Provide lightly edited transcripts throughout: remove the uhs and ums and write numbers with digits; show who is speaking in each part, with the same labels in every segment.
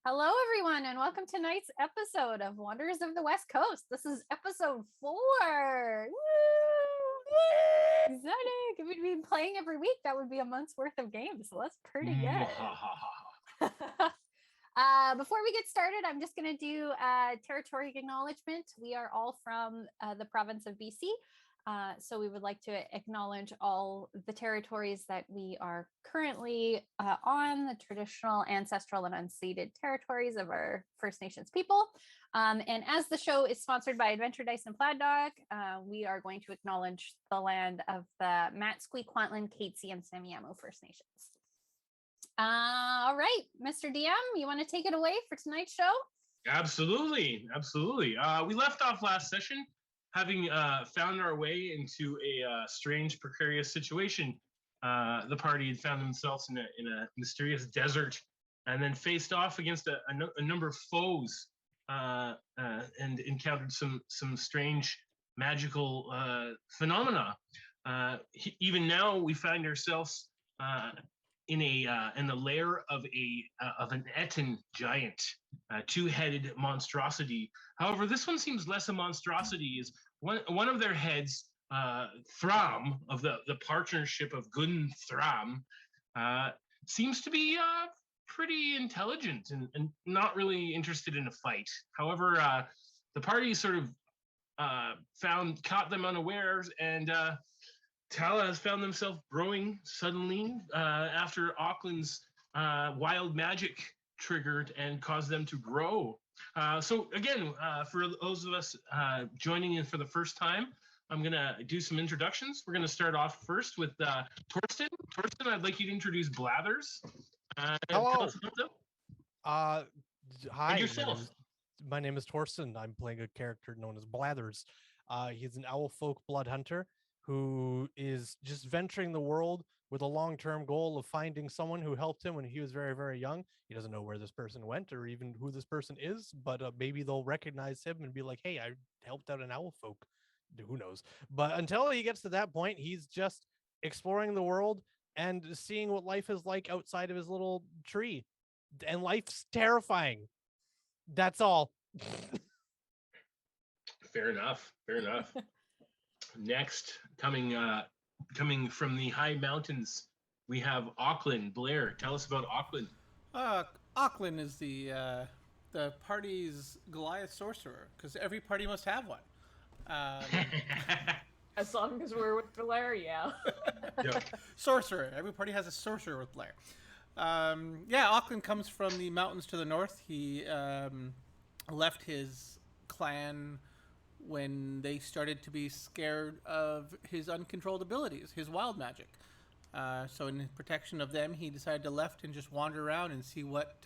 Speaker 1: Hello, everyone, and welcome to tonight's episode of Wonders of the West Coast. This is episode 4. Woo! Exciting! If we'd been playing every week, that would be a month's worth of games. So that's pretty good. Before we get started, I'm just going to do a territory acknowledgement. We are all from the province of BC. So we would like to acknowledge all the territories that we are currently on, the traditional, ancestral, and unceded territories of our First Nations people. And as the show is sponsored by Adventure Dice and Plaid Dog, we are going to acknowledge the land of the Matsqui, Kwantlen, Katzie, and Semiahmoo First Nations. All right, Mr. DM, you want to take it away for tonight's show?
Speaker 2: Absolutely. We left off last session having found our way into a strange, precarious situation. The party had found themselves in a mysterious desert and then faced off against a number of foes and encountered some strange magical phenomena. Even now, we find ourselves in the lair of an Ettin giant, two-headed monstrosity. However, this one seems less a monstrosity. Is one of their heads, Thram of the partnership of Gun Thram, seems to be pretty intelligent and not really interested in a fight. However, the party sort of caught them unawares, and Thalia has found themselves growing suddenly after Auckland's wild magic triggered and caused them to grow. So again, for those of us joining in for the first time, I'm going to do some introductions. We're going to start off first with Torsten. Torsten, I'd like you to introduce Blathers.
Speaker 3: Hello.
Speaker 2: Tell us about them.
Speaker 3: Hi.
Speaker 2: And yourself.
Speaker 3: My name is Torsten. I'm playing a character known as Blathers. He's an owl folk blood hunter who is just venturing the world with a long-term goal of finding someone who helped him when he was very, very young. He doesn't know where this person went or even who this person is, but maybe they'll recognize him and be like, hey, I helped out an owl folk. Who knows? But until he gets to that point, he's just exploring the world and seeing what life is like outside of his little tree. And life's terrifying. That's all.
Speaker 2: Fair enough. Next, coming from the high mountains, we have Auckland. Blair, tell us about Auckland.
Speaker 4: Auckland is the party's Goliath sorcerer, because every party must have one.
Speaker 1: As long as we're with Blair, yeah.
Speaker 2: Yep.
Speaker 4: Sorcerer. Every party has a sorcerer with Blair. Auckland comes from the mountains to the north. He left his clan when they started to be scared of his uncontrolled abilities, his wild magic. So in protection of them, he decided to left and just wander around and see what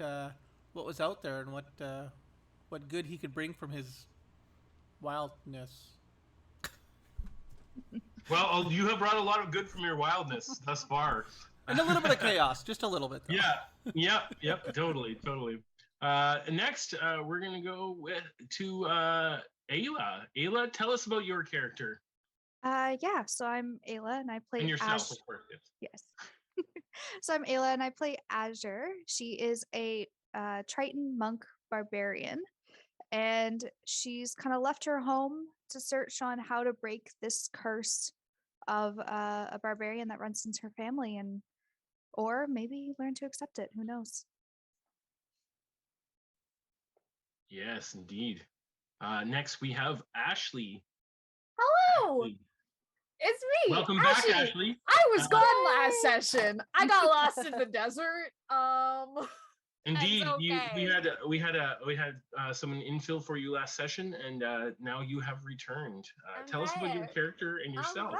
Speaker 4: was out there and what good he could bring from his wildness.
Speaker 2: Well, you have brought a lot of good from your wildness thus far.
Speaker 4: And a little bit of chaos, just a little bit, though.
Speaker 2: Yep, totally. Next, we're going to go to Ayla. Ayla, tell us about your character.
Speaker 5: So I'm Ayla and I play
Speaker 2: And yourself, of course.
Speaker 5: Yes. So I'm Ayla and I play Azure. She is a Triton monk barbarian, and she's kind of left her home to search on how to break this curse of a barbarian that runs into her family, or maybe learn to accept it. Who knows?
Speaker 2: Yes, indeed. Next, we have Ashley.
Speaker 1: Hello!
Speaker 2: Ashley.
Speaker 1: It's me.
Speaker 2: Welcome
Speaker 1: Ashley.
Speaker 2: back, Ashley.
Speaker 1: I was gone last session. I got lost in the desert.
Speaker 2: Indeed,
Speaker 1: okay.
Speaker 2: we had someone infill for you last session, and now you have returned. Tell us about your character and yourself.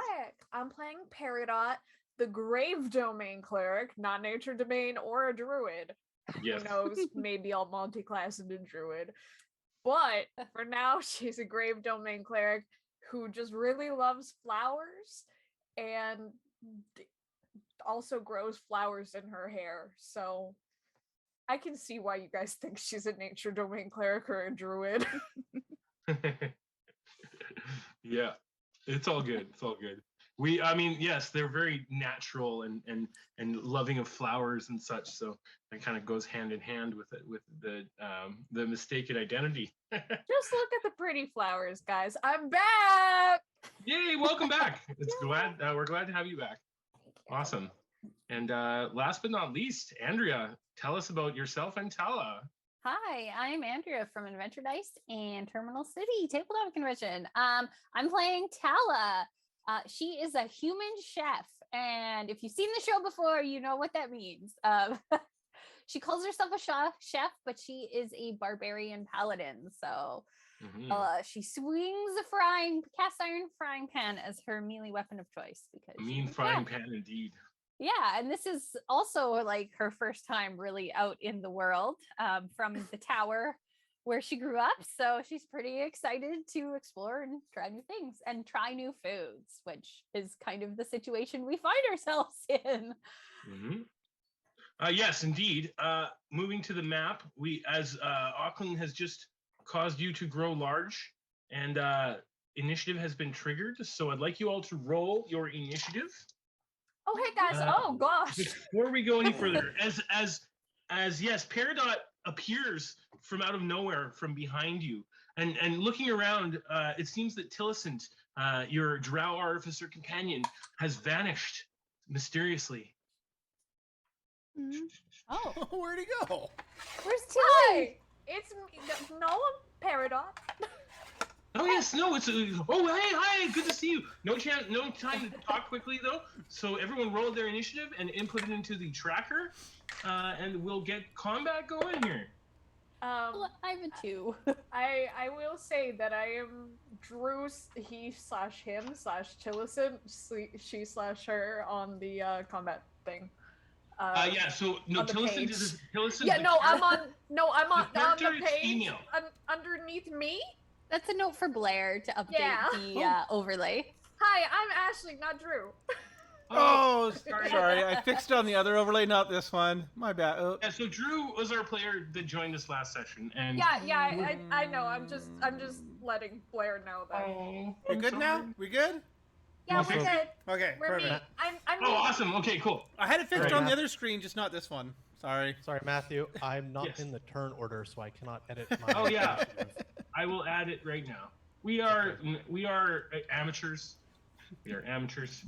Speaker 6: I'm playing Peridot, the Grave Domain cleric, not Nature Domain or a druid.
Speaker 2: Yes.
Speaker 6: Who knows? Maybe I'll multi-class into druid. But for now, she's a Grave Domain cleric who just really loves flowers and also grows flowers in her hair. So I can see why you guys think she's a Nature Domain cleric or a druid.
Speaker 2: Yeah, it's all good. I mean, yes, they're very natural and loving of flowers and such. So that kind of goes hand in hand with it, with the mistaken identity.
Speaker 6: Just look at the pretty flowers, guys. I'm back.
Speaker 2: Yay! Welcome back. We're glad to have you back. Awesome. And last but not least, Andrea, tell us about yourself and Tala.
Speaker 1: Hi, I'm Andrea from Adventure Dice and Terminal City Tabletop Convention. I'm playing Tala. She is a human chef, and if you've seen the show before, you know what that means. She calls herself a chef, but she is a barbarian paladin. So she swings a cast iron frying pan as her melee weapon of choice. Because
Speaker 2: a mean frying pan, indeed.
Speaker 1: Yeah, and this is also like her first time really out in the world from the tower where she grew up. So she's pretty excited to explore and try new things and try new foods, which is kind of the situation we find ourselves in.
Speaker 2: Yes, indeed. Moving to the map, as Auckland has just caused you to grow large, and initiative has been triggered. So I'd like you all to roll your initiative.
Speaker 6: Oh, hey guys! Oh gosh!
Speaker 2: Before we go any further, as yes, Peridot appears from out of nowhere from behind you, and looking around, it seems that Tillicent, your drow artificer companion, has vanished mysteriously.
Speaker 1: Oh,
Speaker 4: Where'd he go?
Speaker 1: where's
Speaker 6: Hi,
Speaker 1: Tilly?
Speaker 6: it's Noah Peridot.
Speaker 2: Oh yes, no, it's hi, good to see you. No time to talk quickly though. So everyone roll their initiative and input it into the tracker, and we'll get combat going here.
Speaker 1: I have a 2.
Speaker 6: I will say that I am Drew, he/him/Tillicent, she/her on the combat thing.
Speaker 2: Yeah, so no,
Speaker 6: on the
Speaker 2: Tillicent
Speaker 6: page.
Speaker 2: is Tillicent.
Speaker 6: Yeah, no, I'm on on
Speaker 2: character
Speaker 6: the
Speaker 2: is
Speaker 6: page
Speaker 2: female.
Speaker 6: underneath me.
Speaker 1: That's a note for Blair to update
Speaker 6: Yeah.
Speaker 1: the overlay.
Speaker 6: Hi, I'm Ashley, not Drew.
Speaker 4: Oh, sorry. I fixed it on the other overlay, not this one. My bad. Oh.
Speaker 2: Yeah, so Drew was our player that joined us last session, and
Speaker 6: Yeah, I know. I'm just letting Blair know that.
Speaker 2: Oh,
Speaker 4: We good now? We good?
Speaker 6: Yeah,
Speaker 2: Okay.
Speaker 6: we're good.
Speaker 4: Okay,
Speaker 6: We're
Speaker 4: perfect.
Speaker 6: me. I'm
Speaker 2: Oh,
Speaker 6: me.
Speaker 2: awesome. Okay, cool.
Speaker 4: I had it fixed
Speaker 3: Right.
Speaker 4: on the other screen, just not this one. Sorry.
Speaker 3: Sorry, Matthew. I'm not
Speaker 2: Yes.
Speaker 3: in the turn order, so I cannot edit my.
Speaker 2: Oh, yeah.
Speaker 3: initiative.
Speaker 2: I will add it right now. We are amateurs. We are amateurs.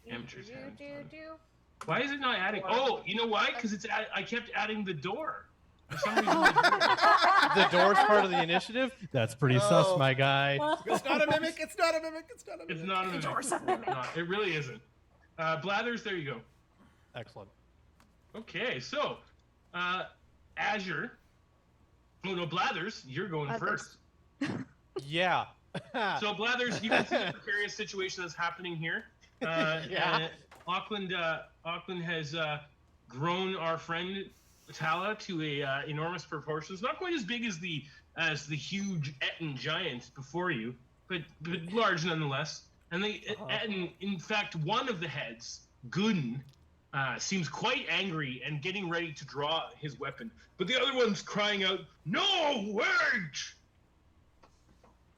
Speaker 2: Amateurs.
Speaker 6: Do.
Speaker 2: Why is it not adding? Oh, you know why? Because I kept adding the door. For some reason,
Speaker 3: The door's part of the initiative? That's pretty sus,
Speaker 4: Oh.
Speaker 3: my guy.
Speaker 4: It's not a mimic. It's not a mimic. It's not a mimic.
Speaker 2: it's not a mimic.
Speaker 6: door's a mimic.
Speaker 2: No, it really isn't. Blathers, there you go.
Speaker 3: Excellent.
Speaker 2: Okay, so Azure. Oh no, Blathers, you're going
Speaker 5: Blathers.
Speaker 2: first.
Speaker 3: Yeah.
Speaker 2: So Blathers, you can see the precarious situation that's happening here.
Speaker 3: Yeah.
Speaker 2: Auckland has grown our friend Tala to a enormous proportions. Not quite as big as the huge Ettin giant before you, but large nonetheless. And Ettin, in fact, one of the heads, Gun, seems quite angry and getting ready to draw his weapon, but the other one's crying out, "No, wait!"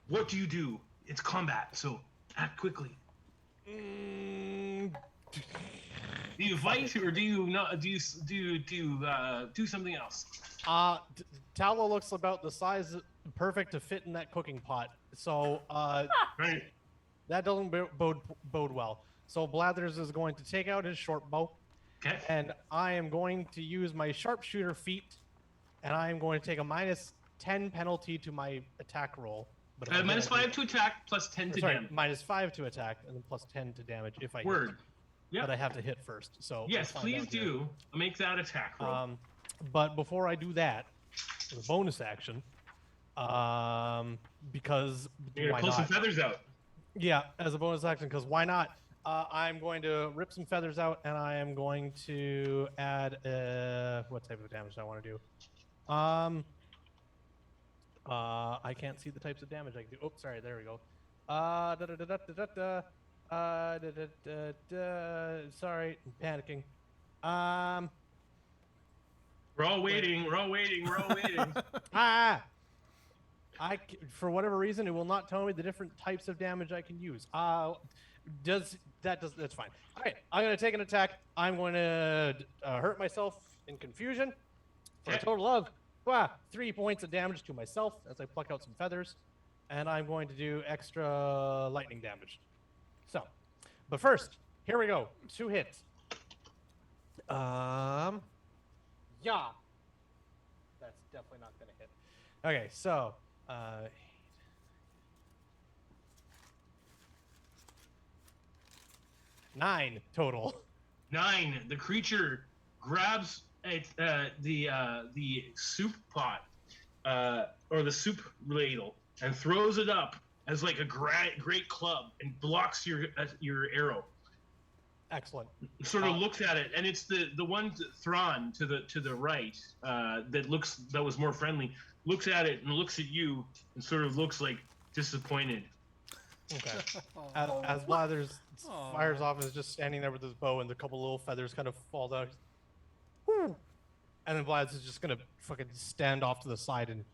Speaker 2: What do you do? It's combat, so act quickly.
Speaker 3: Mm,
Speaker 2: Do you fight or do you not? Do do something else?
Speaker 3: Tala looks about the size perfect to fit in that cooking pot. So
Speaker 2: Right.
Speaker 3: that doesn't bode well. So Blathers is going to take out his short bow,
Speaker 2: Okay.
Speaker 3: and I am going to use my sharpshooter feat, and I am going to take a -10 penalty to my attack roll. But if I hit, I do-
Speaker 2: -5 to attack, +10 to
Speaker 3: sorry,
Speaker 2: damage.
Speaker 3: -5 to attack, and then +10 to damage if I
Speaker 2: Word.
Speaker 3: hit.
Speaker 2: Yep.
Speaker 3: But I have to hit first. So
Speaker 2: Yes,
Speaker 3: we'll find
Speaker 2: please
Speaker 3: out here.
Speaker 2: do. Make that attack roll.
Speaker 3: But before I do that, as a bonus action, because
Speaker 2: You're gonna
Speaker 3: why
Speaker 2: pull
Speaker 3: not?
Speaker 2: some feathers out.
Speaker 3: Yeah, as a bonus action, because why not? I'm going to rip some feathers out, and I am going to add what type of damage do I want to do? I can't see the types of damage I can do. Oh, sorry, there we go. Sorry, I'm panicking.
Speaker 2: We're all waiting. We're all waiting. We're all waiting.
Speaker 3: For whatever reason, it will not tell me the different types of damage I can use. That's fine. All right, I'm going to take an attack. I'm going to hurt myself in confusion for a total of 3 points of damage to myself as I pluck out some feathers, and I'm going to do extra lightning damage. So, but first, here we go. 2 hits. Yeah. That's definitely not going to hit. Okay, so 9 total.
Speaker 2: 9. The creature grabs the soup pot or the soup ladle and throws it up as like a great club and blocks your arrow.
Speaker 3: Excellent.
Speaker 2: Sort of looks at it, and it's the one Thrawn to the right that was more friendly. Looks at it and looks at you and sort of looks like disappointed.
Speaker 3: Okay. As Blathers fires off and is just standing there with his bow and a couple little feathers kind of fall down. Whew. And then Blathers is just gonna fucking stand off to the side and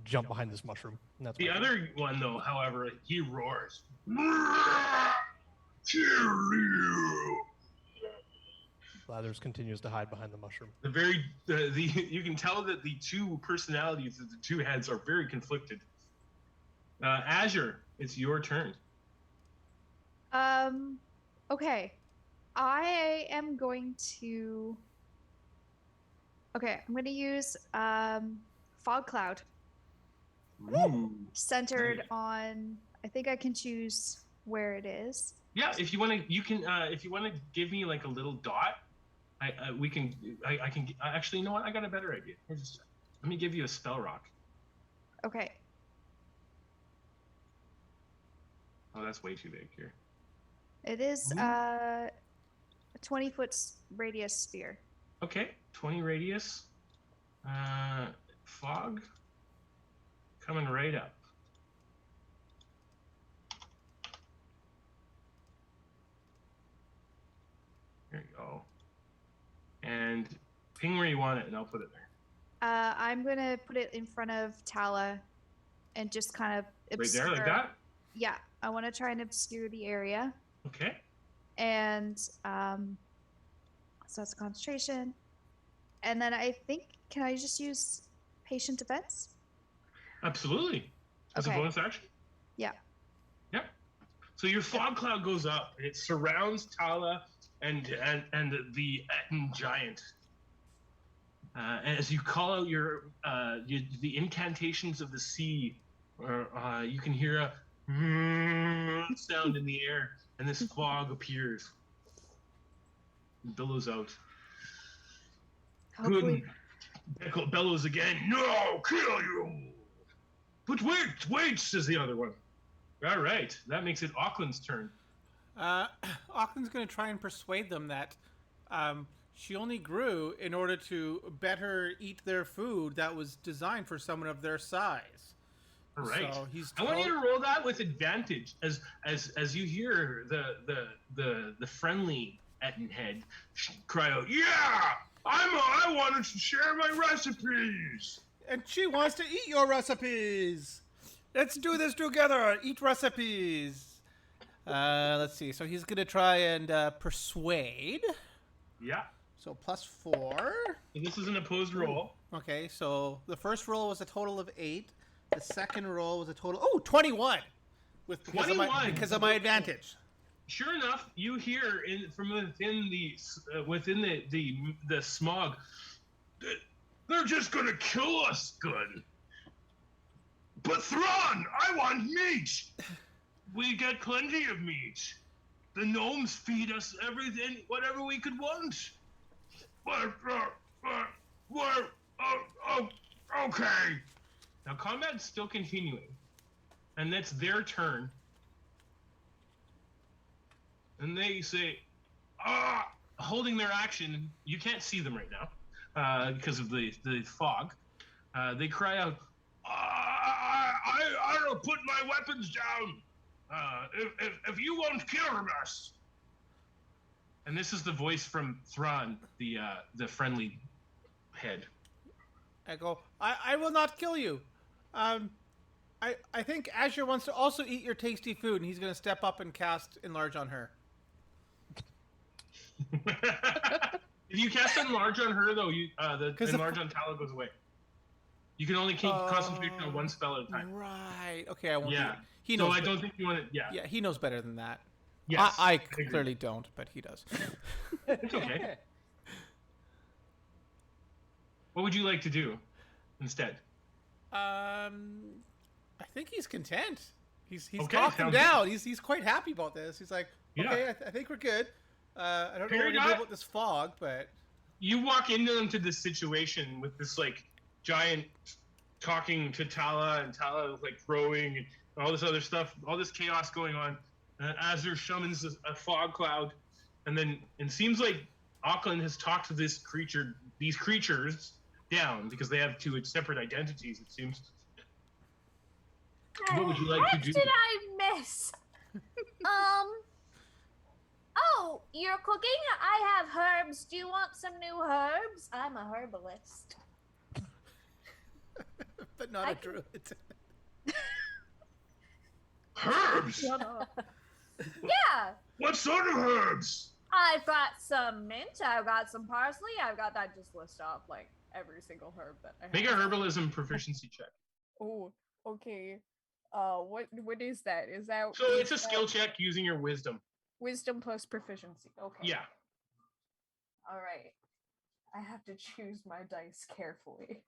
Speaker 3: jump behind this mushroom. And that's
Speaker 2: the other one, though, however, he roars. Kill you!
Speaker 3: Blathers continues to hide behind the mushroom.
Speaker 2: You can tell that the two personalities of the two heads are very conflicted. Azure, it's your turn.
Speaker 5: Okay. I am going to... Okay, I'm going to use Fog Cloud.
Speaker 2: Ooh.
Speaker 5: Centered on... I think I can choose where it is.
Speaker 2: Yeah, if you want to, you can. If you want to give me like a little dot, I can. Actually, you know what? I got a better idea. Let me give you a spell rock.
Speaker 5: Okay.
Speaker 2: Oh, that's way too big here.
Speaker 5: It is a 20-foot radius sphere.
Speaker 2: Okay, 20 radius. Fog. Coming right up. There you go. And ping where you want it, and I'll put it there.
Speaker 5: I'm going to put it in front of Tala and just kind of obscure.
Speaker 2: Right there, like that?
Speaker 5: Yeah, I want to try and obscure the area.
Speaker 2: Okay.
Speaker 5: And so that's concentration. And then I think, can I just use patient defense?
Speaker 2: Absolutely. As a bonus action?
Speaker 5: Yeah.
Speaker 2: Yep. So your fog cloud goes up, and it surrounds Tala and the Ettin giant. As you call out the incantations of the sea, you can hear a sound in the air, and this fog appears and billows out.
Speaker 5: Hopefully.
Speaker 2: Good. Bellows again. No, kill you. But wait, says the other one. All right, that makes it Auckland's turn.
Speaker 4: Auckland's going to try and persuade them that she only grew in order to better eat their food that was designed for someone of their size.
Speaker 2: All right.
Speaker 4: So
Speaker 2: I want you to roll that with advantage as you hear the friendly Ettin head cry out, "Yeah, I wanted to share my recipes."
Speaker 4: And she wants to eat your recipes. Let's do this together. Eat recipes. Let's see. So he's going to try and persuade.
Speaker 2: Yeah.
Speaker 4: So +4.
Speaker 2: This is an opposed roll.
Speaker 4: Okay, so the first roll was a total of 8. The second roll was a total... 21! Because of my advantage.
Speaker 2: Sure enough, you hear from within the smog, they're just going to kill us, good. But Thrawn, I want meat! We get plenty of meat. The gnomes feed us everything, whatever we could want. Okay. Now combat's still continuing, and that's their turn. And they say, holding their action. You can't see them right now because of the fog. They cry out, I'll put my weapons down. If you won't kill us. And this is the voice from Thrawn, the friendly head.
Speaker 4: I go, I will not kill you. I think Azure wants to also eat your tasty food, and he's going to step up and cast Enlarge on her.
Speaker 2: If you cast Enlarge on her, though, the Enlarge on Thalia goes away. You can only keep concentration on one spell at a time.
Speaker 4: Right. Okay, I won't do
Speaker 2: Yeah.
Speaker 4: it. He knows.
Speaker 2: So I don't think you want to. Yeah.
Speaker 4: Yeah, he knows better than that.
Speaker 2: Yes.
Speaker 4: I clearly don't, but he does.
Speaker 2: It's okay. What would you like to do instead?
Speaker 4: I think he's content. He's
Speaker 2: Okay,
Speaker 4: talked him
Speaker 2: sounds
Speaker 4: down. He's quite happy about this. He's like,
Speaker 2: Yeah.
Speaker 4: okay, I think we're good. I don't know what
Speaker 2: Fair
Speaker 4: we're gonna do
Speaker 2: enough.
Speaker 4: about this fog, but
Speaker 2: You walk into this situation with this like giant talking to Tala, and Tala like rowing and all this other stuff, all this chaos going on. Azure summons a fog cloud, and then it seems like Auckland has talked to these creatures down because they have two separate identities. It seems. What would you like to do?
Speaker 6: What did I miss? Oh, you're cooking? I have herbs. Do you want some new herbs? I'm a herbalist.
Speaker 4: but not a druid.
Speaker 2: Herbs.
Speaker 6: Shut up. Yeah,
Speaker 2: What sort of herbs?
Speaker 6: I've got some mint. I've got some parsley. I've got that. Just list off like every single herb that I have.
Speaker 2: Make a herbalism proficiency check.
Speaker 6: Oh, okay. What is that? Is that
Speaker 2: So it's a skill check using your wisdom.
Speaker 6: wisdom plus proficiency? Okay.
Speaker 2: Yeah.
Speaker 6: All right. I have to choose my dice carefully.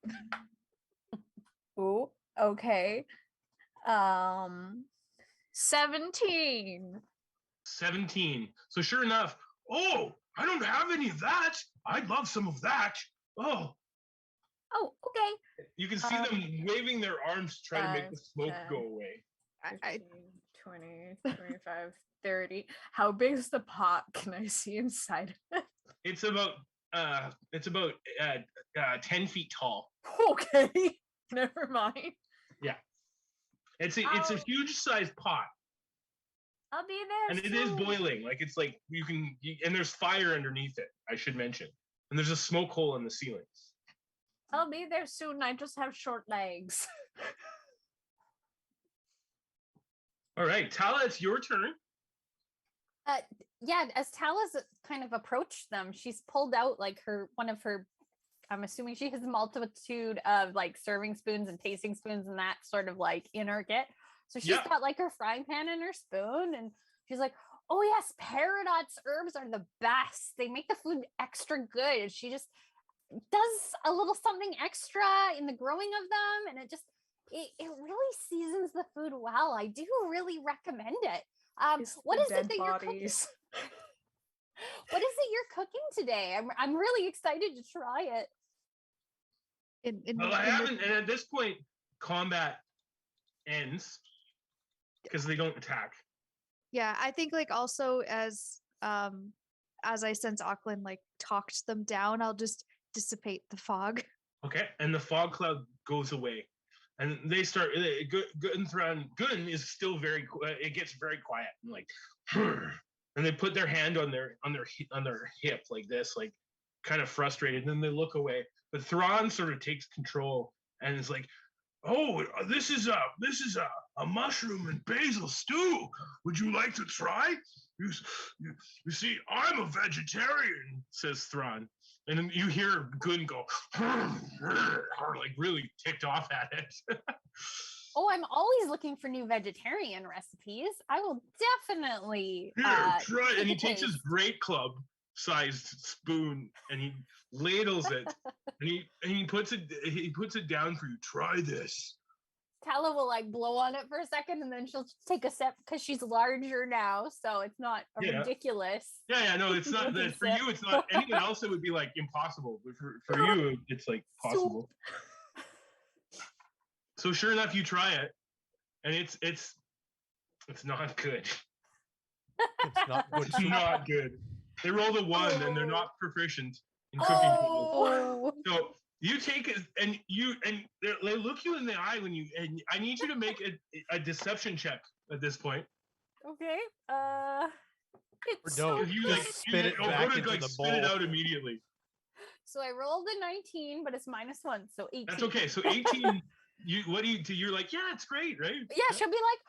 Speaker 6: Ooh, okay. 17.
Speaker 2: 17. So sure enough, oh, I don't have any of that. I'd love some of that. Oh,
Speaker 6: Oh, okay.
Speaker 2: you can see them waving their arms to try to make the smoke
Speaker 6: 10.
Speaker 2: go away.
Speaker 6: 15, 20, 25, 30. How big is the pot? Can I see inside of it?
Speaker 2: It's about 10 feet tall.
Speaker 6: Okay. Never mind.
Speaker 2: It's a
Speaker 6: Oh.
Speaker 2: huge sized pot,
Speaker 6: I'll be there
Speaker 2: and it is
Speaker 6: soon.
Speaker 2: boiling. Like it's like and there's fire underneath it. I should mention, and there's a smoke hole in the ceilings.
Speaker 6: I'll be there soon. I just have short legs.
Speaker 2: All right, Tala, it's your turn.
Speaker 1: Yeah, as Tala's kind of approached them, she's pulled out like one of her, I'm assuming she has a multitude of like serving spoons and tasting spoons and that sort of like in her kit. So she's got like her frying pan and her spoon, and she's like, oh yes, Peridot's herbs are the best. They make the food extra good. She just does a little something extra in the growing of them, and it really seasons the food well. I do really recommend it. What is it that you're cooking? What is it you're cooking today? I'm really excited to try it.
Speaker 2: Well, I haven't, and at this point, combat ends because they don't attack.
Speaker 5: Yeah, I think like also as I sense Auckland like talked them down, I'll just dissipate the fog.
Speaker 2: Okay, and the fog cloud goes away, and they start. Gun is still very. It gets very quiet, and like, and they put their hand on their hip like this, like kind of frustrated. And then they look away. But Thrawn sort of takes control and is like, "Oh, this is a mushroom and basil stew. Would you like to try? You see, I'm a vegetarian," says Thrawn. And then you hear Gun go, like really ticked off at it.
Speaker 1: Oh, I'm always looking for new vegetarian recipes. I will definitely
Speaker 2: Here, try.
Speaker 1: take
Speaker 2: And he
Speaker 1: a
Speaker 2: takes his
Speaker 1: taste.
Speaker 2: great club-sized spoon and he ladles it, and he puts it down for you. Try this.
Speaker 1: Tala will like blow on it for a second, and then she'll just take a sip because she's larger now, so it's not a ridiculous.
Speaker 2: Yeah, no, it's not that for you. It's not anyone else. It would be like impossible, but for you, it's like possible. So sure enough, you try it, and it's not good.
Speaker 3: It's not good.
Speaker 2: It's not good. They rolled a 1, and they're not proficient in cooking.
Speaker 1: Oh,
Speaker 2: So you take it, and they look you in the eye and I need you to make a deception check at this point.
Speaker 1: okay. It's
Speaker 3: Or no,
Speaker 1: so
Speaker 2: You
Speaker 1: good.
Speaker 3: just spit it back into the
Speaker 2: spit it
Speaker 3: bowl.
Speaker 2: out immediately.
Speaker 1: So I rolled a 19, but it's -1, so 18.
Speaker 2: That's okay. So 18, You're like, yeah, it's great, right?
Speaker 1: Yeah, she'll be like,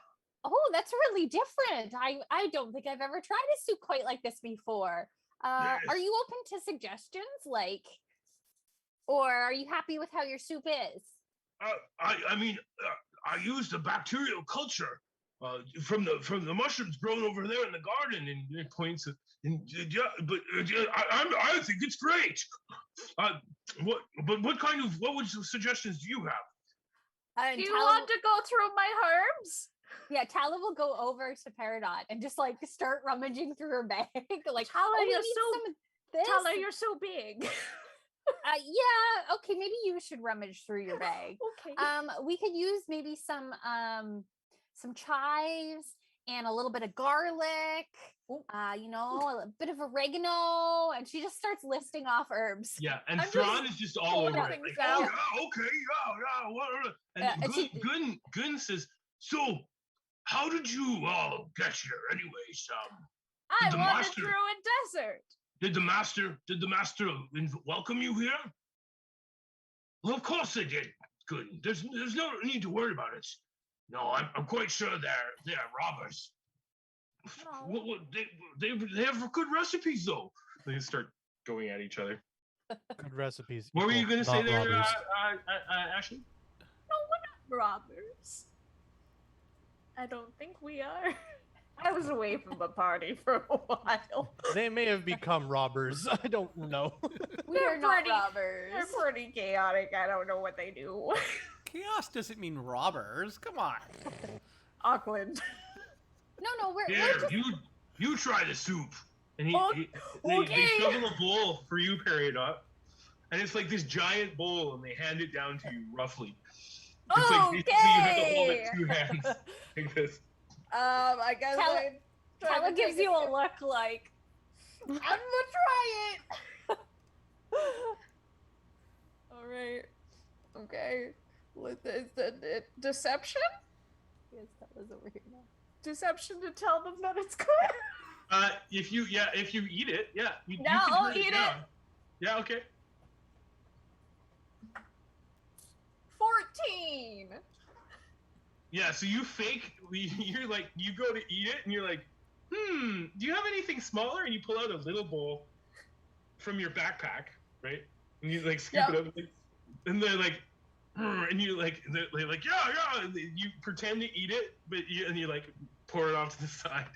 Speaker 1: oh, that's really different. I don't think I've ever tried a soup quite like this before.
Speaker 2: Yes.
Speaker 1: Are you open to suggestions? Like, or are you happy with how your soup is?
Speaker 2: I mean, I used a bacterial culture from the mushrooms grown over there in the garden, and it points. And I think it's great. What suggestions do you have?
Speaker 6: Do you want to go through my herbs?
Speaker 1: Yeah, Tala will go over to Peridot and just like start rummaging through her bag. Like,
Speaker 6: Tala,
Speaker 1: you're
Speaker 6: so big.
Speaker 1: Yeah, okay, maybe you should rummage through your bag.
Speaker 6: Okay.
Speaker 1: We could use maybe some chives and a little bit of garlic. A bit of oregano, and she just starts listing off herbs.
Speaker 2: Yeah, and Thrawn is just all over it. Like, oh yeah, okay, yeah. And Gun says, so how did you all get here, anyways?
Speaker 6: I wandered through a desert.
Speaker 2: Did the master welcome you here? Well, of course they did. Good. There's no need to worry about it. No, I'm quite sure they're robbers.
Speaker 1: No.
Speaker 2: They have good recipes though. They start going at each other.
Speaker 3: Good recipes.
Speaker 2: What were you gonna say there,
Speaker 3: robbers.
Speaker 2: Ashley?
Speaker 6: No, we're not robbers. I don't think we are. I was away from the party for a while.
Speaker 3: They may have become robbers. I don't know.
Speaker 1: We're not robbers.
Speaker 6: They're pretty chaotic. I don't know what they do.
Speaker 4: Chaos doesn't mean robbers. Come on.
Speaker 6: Auckland.
Speaker 1: No, we're
Speaker 2: Here,
Speaker 1: just...
Speaker 2: you try the soup. And
Speaker 6: Okay.
Speaker 2: they shovel a bowl for you, Peridot. And it's like this giant bowl, and they hand it down to you roughly. It's like, so you have to hold it 2 hands like this.
Speaker 6: I guess
Speaker 1: Tala gives you a look like,
Speaker 6: I'm gonna try it. All right. Okay. The deception?
Speaker 1: yes, Tala's over here now.
Speaker 6: Deception to tell them that it's good.
Speaker 2: If you eat it, yeah. You
Speaker 6: No,
Speaker 2: can
Speaker 6: I'll
Speaker 2: turn
Speaker 6: eat it.
Speaker 2: down. Yeah, okay.
Speaker 6: 14.
Speaker 2: Yeah, so you you're like, you go to eat it, and you're like, do you have anything smaller? And you pull out a little bowl from your backpack, right? And you like scoop it up, and they're like, and you like, they're like, yeah. And you pretend to eat it, and you like pour it off to the side.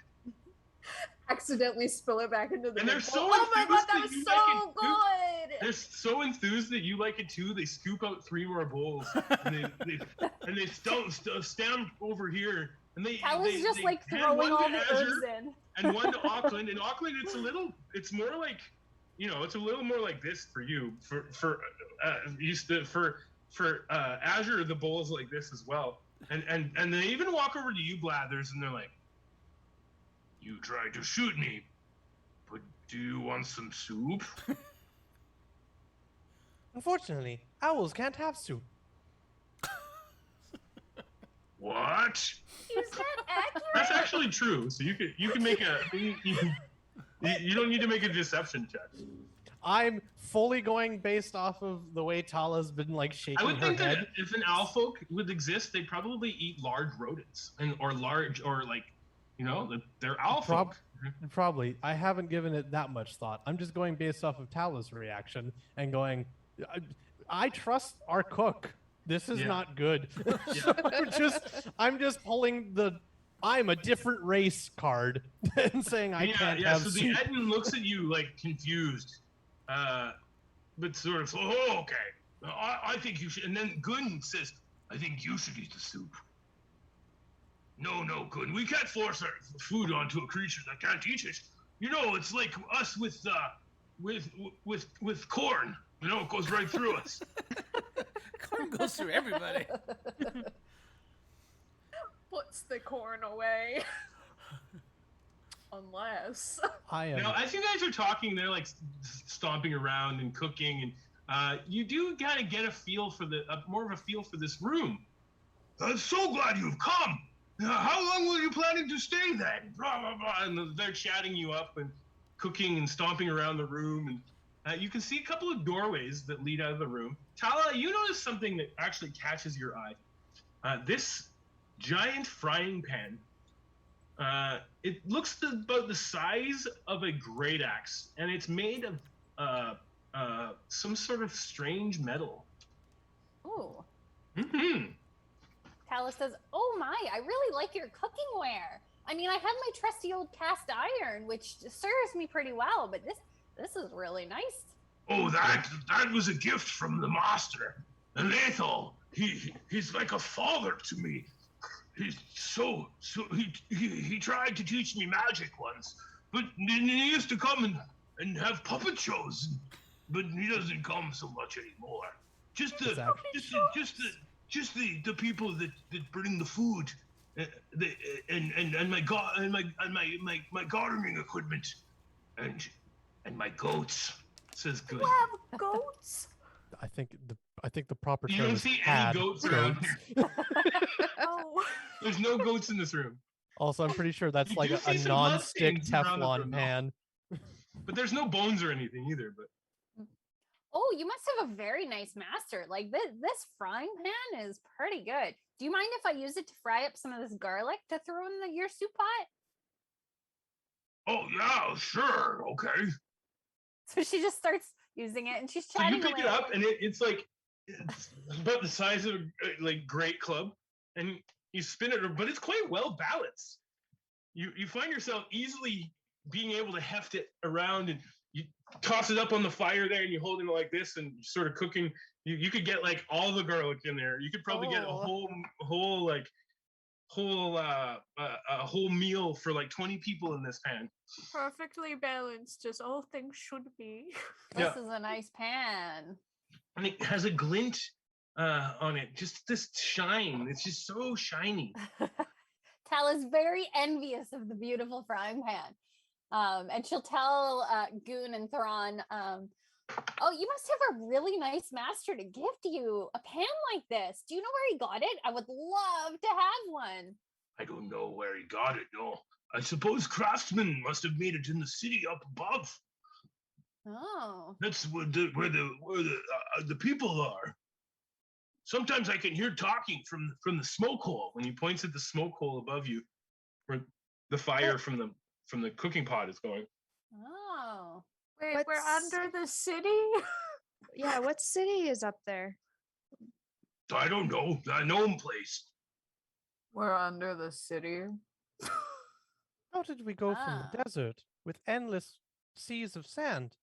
Speaker 6: Accidentally spill it back into the.
Speaker 2: And they're
Speaker 6: bowl.
Speaker 2: so
Speaker 6: oh my god,
Speaker 2: enthused
Speaker 6: that
Speaker 2: that
Speaker 6: was
Speaker 2: you
Speaker 6: so
Speaker 2: like it,
Speaker 6: good.
Speaker 2: They're so enthused that you like it too. They scoop out 3 more bowls, and they stand over here, and
Speaker 1: Tala's just like throwing all the herbs in.
Speaker 2: And one to Auckland. And Auckland, it's more like, it's a little more like this for you. For Azure, the bowl is like this as well. And they even walk over to you, Blathers, and they're like, you tried to shoot me, but do you want some soup?
Speaker 3: Unfortunately, owls can't have soup.
Speaker 2: What?
Speaker 6: Is that accurate?
Speaker 2: That's actually true. So you can make you don't need to make a deception check.
Speaker 3: I'm fully going based off of the way Tala's been like shaking
Speaker 2: I would
Speaker 3: her
Speaker 2: think
Speaker 3: head.
Speaker 2: that if an owl folk would exist, they'd probably eat large rodents or they're owl folk.
Speaker 3: Probably. I haven't given it that much thought. I'm just going based off of Tala's reaction and going, I trust our cook. This is not good. So I'm just pulling the I'm a different race card and saying I can't have
Speaker 2: so
Speaker 3: soup.
Speaker 2: the Ettin looks at you like confused, but sort of, oh, okay. I think you should. And then Gun says, I think you should eat the soup. No, Gun. We can't force our food onto a creature that can't eat it. It's like us with corn. It goes right through us.
Speaker 4: Corn goes through everybody.
Speaker 6: Puts the corn away. Unless.
Speaker 2: Now, as you guys are talking, they're like stomping around and cooking, and you do kind of get a feel for more of a feel for this room. I'm so glad you've come. How long were you planning to stay then? Blah, blah, blah. And they're chatting you up and cooking and stomping around the room, You can see a couple of doorways that lead out of the room. Tala, you notice something that actually catches your eye. This giant frying pan, it looks about the size of a great axe, and it's made of some sort of strange metal.
Speaker 1: Ooh.
Speaker 2: Mm-hmm.
Speaker 1: Tala says, "Oh my, I really like your cooking ware. I mean, I have my trusty old cast iron, which serves me pretty well, but this is really nice."
Speaker 7: Oh, that was a gift from the master. And Ethel, he's like a father to me. He's so he tried to teach me magic once, but he used to come and have puppet shows, but he doesn't come so much anymore. Just the people that bring the food, and my gardening equipment, and my goats. Says good.
Speaker 6: You have goats?
Speaker 3: I think the proper
Speaker 2: You
Speaker 3: term
Speaker 2: don't
Speaker 3: is
Speaker 2: see
Speaker 3: had
Speaker 2: any goats around here.
Speaker 6: Oh.
Speaker 2: There's no goats in this room.
Speaker 3: Also, I'm pretty sure that's
Speaker 2: You
Speaker 3: like
Speaker 2: do
Speaker 3: a
Speaker 2: see some
Speaker 3: non-stick
Speaker 2: bloodstains around the
Speaker 3: Teflon
Speaker 2: room, though.
Speaker 3: pan.
Speaker 2: But there's no bones or anything either. But
Speaker 1: Oh, you must have a very nice master. Like this frying pan is pretty good. Do you mind if I use it to fry up some of this garlic to throw in your soup pot?
Speaker 7: Oh yeah, sure, okay.
Speaker 1: So she just starts using it, and she's
Speaker 2: so
Speaker 1: chatting
Speaker 2: you pick
Speaker 1: away.
Speaker 2: it up, and it's about the size of a like great club, and you spin it, but it's quite well balanced. You find yourself easily being able to heft it around, and you toss it up on the fire there, and you hold it like this, and you're sort of cooking. You could get like all the garlic in there. You could probably get a whole meal for like 20 people in this pan.
Speaker 6: Perfectly balanced, as all things should be.
Speaker 1: This is a nice pan.
Speaker 2: And it has a glint on it, just this shine. It's just so shiny.
Speaker 1: Tala's very envious of the beautiful frying pan. And she'll tell Goon and Thrawn, "Oh, you must have a really nice master to gift you a pan like this. Do you know where he got it? I would love to have one."
Speaker 7: I don't know where he got it, no. I suppose craftsmen must have made it in the city up above.
Speaker 1: Oh.
Speaker 7: That's where the people are. Sometimes I can hear talking from the smoke hole.
Speaker 2: When he points at the smoke hole above you, where the fire from the cooking pot is going.
Speaker 1: Oh.
Speaker 6: Wait, we're
Speaker 5: What's-
Speaker 6: under the city?
Speaker 5: Yeah, what city is up there?
Speaker 7: I don't know. I know him place.
Speaker 6: We're under the city.
Speaker 3: How did we go from
Speaker 1: Ah.
Speaker 3: the desert with endless seas of sand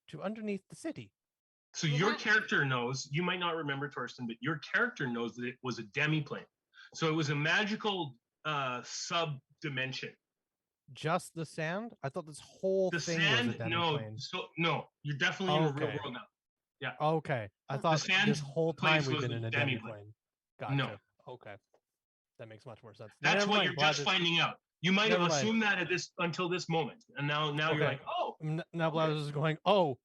Speaker 3: to underneath the city?
Speaker 2: So
Speaker 1: You
Speaker 2: your
Speaker 1: might-
Speaker 2: character knows, you might not remember, Torsten, but your character knows that it was a demi-plane. So it was a magical sub-dimension.
Speaker 3: Just the sand? I thought this whole
Speaker 2: The
Speaker 3: thing
Speaker 2: sand,
Speaker 3: was a
Speaker 2: no.
Speaker 3: demi-plane.
Speaker 2: So no, you're definitely in the real
Speaker 3: Okay.
Speaker 2: world now.
Speaker 3: Okay, I thought
Speaker 2: sand
Speaker 3: this whole time
Speaker 2: place
Speaker 3: we've
Speaker 2: was
Speaker 3: been
Speaker 2: the
Speaker 3: in a
Speaker 2: demi-plane.
Speaker 3: demi-plane. Gotcha.
Speaker 2: No.
Speaker 3: Okay, that makes much more sense.
Speaker 2: That's
Speaker 3: Never
Speaker 2: what
Speaker 3: mind,
Speaker 2: you're
Speaker 3: Blaz
Speaker 2: just
Speaker 3: is-
Speaker 2: finding out. You might have
Speaker 3: Never mind.
Speaker 2: assumed that until this moment, and now you're
Speaker 3: Okay.
Speaker 2: like, oh,
Speaker 3: Now Blaz is going, oh,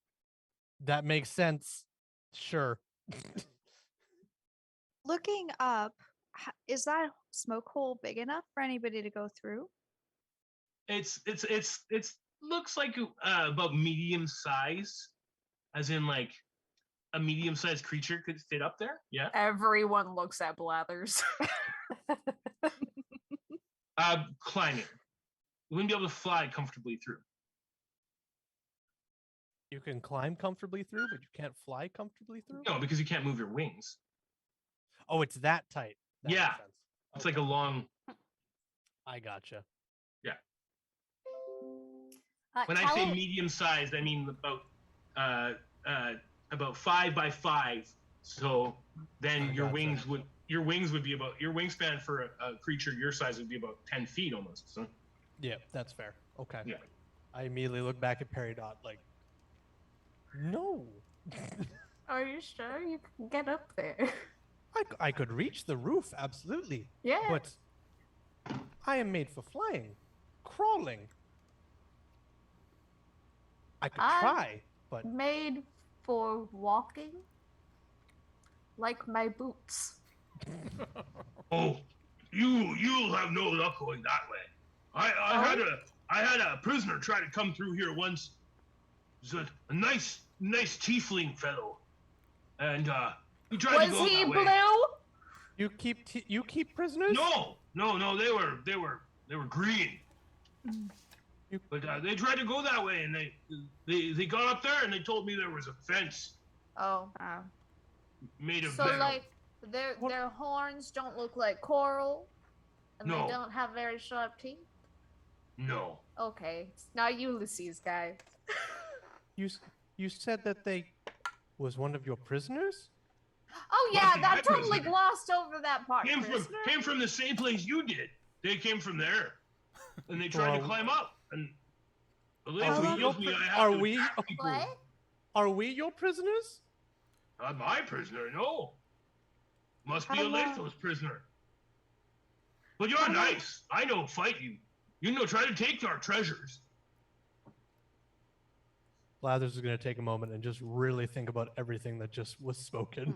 Speaker 3: that makes sense. Sure.
Speaker 5: Looking up, is that smoke hole big enough for anybody to go through?
Speaker 2: it's looks like about medium size, as in like a medium sized creature could fit up there. Yeah.
Speaker 6: Everyone looks at Blathers.
Speaker 2: Climbing. You wouldn't be able to fly comfortably through.
Speaker 3: You can climb comfortably through, but you can't fly comfortably through?
Speaker 2: No, because you can't move your wings.
Speaker 3: Oh, it's that tight. That makes
Speaker 2: Yeah.
Speaker 3: sense.
Speaker 2: It's like a
Speaker 3: Okay,
Speaker 2: long.
Speaker 3: I gotcha.
Speaker 2: When I say medium sized, I mean about 5 by 5. So then
Speaker 3: I
Speaker 2: your
Speaker 3: gotcha.
Speaker 2: wings would be about, your wingspan for a creature your size would be about 10 feet almost. So
Speaker 3: Yeah, that's fair. Okay.
Speaker 2: Yeah.
Speaker 3: I immediately look back at Peridot like, no.
Speaker 6: Are you sure you can get up there?
Speaker 3: I could reach the roof, absolutely.
Speaker 6: Yeah.
Speaker 3: But I am made for flying, crawling. I could
Speaker 6: I-
Speaker 3: try, but
Speaker 6: Made for walking. Like my boots.
Speaker 7: Oh, you'll have no luck going that way. I had a prisoner try to come through here once, He's a nice tiefling fellow, and he tried to
Speaker 6: Was
Speaker 7: go
Speaker 6: he
Speaker 7: that way.
Speaker 6: blue?
Speaker 3: You keep prisoners?
Speaker 7: No, they were green. But they tried to go that way, and they got up there, and they told me there was a fence
Speaker 6: Oh.
Speaker 7: made of
Speaker 6: So
Speaker 7: metal.
Speaker 6: like their horns don't look like coral, and
Speaker 7: No.
Speaker 6: they don't have very sharp teeth.
Speaker 7: No.
Speaker 6: Okay, it's not Ulysses, guy.
Speaker 3: You said that they was one of your prisoners?
Speaker 6: Oh yeah,
Speaker 7: Wasn't
Speaker 6: that
Speaker 7: my
Speaker 6: totally
Speaker 7: prisoner.
Speaker 6: glossed over that part.
Speaker 7: Came from the same place you did. They came from there, and they tried to climb up. And
Speaker 3: Are we
Speaker 6: What?
Speaker 3: Are we your prisoners?
Speaker 7: Not my prisoner, no. Must be Aletho's prisoner. But you're nice. I know fight you. You know, try to take our treasures.
Speaker 3: Blathers is going to take a moment and just really think about everything that just was spoken.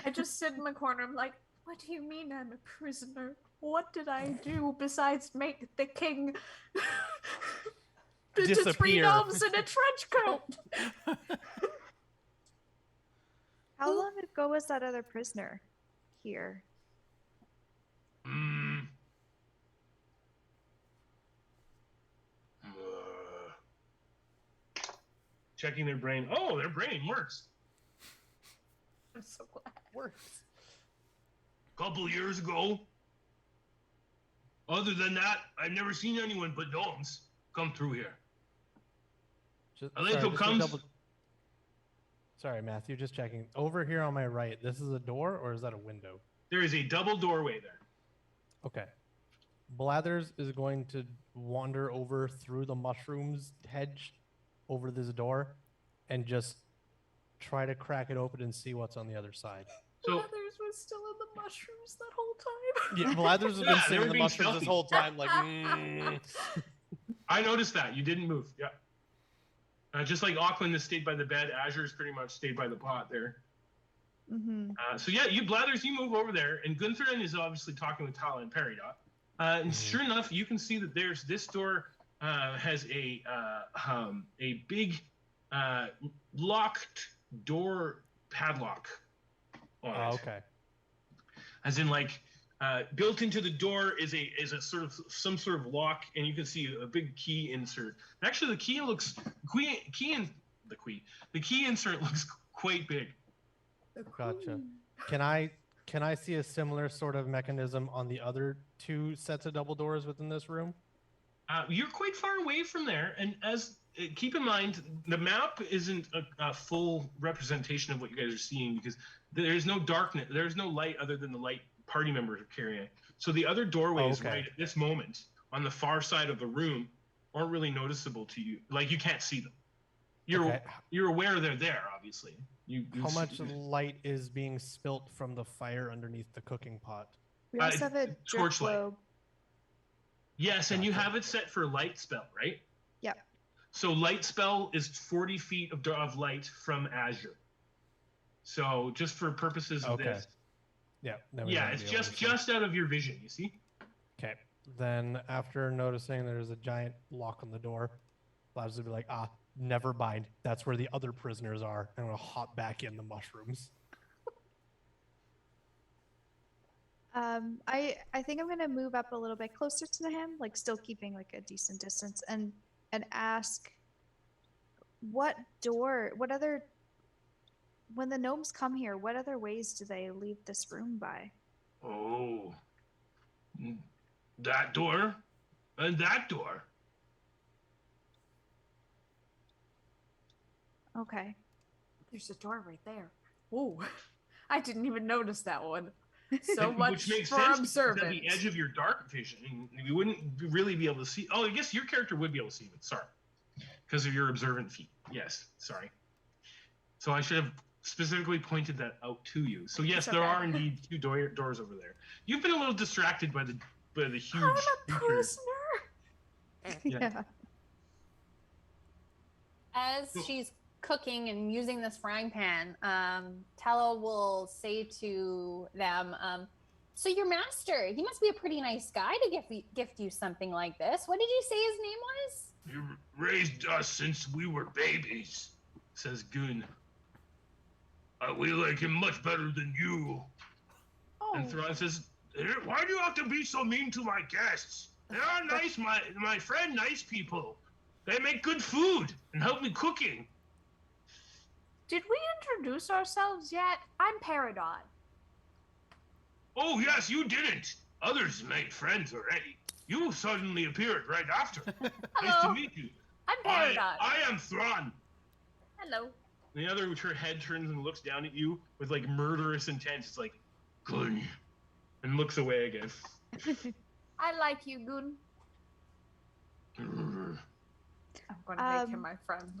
Speaker 6: I just sit in the corner. I'm like, what do you mean I'm a prisoner? What did I do besides make the king to 3
Speaker 3: Disappear.
Speaker 6: gnomes in a trench coat?
Speaker 5: How long ago was that other prisoner here?
Speaker 2: Checking their brain. Oh, their brain works.
Speaker 6: I'm so glad.
Speaker 3: Works.
Speaker 7: Couple years ago. Other than that, I've never seen anyone but gnomes come through here. Aletho comes.
Speaker 3: Sorry, Matthew, just checking. Over here on my right, this is a door or is that a window?
Speaker 2: There is a double doorway there.
Speaker 3: Okay. Blathers is going to wander over through the mushrooms hedge over this door and just try to crack it open and see what's on the other side.
Speaker 2: So
Speaker 6: Blathers was still in the mushrooms that whole time.
Speaker 3: Yeah, Blathers has
Speaker 2: Yeah,
Speaker 3: been
Speaker 2: they
Speaker 3: sitting
Speaker 2: were
Speaker 3: in the
Speaker 2: being
Speaker 3: mushrooms
Speaker 2: stealthy.
Speaker 3: this whole time, like,
Speaker 2: I noticed that you didn't move. Yeah. Just like Auckland has stayed by the bed, Azure's pretty much stayed by the pot there.
Speaker 5: Mm-hmm.
Speaker 2: So yeah, you Blathers, you move over there, and Gunther is obviously talking with Thalia and Peridot. And sure enough, you can see that there's this door has a big locked door padlock on it.
Speaker 3: okay.
Speaker 2: As in, like, built into the door is a sort of some sort of lock, and you can see a big key insert. Actually, the key insert looks quite big.
Speaker 3: Gotcha. Can I see a similar sort of mechanism on the other 2 sets of double doors within this room?
Speaker 2: You're quite far away from there, and keep in mind the map isn't a full representation of what you guys are seeing because there's no darkness, there's no light other than the light party members are carrying. So the other doorways right at this moment on the far side of the room aren't really noticeable to you. Like, you can't see them. You're aware they're there, obviously.
Speaker 3: How much light is being spilt from the fire underneath the cooking pot?
Speaker 5: We also have a drip
Speaker 2: torchlight.
Speaker 5: globe.
Speaker 2: Yes, and you have it set for light spell, right?
Speaker 5: Yep.
Speaker 2: So light spell is 40 feet of light from Azure. So just for purposes of this.
Speaker 3: Yeah.
Speaker 2: It's just out of your vision, you see?
Speaker 3: Okay. Then after noticing there's a giant lock on the door, Blathers will be like, never mind. That's where the other prisoners are. I'm going to hop back in the mushrooms.
Speaker 5: I think I'm gonna move up a little bit closer to him, like still keeping like a decent distance, and ask, when the gnomes come here, what other ways do they leave this room by?
Speaker 7: Oh, that door and that door.
Speaker 5: Okay.
Speaker 6: There's a door right there. Ooh, I didn't even notice that one. So much
Speaker 2: Which makes
Speaker 6: for
Speaker 2: sense because
Speaker 6: observance.
Speaker 2: at the edge of your dark vision, you wouldn't really be able to see. Oh, I guess your character would be able to see it. Sorry, because of your observant feat. Yes, sorry. So I should have specifically pointed that out to you. So yes, there are indeed 2 doors over there. You've been a little distracted by the huge.
Speaker 6: I'm a
Speaker 2: creatures.
Speaker 6: prisoner.
Speaker 5: Yeah.
Speaker 1: As she's cooking and using this frying pan, Thalia will say to them, so your master, he must be a pretty nice guy to gift you something like this. What did you say his name was?
Speaker 7: raised us since we were babies,
Speaker 2: says Gun.
Speaker 7: We like him much better than you.
Speaker 6: Oh,
Speaker 2: And Thrawn says,
Speaker 7: Why do you have to be so mean to my guests? They are nice, my friend, nice people. They make good food and help me cooking.
Speaker 6: did we introduce ourselves yet? I'm Peridot.
Speaker 7: Oh, yes, you didn't. Others made friends already. You suddenly appeared right after. Nice to
Speaker 6: Hello.
Speaker 7: meet you.
Speaker 6: I'm Peridot.
Speaker 7: I am Thrawn.
Speaker 6: Hello.
Speaker 2: the other, her head turns and looks down at you with like murderous intent. It's like,
Speaker 7: Good.
Speaker 2: and looks away again.
Speaker 6: I like you, Gun. I'm gonna make him my friend.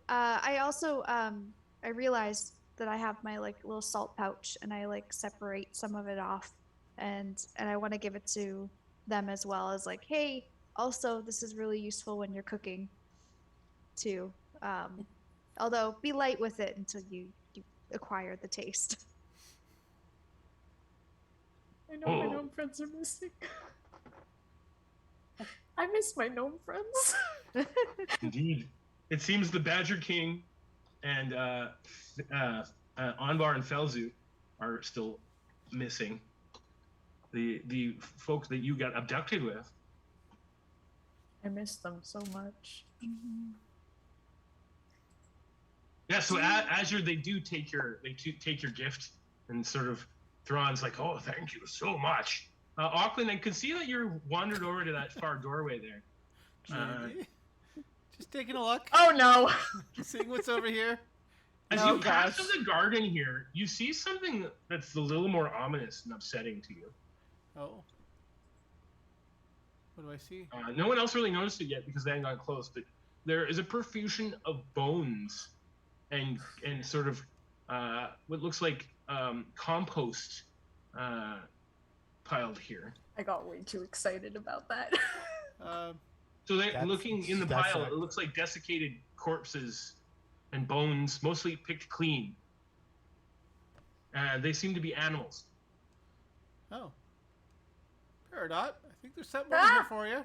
Speaker 5: I also I realized that I have my like little salt pouch, and I like separate some of it off, and I want to give it to them as well as like, hey, also this is really useful when you're cooking, too. Although be light with it until you acquire the taste.
Speaker 6: I know my gnome friends are missing. I miss my gnome friends.
Speaker 2: Indeed. It seems the Badger King and Anbar and Felzu are still missing. The folks that you got abducted with.
Speaker 6: I miss them so much.
Speaker 2: Yeah, so as they do take your gift, and sort of Thrawn's like, oh, thank you so much. Auckland, I can see that you're wandered over to that far doorway there.
Speaker 4: Just taking a look.
Speaker 6: Oh no!
Speaker 4: Seeing what's over here.
Speaker 2: As
Speaker 6: Oh,
Speaker 2: you pass
Speaker 6: gosh.
Speaker 2: through the garden here, you see something that's a little more ominous and upsetting to you.
Speaker 4: Oh. What do I see?
Speaker 2: No one else really noticed it yet because they hadn't gotten close, but there is a profusion of bones and sort of what looks like compost piled here.
Speaker 6: I got way too excited about that.
Speaker 2: So they
Speaker 3: That's-
Speaker 2: looking in the
Speaker 3: that's
Speaker 2: pile,
Speaker 3: not-
Speaker 2: it looks like desiccated corpses and bones, mostly picked clean. They seem to be animals.
Speaker 4: Oh. Peridot, I think there's something over here for you.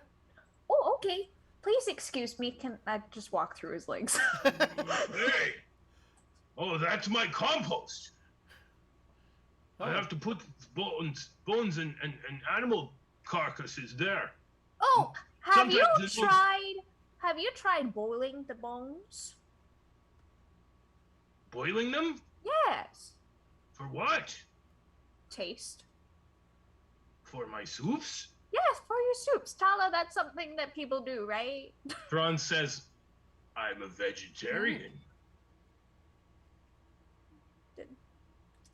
Speaker 6: Oh, okay. Please excuse me. Can I just walk through his legs?
Speaker 7: Hey! Oh, that's my compost.
Speaker 4: Oh.
Speaker 7: I have to put bones and animal carcasses there.
Speaker 6: Oh, have you
Speaker 7: Sometimes it looks-
Speaker 6: tried boiling the bones?
Speaker 7: Boiling them?
Speaker 6: Yes.
Speaker 7: For what?
Speaker 6: Taste.
Speaker 7: For my soups?
Speaker 6: Yes, for your soups. Tala, that's something that people do, right?
Speaker 2: Thrawn says,
Speaker 7: I'm a vegetarian.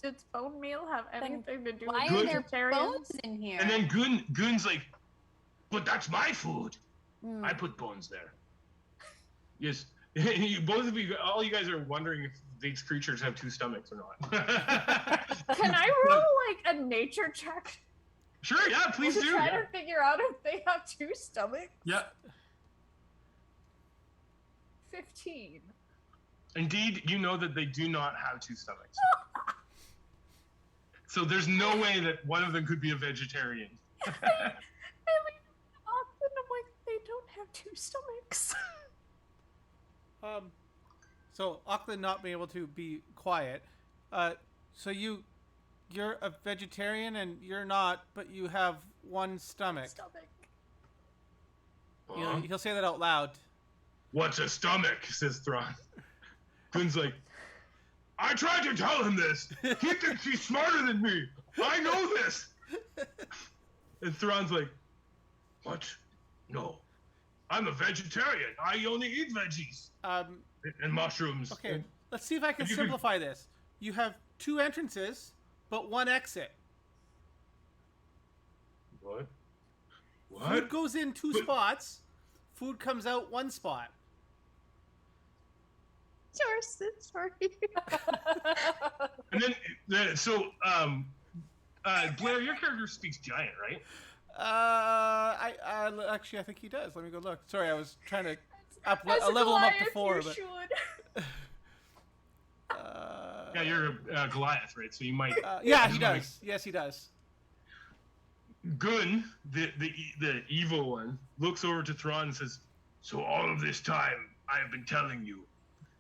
Speaker 6: Does bone meal have
Speaker 1: Then
Speaker 6: anything to do
Speaker 1: Why
Speaker 6: with
Speaker 1: are there
Speaker 6: vegetarians?
Speaker 1: bones in here?
Speaker 2: and then Gun's like,
Speaker 7: But that's my food.
Speaker 1: Hmm.
Speaker 7: I put bones there.
Speaker 2: yes. Both of you, all you guys are wondering if these creatures have two stomachs or not.
Speaker 6: Can I roll like a nature check
Speaker 2: Sure, yeah, please
Speaker 6: to
Speaker 2: do.
Speaker 6: try
Speaker 2: Yeah.
Speaker 6: to figure out if they have two stomachs?
Speaker 2: Yeah.
Speaker 6: 15.
Speaker 2: Indeed, you know that they do not have two stomachs. So there's no way that one of them could be a vegetarian.
Speaker 6: I lean off and I'm like, they don't have two stomachs.
Speaker 4: So Auckland not being able to be quiet. So you're a vegetarian and you're not, but you have one stomach.
Speaker 6: Stomach.
Speaker 4: You know, he'll say that out loud.
Speaker 7: What's a stomach?
Speaker 2: Says Thrawn. Gun's like,
Speaker 7: I tried to tell him this. He thinks he's smarter than me. I know this.
Speaker 2: and Thrawn's like,
Speaker 7: What? No. I'm a vegetarian. I only eat veggies and mushrooms.
Speaker 4: Okay, let's see if I can
Speaker 2: If you could-
Speaker 4: simplify this. You have two entrances, but one exit.
Speaker 7: What?
Speaker 4: Food
Speaker 7: What?
Speaker 4: goes in two
Speaker 7: But-
Speaker 4: spots. Food comes out one spot.
Speaker 5: Sorry.
Speaker 2: and then Blair, your character speaks giant, right?
Speaker 4: I actually I think he does. Let me go look. Sorry, I was trying to
Speaker 6: As
Speaker 4: level him up to
Speaker 6: Goliath,
Speaker 4: 4,
Speaker 6: you
Speaker 4: but
Speaker 6: should.
Speaker 2: Yeah, you're Goliath, right? So you might.
Speaker 4: yeah, he does. Yes, he does.
Speaker 2: Gun, the evil one, looks over to Thrawn and says,
Speaker 7: So all of this time, I have been telling you.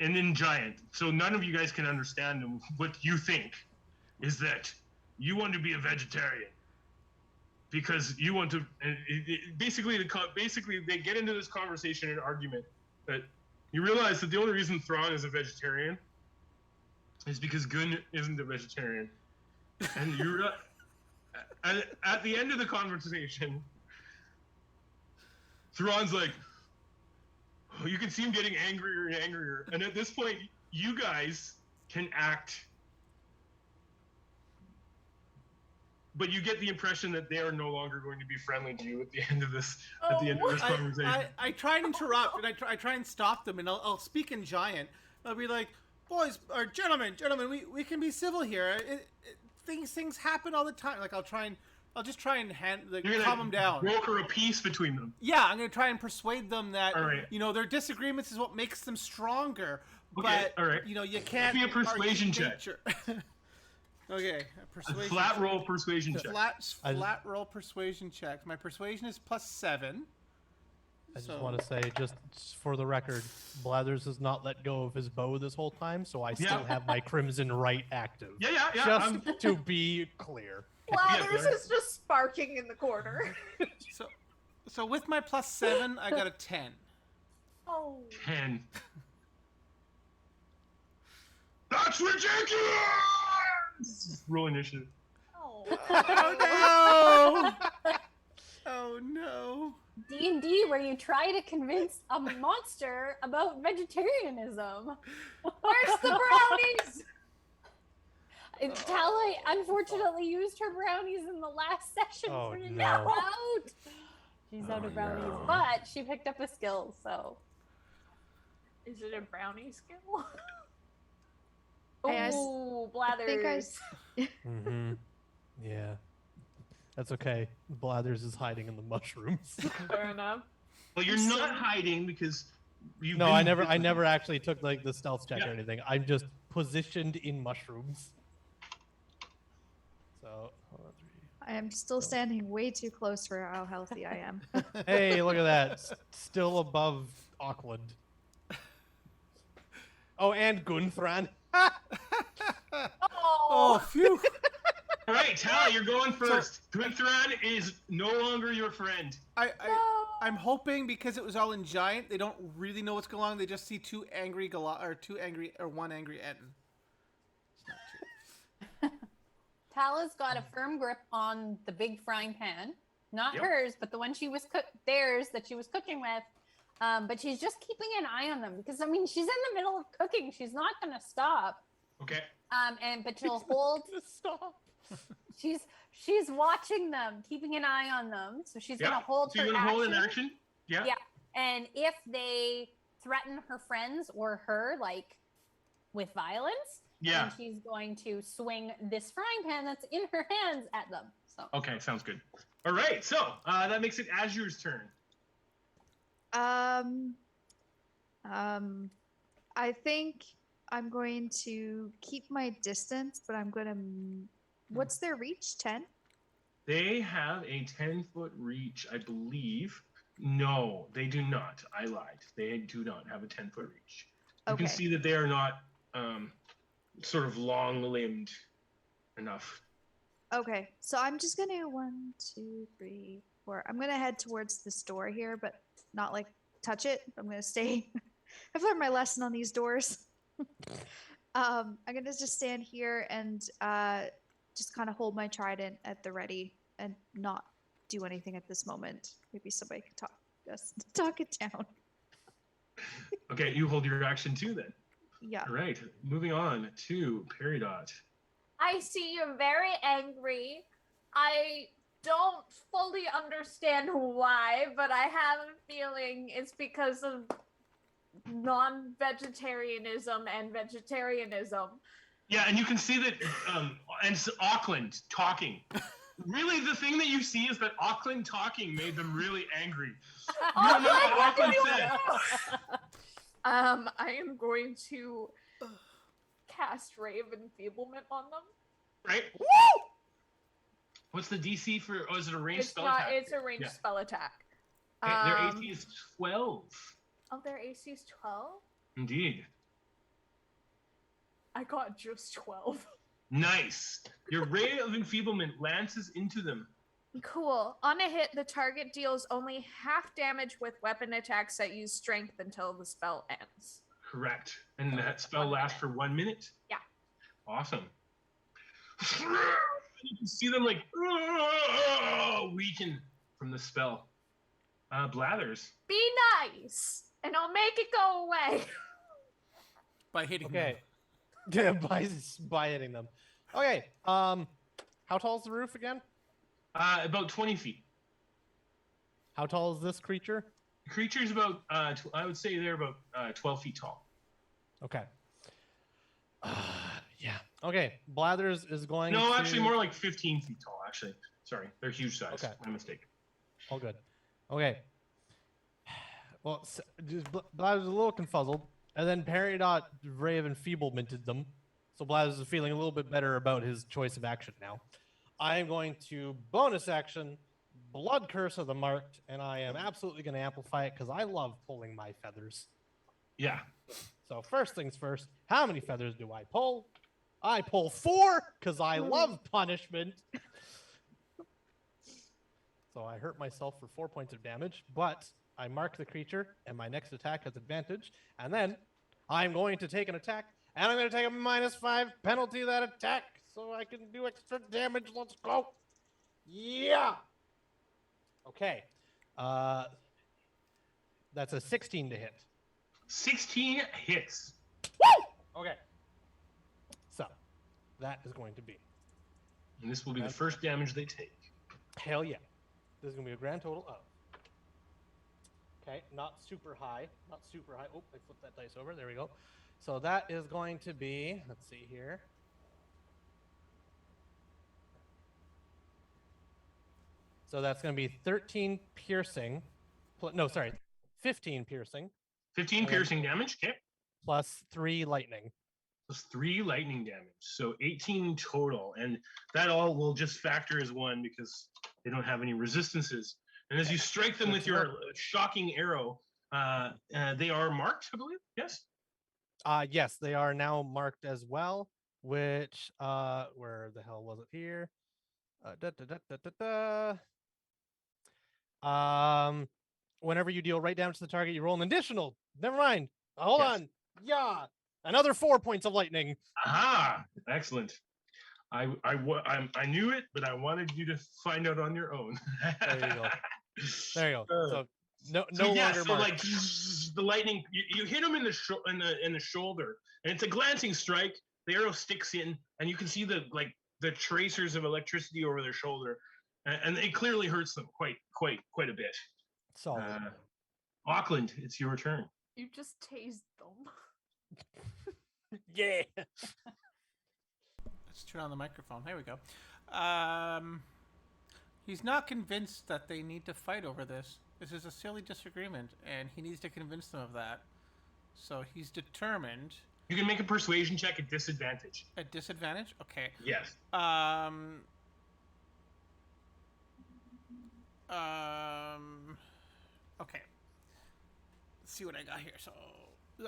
Speaker 2: And in giant, so none of you guys can understand what you think is that you want to be a vegetarian because you want to. Basically, they get into this conversation and argument that you realize that the only reason Thrawn is a vegetarian is because Gun isn't a vegetarian, and you're at the end of the conversation, Thrawn's like. You can see him getting angrier and angrier. And at this point, you guys can act. But you get the impression that they are no longer going to be friendly to you at the end of this conversation.
Speaker 4: I try and interrupt, and I try and stop them, and I'll speak in giant. I'll be like, boys, or gentlemen, we can be civil here. Things happen all the time. Like, I'll just try and calm them down.
Speaker 2: Broker a peace between them.
Speaker 4: Yeah, I'm gonna try and persuade them that their disagreements is what makes them stronger.
Speaker 2: Okay,
Speaker 4: but
Speaker 2: all right.
Speaker 4: You can't.
Speaker 2: Give me a persuasion check.
Speaker 4: Okay, persuasion.
Speaker 2: A flat roll persuasion check.
Speaker 4: Flat roll persuasion check. My persuasion is +7.
Speaker 3: I just want to say, just for the record, Blathers has not let go of his bow this whole time, so I still have my Crimson Right active.
Speaker 2: Yeah.
Speaker 3: Just to be clear.
Speaker 6: Blathers is just sparking in the corner.
Speaker 4: So with my +7, I got a 10.
Speaker 6: Oh.
Speaker 2: 10.
Speaker 7: That's ridiculous!
Speaker 2: Roll initiative.
Speaker 6: Oh.
Speaker 4: Oh no! Oh no!
Speaker 1: D&D where you try to convince a monster about vegetarianism.
Speaker 6: Where's the brownies?
Speaker 1: Thalia unfortunately used her brownies in the last session.
Speaker 3: Oh,
Speaker 1: so
Speaker 3: no.
Speaker 1: out. She's out of brownies, but she picked up a skill, so.
Speaker 6: Is it a brownie skill?
Speaker 5: I
Speaker 6: Oh, Blathers.
Speaker 3: Mm-hmm. Yeah. That's okay. Blathers is hiding in the mushrooms.
Speaker 6: Fair enough.
Speaker 2: Well, you're not hiding because you.
Speaker 3: No, I never actually took like the stealth check or anything. I'm just positioned in mushrooms. So, hold on, 3.
Speaker 5: I am still standing way too close for how healthy I am.
Speaker 3: Hey, look at that. Still above Auckland. Oh, and Gunthran.
Speaker 4: Oh, phew.
Speaker 2: All right, Thalia, you're going first. Gunthran is no longer your friend.
Speaker 4: I'm hoping because it was all in giant, they don't really know what's going on. They just see one angry Ettin.
Speaker 1: Tala's got a firm grip on the big frying pan. Not
Speaker 2: Yep.
Speaker 1: hers, but the one she was theirs that she was cooking with. But she's just keeping an eye on them because, I mean, she's in the middle of cooking. She's not going to stop.
Speaker 2: Okay.
Speaker 1: But she'll hold.
Speaker 3: Stop.
Speaker 1: She's watching them, keeping an eye on them. So she's going to hold
Speaker 2: So
Speaker 1: her
Speaker 2: you're going to
Speaker 1: action.
Speaker 2: hold an action? Yeah.
Speaker 1: Yeah. And if they threaten her friends or her, like, with violence, then she's going to swing this frying pan that's in her hands at them. So.
Speaker 2: Okay, sounds good. All right, so that makes it Azure's turn.
Speaker 5: I think I'm going to keep my distance, but I'm going to. What's their reach? 10?
Speaker 2: They have a 10-foot reach, I believe. No, they do not. I lied. They do not have a 10-foot reach. You can see that they are not sort of long-limbed enough.
Speaker 5: Okay, so I'm just going to 1, 2, 3, 4. I'm going to head towards this door here, but not like touch it. I'm going to stay. I've learned my lesson on these doors. I'm going to just stand here and just kind of hold my trident at the ready and not do anything at this moment. Maybe somebody can talk it down.
Speaker 2: Okay, you hold your action too then.
Speaker 5: Yeah.
Speaker 2: All right, moving on to Peridot.
Speaker 6: I see you're very angry. I don't fully understand why, but I have a feeling it's because of non-vegetarianism and vegetarianism.
Speaker 2: Yeah, and you can see that, and it's Auckland talking. Really, the thing that you see is that Auckland talking made them really angry. You don't know what Auckland said.
Speaker 6: I am going to cast Ray of Enfeeblement on them.
Speaker 2: Right? Woo! What's the DC for? Oh, is it a ranged spell attack?
Speaker 6: It's a ranged spell attack.
Speaker 2: Okay, their AC is 12.
Speaker 6: Oh, their AC is 12?
Speaker 2: Indeed.
Speaker 6: I got just 12.
Speaker 2: Nice. Your ray of enfeeblement lances into them.
Speaker 6: Cool. On a hit, the target deals only half damage with weapon attacks that use strength until the spell ends.
Speaker 2: Correct. And
Speaker 6: So
Speaker 2: that spell
Speaker 6: 1
Speaker 2: lasts
Speaker 6: minute.
Speaker 2: for 1 minute?
Speaker 6: Yeah.
Speaker 2: Awesome. You can see them like weaken from the spell. Blathers.
Speaker 6: Be nice, and I'll make it go away.
Speaker 4: By hitting
Speaker 3: Okay.
Speaker 4: them.
Speaker 3: Yeah, by hitting them. Okay. How tall is the roof again?
Speaker 2: About 20 feet.
Speaker 3: How tall is this creature?
Speaker 2: The creature's about, I would say they're about 12 feet tall.
Speaker 3: Okay. Yeah. Okay. Blathers is going
Speaker 2: No,
Speaker 3: to...
Speaker 2: actually more like 15 feet tall, actually. Sorry, they're huge size.
Speaker 3: Okay.
Speaker 2: My mistake.
Speaker 3: All good. Okay. Well, Blathers is a little confuzzled, and then Peridot Ray of Enfeeblemented them. So Blathers is feeling a little bit better about his choice of action now. I am going to bonus action Blood Curse of the Marked, and I am absolutely going to amplify it because I love pulling my feathers.
Speaker 2: Yeah.
Speaker 3: So first things first, how many feathers do I pull? I pull 4 because I love punishment. So I hurt myself for 4 points of damage, but I mark the creature, and my next attack has advantage. And then I'm going to take an attack, and I'm going to take a -5 penalty to that attack, so I can do extra damage. Let's go. Yeah. Okay. That's a 16 to hit.
Speaker 2: 16 hits.
Speaker 3: Woo! Okay. So that is going to be.
Speaker 2: And this will be the first damage they take.
Speaker 3: Hell yeah. This is going to be a grand total of. Okay, not super high. Not super high. Oh, I flipped that dice over. There we go. So that is going to be, let's see here. So that's going to be 13 piercing. No, sorry, 15 piercing.
Speaker 2: 15 piercing damage, okay.
Speaker 3: Plus 3 lightning.
Speaker 2: Plus 3 lightning damage. So 18 total. And that all will just factor as 1 because they don't have any resistances. And as you strike them with your shocking arrow, they are marked, I believe? Yes?
Speaker 3: Yes, they are now marked as well, which, where the hell was it here? Whenever you deal right damage to the target, you roll an additional. Never mind. Hold on. Yeah. Another 4 points of lightning.
Speaker 2: Aha! Excellent. I knew it, but I wanted you to find out on your own.
Speaker 3: There you go. There you go. So no
Speaker 2: yeah,
Speaker 3: longer
Speaker 2: so
Speaker 3: marked.
Speaker 2: like the lightning, you hit him in the shoulder, and it's a glancing strike. The arrow sticks in, and you can see the tracers of electricity over their shoulder, and it clearly hurts them quite a bit.
Speaker 3: Solid.
Speaker 2: Auckland, it's your turn.
Speaker 6: You just tased them.
Speaker 3: Yeah.
Speaker 4: Let's turn on the microphone. There we go. He's not convinced that they need to fight over this. This is a silly disagreement, and he needs to convince them of that. So he's determined.
Speaker 2: You can make a persuasion check at disadvantage.
Speaker 4: At disadvantage? Okay.
Speaker 2: Yes.
Speaker 4: Okay. Let's see what I got here. So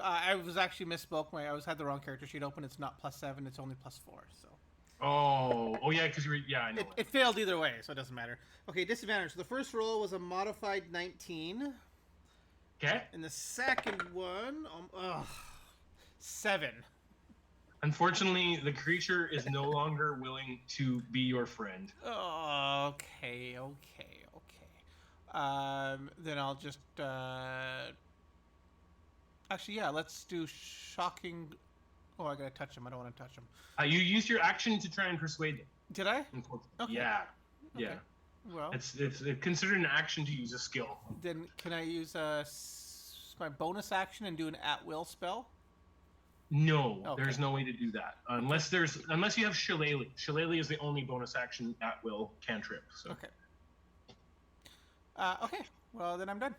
Speaker 4: I was actually misspoke. I had the wrong character sheet open. It's not +7. It's only +4. So.
Speaker 2: Oh yeah, because you were I know.
Speaker 4: It failed either way, so it doesn't matter. Okay, disadvantage. So the first roll was a modified 19.
Speaker 2: Okay.
Speaker 4: And the second one, 7.
Speaker 2: Unfortunately, the creature is no longer willing to be your friend.
Speaker 4: Okay. Then I'll just actually, yeah, let's do shocking. Oh, I gotta touch him. I don't want to touch him.
Speaker 2: You used your action to try and persuade them.
Speaker 4: Did I?
Speaker 2: Okay. Yeah.
Speaker 4: Okay.
Speaker 2: Yeah.
Speaker 4: Well,
Speaker 2: it's considered an action to use a skill.
Speaker 4: Then can I use my bonus action and do an at-will spell?
Speaker 2: No,
Speaker 4: Okay.
Speaker 2: There's no way to do that unless you have Shillelagh. Shillelagh is the only bonus action at will cantrip. So.
Speaker 4: Okay. Okay. Well, then I'm done.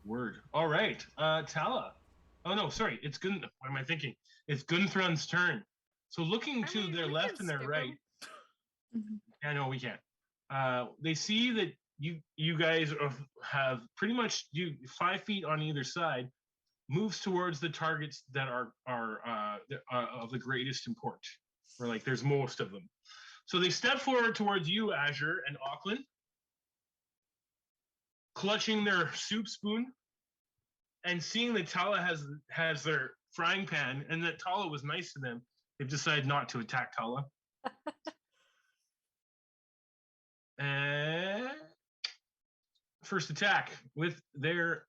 Speaker 2: Word. All right. Tala. Oh no, sorry. It's Gun. What am I thinking? It's Gunthrun's turn. So looking to their left and their right. Yeah, no, we can't. They see that you guys have pretty much 5 feet on either side, moves towards the targets that are of the greatest import, or like there's most of them. So they step forward towards you, Azure and Auckland, clutching their soup spoon, and seeing that Tala has their frying pan, and that Tala was nice to them, they've decided not to attack Tala. And first attack with their.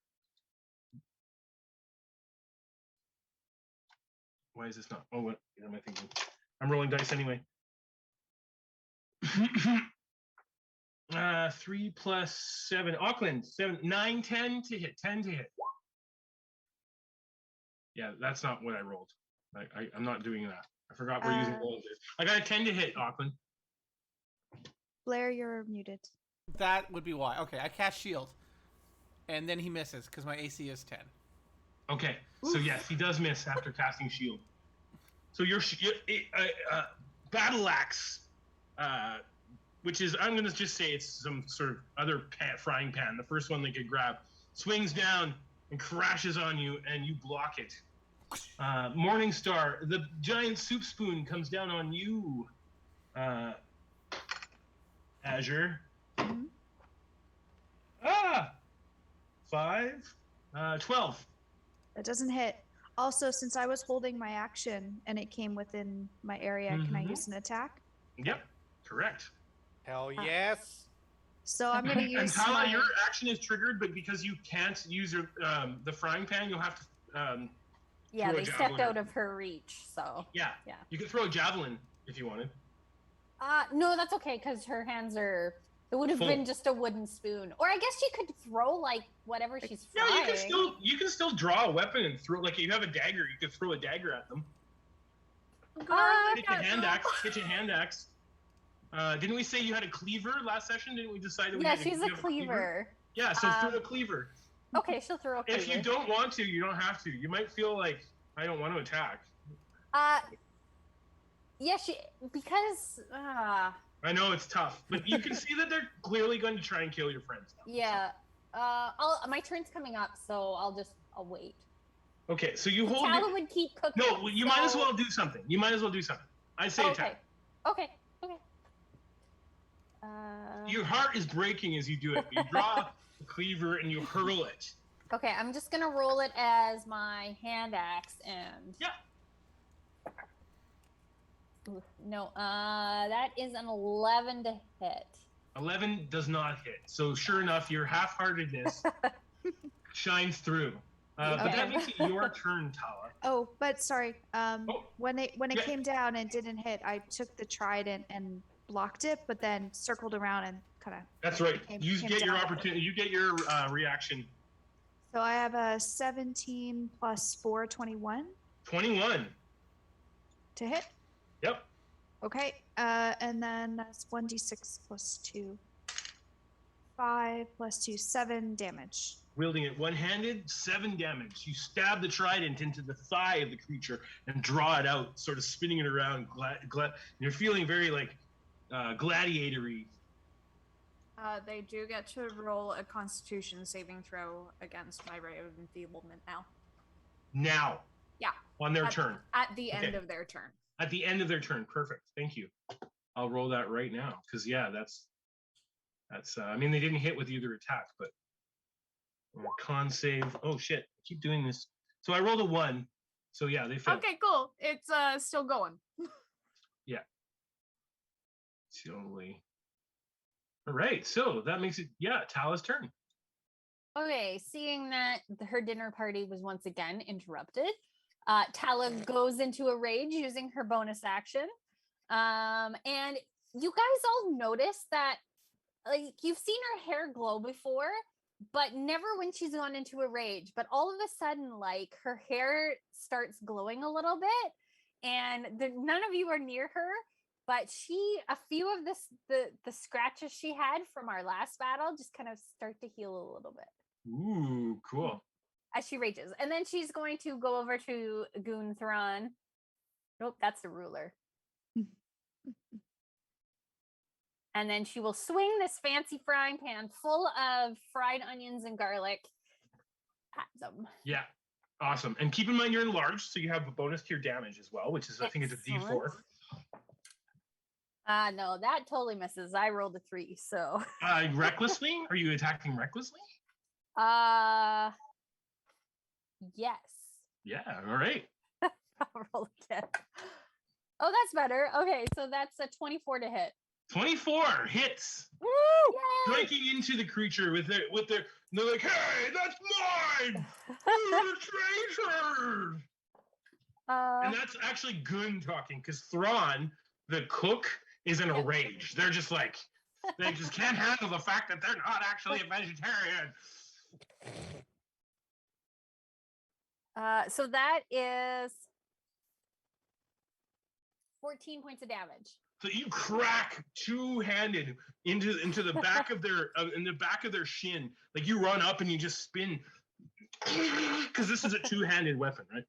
Speaker 2: Why is this not? Oh, what am I thinking? I'm rolling dice anyway. 3 plus 7. Auckland, 7, 9, 10 to hit. 10 to hit. Yeah, that's not what I rolled. I'm not doing that. I forgot we're using rolls. I got a 10 to hit, Auckland.
Speaker 5: Blair, you're muted.
Speaker 4: That would be why. Okay, I cast shield, and then he misses because my AC is 10.
Speaker 2: Okay, so yes, he does miss after casting shield. So your battle axe, which is, I'm gonna just say it's some sort of other frying pan, the first one they could grab, swings down and crashes on you, and you block it. Morningstar, the giant soup spoon comes down on you, Azure. 5, 12.
Speaker 5: That doesn't hit. Also, since I was holding my action and it came within my area, can I use an attack?
Speaker 2: Yep, correct.
Speaker 3: Hell yes.
Speaker 5: So I'm going to use.
Speaker 2: And Tala, your action is triggered, but because you can't use your the frying pan, you'll have to.
Speaker 1: Yeah, they stepped out of her reach, so.
Speaker 2: Yeah. You could throw a javelin if you wanted.
Speaker 1: No, that's okay because her hands are. It would have been just a wooden spoon, or I guess she could throw like whatever she's frying.
Speaker 2: Yeah, you can still draw a weapon and throw. Like if you have a dagger, you could throw a dagger at them. Hit your hand axe. Didn't we say you had a cleaver last session? Didn't we decide that we had
Speaker 1: she's a cleaver.
Speaker 2: Yeah, so throw a cleaver.
Speaker 1: Okay, she'll throw a cleaver.
Speaker 2: If you don't want to, you don't have to. You might feel like I don't want to attack.
Speaker 1: Yeah, because
Speaker 2: I know it's tough, but you can see that they're clearly going to try and kill your friends now.
Speaker 1: Yeah. My turn's coming up, so I'll wait.
Speaker 2: Okay, so you hold.
Speaker 1: Tala would keep cooking.
Speaker 2: No, you might as well do something. I say attack.
Speaker 1: Okay.
Speaker 2: Your heart is breaking as you do it. You draw the cleaver and you hurl it.
Speaker 1: Okay, I'm just gonna roll it as my hand axe and.
Speaker 2: Yeah.
Speaker 1: No, that is an 11 to hit.
Speaker 2: 11 does not hit. So sure enough, your half-heartedness shines through. But that makes it your turn, Tala.
Speaker 5: Oh, but sorry. When it came down and didn't hit, I took the trident and blocked it, but then circled around and kind of.
Speaker 2: That's right. You get your opportunity. You get your reaction.
Speaker 5: So I have a 17 plus 4, 21.
Speaker 2: 21.
Speaker 5: To hit?
Speaker 2: Yep.
Speaker 5: Okay. And then that's 1d6 plus 2. 5 plus 2, 7 damage.
Speaker 2: Wielding it one-handed, 7 damage. You stab the trident into the thigh of the creature and draw it out, sort of spinning it around. You're feeling very like gladiatory.
Speaker 6: They do get to roll a Constitution saving throw against my ray of enfeeblement now.
Speaker 2: Now.
Speaker 6: Yeah.
Speaker 2: On their turn.
Speaker 6: At the end of their turn.
Speaker 2: At the end of their turn. Perfect. Thank you. I'll roll that right now because that's. I mean, they didn't hit with either attack, but con save. Oh shit! I keep doing this. So I rolled a 1. So yeah, they failed.
Speaker 6: Okay, cool. It's still going.
Speaker 2: Yeah. Totally. All right. So that makes it Tala's turn.
Speaker 1: Okay, seeing that her dinner party was once again interrupted, Tala goes into a rage using her bonus action. And you guys all notice that, like, you've seen her hair glow before, but never when she's gone into a rage. But all of a sudden, like, her hair starts glowing a little bit, and none of you are near her. But a few of the scratches she had from our last battle just kind of start to heal a little bit.
Speaker 2: Ooh, cool.
Speaker 1: As she rages. And then she's going to go over to Guunthron. Nope, that's the ruler. And then she will swing this fancy frying pan full of fried onions and garlic at them.
Speaker 2: Yeah. Awesome. And keep in mind you're enlarged, so you have a bonus to your damage as well, which is, I think it's a D4.
Speaker 1: No, that totally misses. I rolled a 3, so.
Speaker 2: Recklessly? Are you attacking recklessly?
Speaker 1: Yes.
Speaker 2: Yeah, all right.
Speaker 1: I'll roll again. Oh, that's better. Okay, so that's a 24 to hit.
Speaker 2: 24 hits.
Speaker 1: Woo!
Speaker 2: Striking into the creature with their they're like, hey, that's mine! You're traitors! And that's actually Gun talking, because Thrawn, the cook, is in a rage. They're just like, they just can't handle the fact that they're not actually a vegetarian.
Speaker 1: So that is 14 points of damage.
Speaker 2: So you crack two-handed into the back of their in the back of their shin. Like you run up and you just spin, because this is a two-handed weapon, right?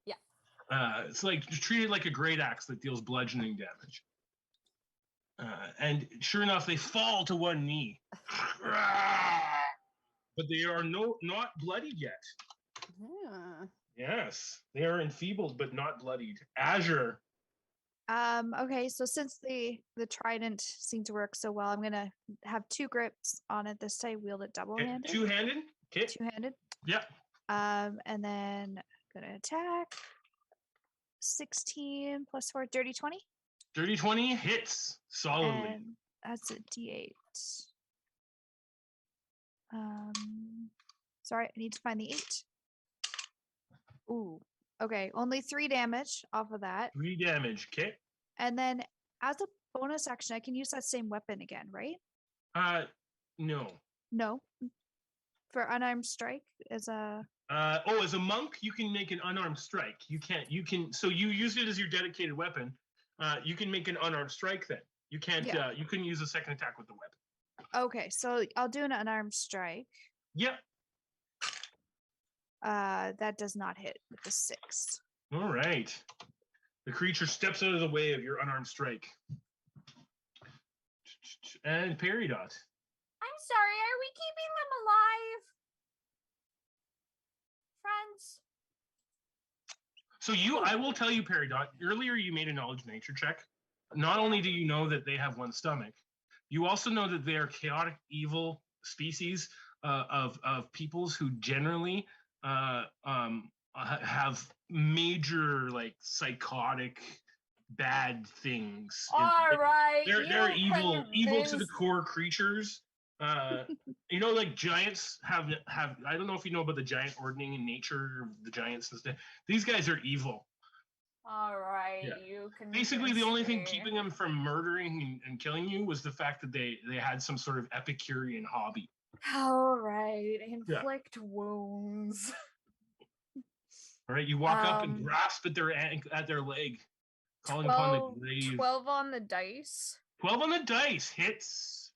Speaker 1: Yeah.
Speaker 2: It's like treated like a great axe that deals bludgeoning damage. And sure enough, they fall to one knee, but they are not bloodied yet. Yes, they are enfeebled but not bloodied. Azure.
Speaker 5: Okay, so since the trident seemed to work so well, I'm gonna have 2 grips on it this time, wield it double-handed.
Speaker 2: Two-handed? Okay.
Speaker 5: Two-handed.
Speaker 2: Yeah.
Speaker 5: And then gonna attack. 16 plus 4, dirty 20.
Speaker 2: Dirty 20 hits solidly.
Speaker 5: And that's a D8. Sorry, I need to find the 8. Ooh. Okay, only 3 damage off of that.
Speaker 2: 3 damage, okay.
Speaker 5: And then as a bonus action, I can use that same weapon again, right?
Speaker 2: No.
Speaker 5: No. For unarmed strike as a
Speaker 2: As a monk, you can make an unarmed strike. So you use it as your dedicated weapon. You can make an unarmed strike then. You can't you can use a second attack with the weapon.
Speaker 5: Okay, so I'll do an unarmed strike.
Speaker 2: Yep.
Speaker 5: That does not hit with the 6.
Speaker 2: All right. The creature steps out of the way of your unarmed strike. And Peridot.
Speaker 6: I'm sorry, are we keeping them alive? Friends?
Speaker 2: So I will tell you, Peridot, earlier you made a knowledge nature check. Not only do you know that they have one stomach, you also know that they are chaotic, evil species of peoples who generally have major, like, psychotic bad things.
Speaker 6: All right.
Speaker 2: They're evil to the core creatures. You know, like giants have. I don't know if you know about the giant ordning in nature, the giants and stuff. These guys are evil.
Speaker 6: All right,
Speaker 2: Yeah.
Speaker 6: you can.
Speaker 2: Basically, the only thing keeping them from murdering and killing you was the fact that they had some sort of Epicurean hobby.
Speaker 6: All right, inflict wounds.
Speaker 2: All right, you walk up and grasp at their leg, calling upon the grave.
Speaker 6: 12 on the dice.
Speaker 2: 12 on the dice hits.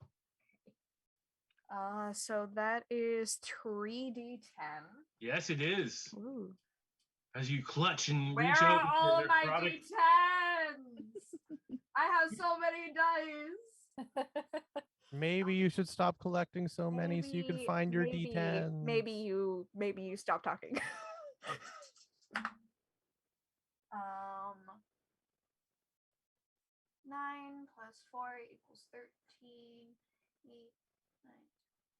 Speaker 6: So that is 3d10.
Speaker 2: Yes, it is.
Speaker 5: Ooh.
Speaker 2: As you clutch and
Speaker 6: Where
Speaker 2: reach
Speaker 6: are
Speaker 2: out
Speaker 6: all
Speaker 2: for
Speaker 6: of my
Speaker 2: necrotic.
Speaker 6: d10s? I have so many dice.
Speaker 3: Maybe you should stop collecting so many so you can find your D10.
Speaker 6: Maybe you stop talking. 9 plus 4 equals 13. 8, 9.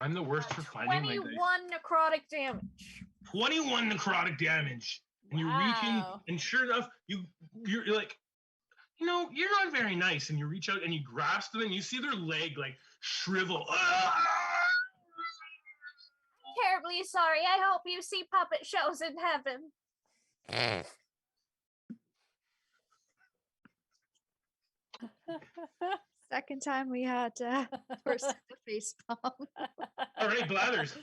Speaker 2: I'm the worst for finding my dice.
Speaker 6: 21 necrotic damage.
Speaker 2: 21 necrotic damage. And you reach in, and sure enough, you're like, you know, you're not very nice. And you reach out and you grasp them and you see their leg like shrivel.
Speaker 6: Terribly sorry. I hope you see puppet shows in heaven.
Speaker 5: Second time we had force the face palm.
Speaker 2: All right, Blathers.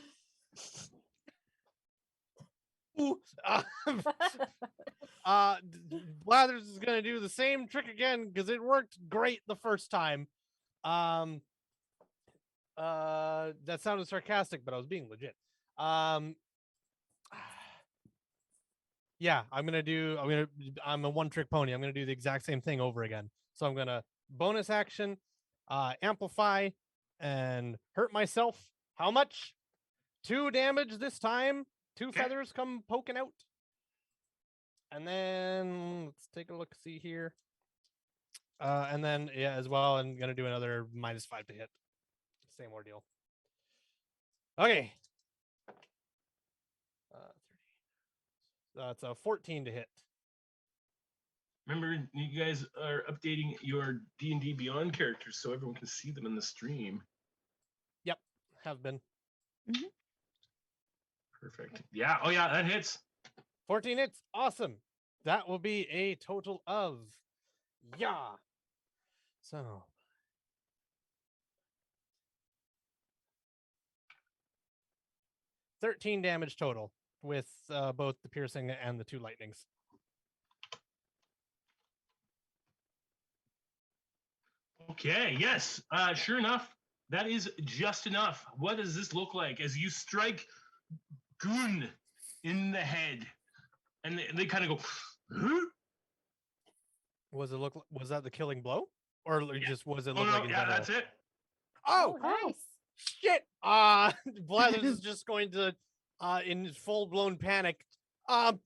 Speaker 3: Blathers is gonna do the same trick again because it worked great the first time. That sounded sarcastic, but I was being legit. Yeah, I'm a one-trick pony. I'm gonna do the exact same thing over again. So I'm gonna bonus action, amplify and hurt myself. How much? 2 damage this time. 2 feathers come poking out. And then let's take a look, see here. And then, yeah, as well, I'm going to do another -5 to hit. Same ordeal. Okay. 30. That's a 14 to hit.
Speaker 2: Remember, you guys are updating your D&D Beyond characters so everyone can see them in the stream.
Speaker 3: Yep, have been.
Speaker 2: Perfect. Yeah. Oh, yeah, that hits.
Speaker 3: 14 hits. Awesome. That will be a total of, so 13 damage total with both the piercing and the 2 lightnings.
Speaker 2: Okay, yes. Sure enough, that is just enough. What does this look like as you strike Goon in the head? And they kind of go, huh?
Speaker 3: Was that the killing blow? Or just was it
Speaker 2: Oh,
Speaker 3: look
Speaker 2: no,
Speaker 3: like in
Speaker 2: yeah,
Speaker 3: general?
Speaker 2: that's it.
Speaker 3: Oh,
Speaker 1: nice.
Speaker 3: Shit. Blathers is just going to in full-blown panic, and